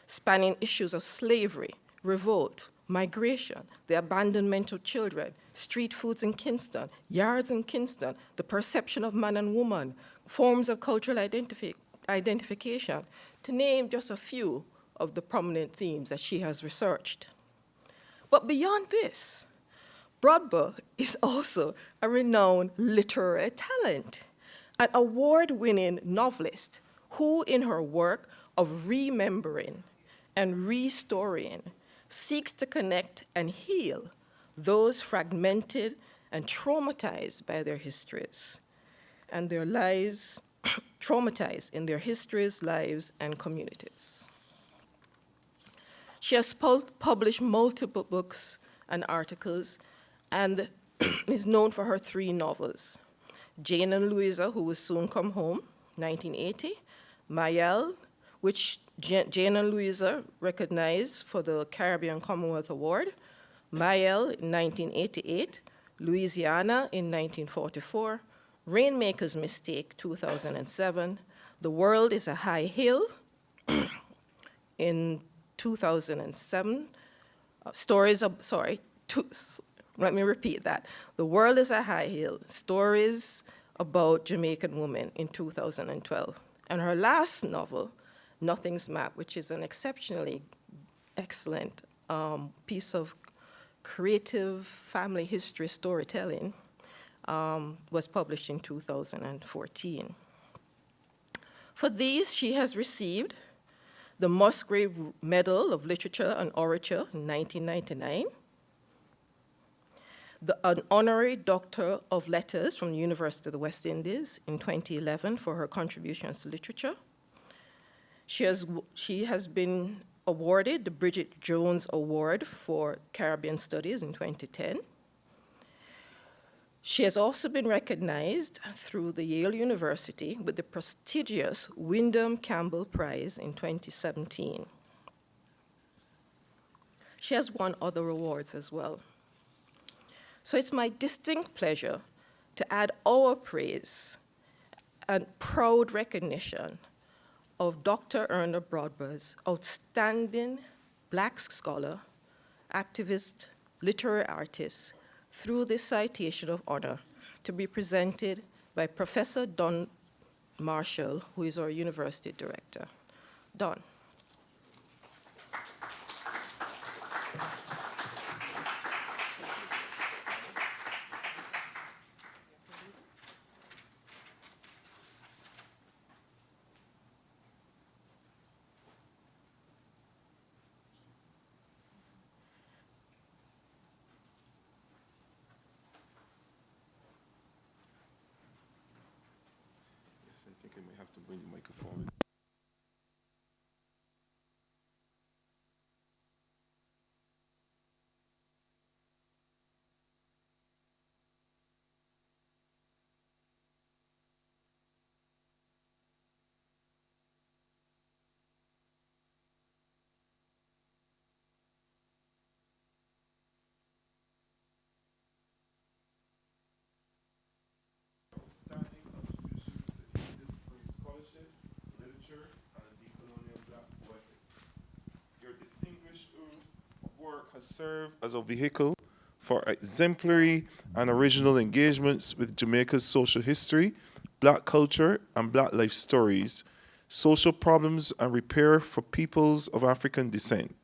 [SPEAKER 11] spanning issues of slavery, revolt, migration, the abandonment of children, street foods in Kingston, yards in Kingston, the perception of man and woman, forms of cultural identification, to name just a few of the prominent themes that she has researched. But beyond this, Broadbell is also a renowned literary talent, an award-winning novelist who, in her work of remembering and restoring, seeks to connect and heal those fragmented and traumatized by their histories and their lives, traumatized in their histories, lives, and communities. She has published multiple books and articles and is known for her 3 novels, Jane and Louisa, Who Will Soon Come Home, 1980, Mayel, which Jane and Louisa recognized for the Caribbean Commonwealth Award, Mayel in 1988, Louisiana in 1944, Rainmaker's Mistake, 2007, The World is a High Hill in 2007, let me repeat that. The World is a High Hill, Stories About Jamaican Women in 2012. And her last novel, Nothing's Map, which is an exceptionally excellent piece of creative family history storytelling, was published in 2014. For these, she has received the Musgrave Medal of Literature and Orature in 1999, an Honorary Doctor of Letters from the University of the West Indies in 2011 for her contributions to literature. She has been awarded the Bridget Jones Award for Caribbean Studies in 2010. She has also been recognized through the Yale University with the prestigious Wyndham Campbell Prize in 2017. She has won other awards as well. So it's my distinct pleasure to add our praise and proud recognition of Dr. Erna Broadbent's outstanding Black scholar, activist, literary artist, through this citation of honor to be presented by Professor Don Marshall, who is our university director. Don.
[SPEAKER 7] I think I may have to bring the microphone. Outstanding contributions to interdisciplinary scholarship, literature, and decolonial Black poetry. Your distinguished work has served as a vehicle for exemplary and original engagements with Jamaica's social history, Black culture, and Black life stories, social problems, and repair for peoples of African descent.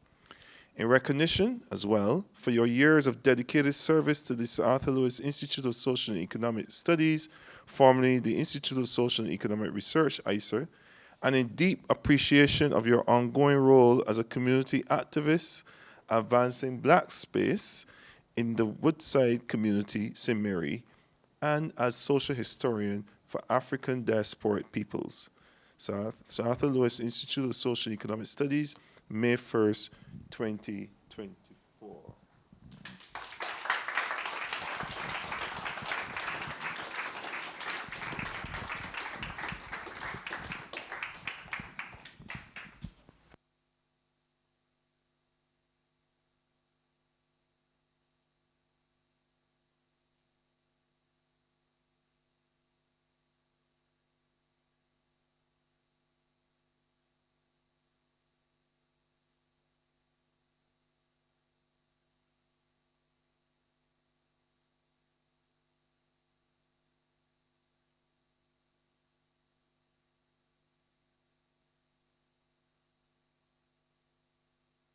[SPEAKER 7] In recognition, as well, for your years of dedicated service to the Sir Arthur Lewis Institute of Social and Economic Studies, formerly the Institute of Social and Economic Research, ISER, and in deep appreciation of your ongoing role as a community activist advancing Black space in the Woodside community, St. Mary, and as social historian for African diasporic peoples. Sir Arthur Lewis Institute of Social and Economic Studies, May 1st, 2024.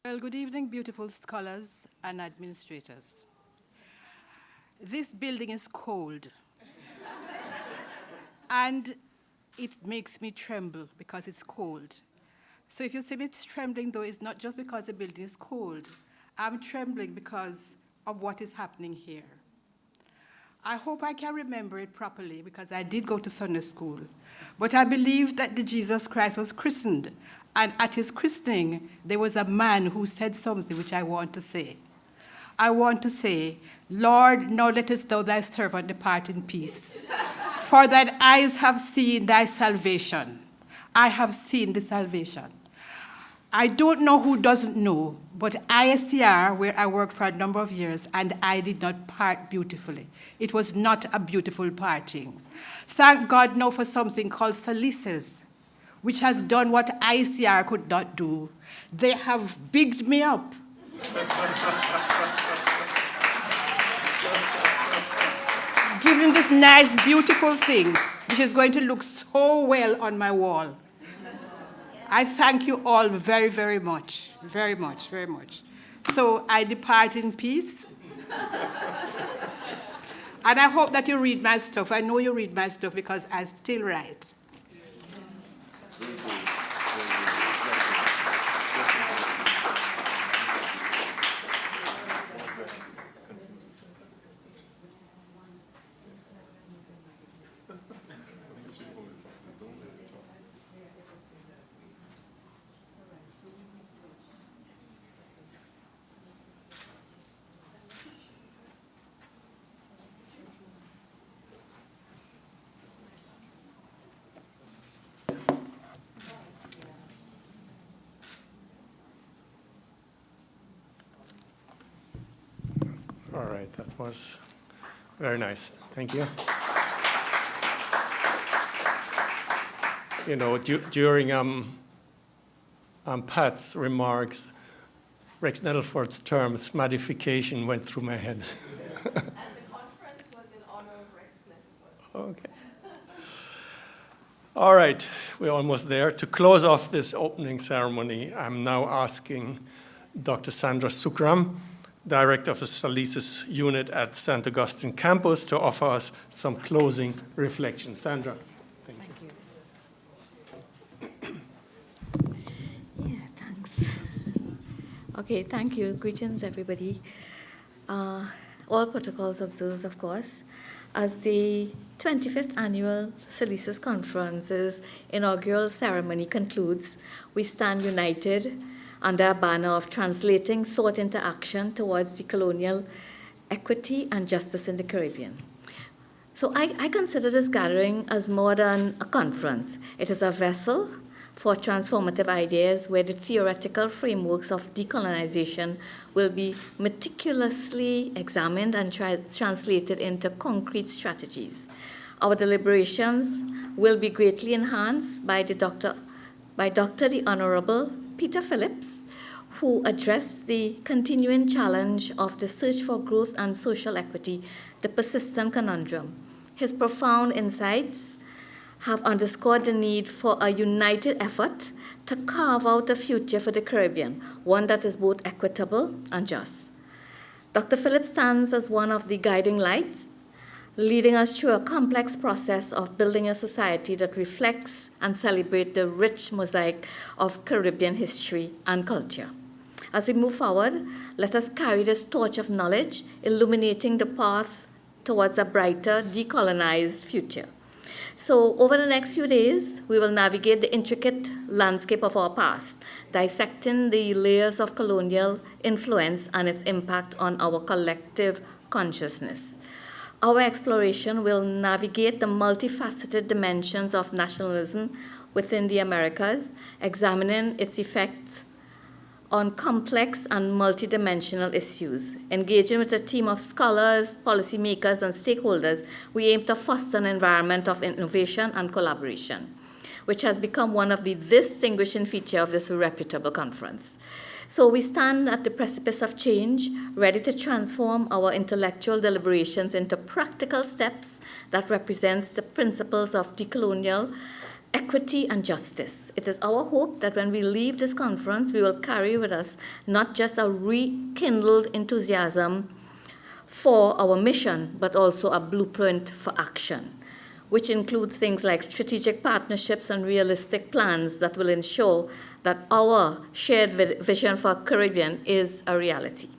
[SPEAKER 12] Well, good evening, beautiful scholars and administrators. This building is cold. And it makes me tremble because it's cold. So if you see me trembling, though, it's not just because the building is cold. I'm trembling because of what is happening here. I hope I can remember it properly because I did go to Sunday school. But I believe that the Jesus Christ was christened And at his christening, there was a man who said something which I want to say. I want to say, Lord, now lettest thou thy servant depart in peace. For thine eyes have seen thy salvation. I have seen the salvation. I don't know who doesn't know, but ISTR, where I worked for a number of years, and I did not part beautifully. It was not a beautiful parting. Thank God now for something called SALISES, which has done what ISTR could not do. They have bigged me up. Given this nice, beautiful thing, which is going to look so well on my wall. I thank you all very, very much, very much, very much. So I depart in peace. And I hope that you read my stuff. I know you read my stuff because I still write.
[SPEAKER 1] All right, that was very nice. Thank you. You know, during Pat's remarks, Rex Nettleford's term, "smadification," went through my head.
[SPEAKER 11] And the conference was in honor of Rex Nettleford.
[SPEAKER 1] Okay. All right, we're almost there. To close off this opening ceremony, I'm now asking Dr. Sandra Sukram, Director of the SALISES unit at St. Augustine campus, to offer us some closing reflections. Sandra. Thank you.
[SPEAKER 13] Yeah, thanks. Okay, thank you. Greetings, everybody. All protocols observed, of course. As the 25th Annual SALISES Conference's inaugural ceremony concludes, we stand united under a banner of translating thought into action towards decolonial equity and justice in the Caribbean. So I consider this gathering as more than a conference. It is a vessel for transformative ideas where the theoretical frameworks of decolonization will be meticulously examined and translated into concrete strategies. Our deliberations will be greatly enhanced by Dr. the Honourable Peter Phillips, who addressed the continuing challenge of the search for growth and social equity, the persistent conundrum. His profound insights have underscored the need for a united effort to carve out a future for the Caribbean, one that is both equitable and just. Dr. Phillips stands as one of the guiding lights, leading us through a complex process of building a society that reflects and celebrates the rich mosaic of Caribbean history and culture. As we move forward, let us carry this torch of knowledge, illuminating the path towards a brighter, decolonized future. So over the next few days, we will navigate the intricate landscape of our past, dissecting the layers of colonial influence and its impact on our collective consciousness. Our exploration will navigate the multifaceted dimensions of nationalism within the Americas, examining its effects on complex and multidimensional issues. Engaging with a team of scholars, policymakers, and stakeholders, we aim to foster an environment of innovation and collaboration, which has become one of the distinguishing features of this reputable conference. So we stand at the precipice of change, ready to transform our intellectual deliberations into practical steps that represents the principles of decolonial equity and justice. It is our hope that when we leave this conference, we will carry with us not just a rekindled enthusiasm for our mission, but also a blueprint for action, which includes things like strategic partnerships and realistic plans that will ensure that our shared vision for Caribbean is a reality.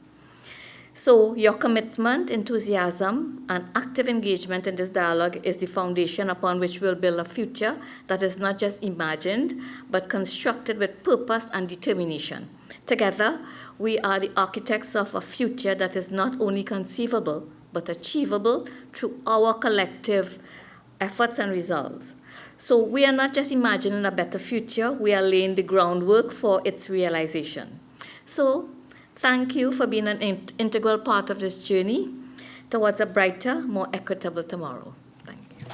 [SPEAKER 13] So your commitment, enthusiasm, and active engagement in this dialogue is the foundation upon which we'll build a future that is not just imagined, but constructed with purpose and determination. Together, we are the architects of a future that is not only conceivable, but achievable through our collective efforts and resolves. So we are not just imagining a better future, we are laying the groundwork for its realization. So thank you for being an integral part of this journey towards a brighter, more equitable tomorrow. Thank you.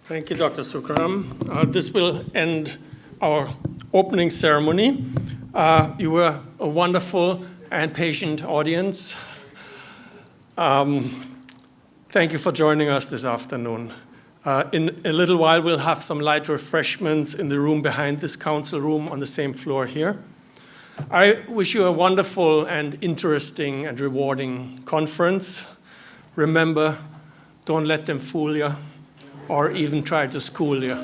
[SPEAKER 1] Thank you, Dr. Sukram. This will end our opening ceremony. You were a wonderful and patient audience. Thank you for joining us this afternoon. In a little while, we'll have some light refreshments in the room behind this council room on the same floor here. I wish you a wonderful and interesting and rewarding conference. Remember, don't let them fool you or even try to school you.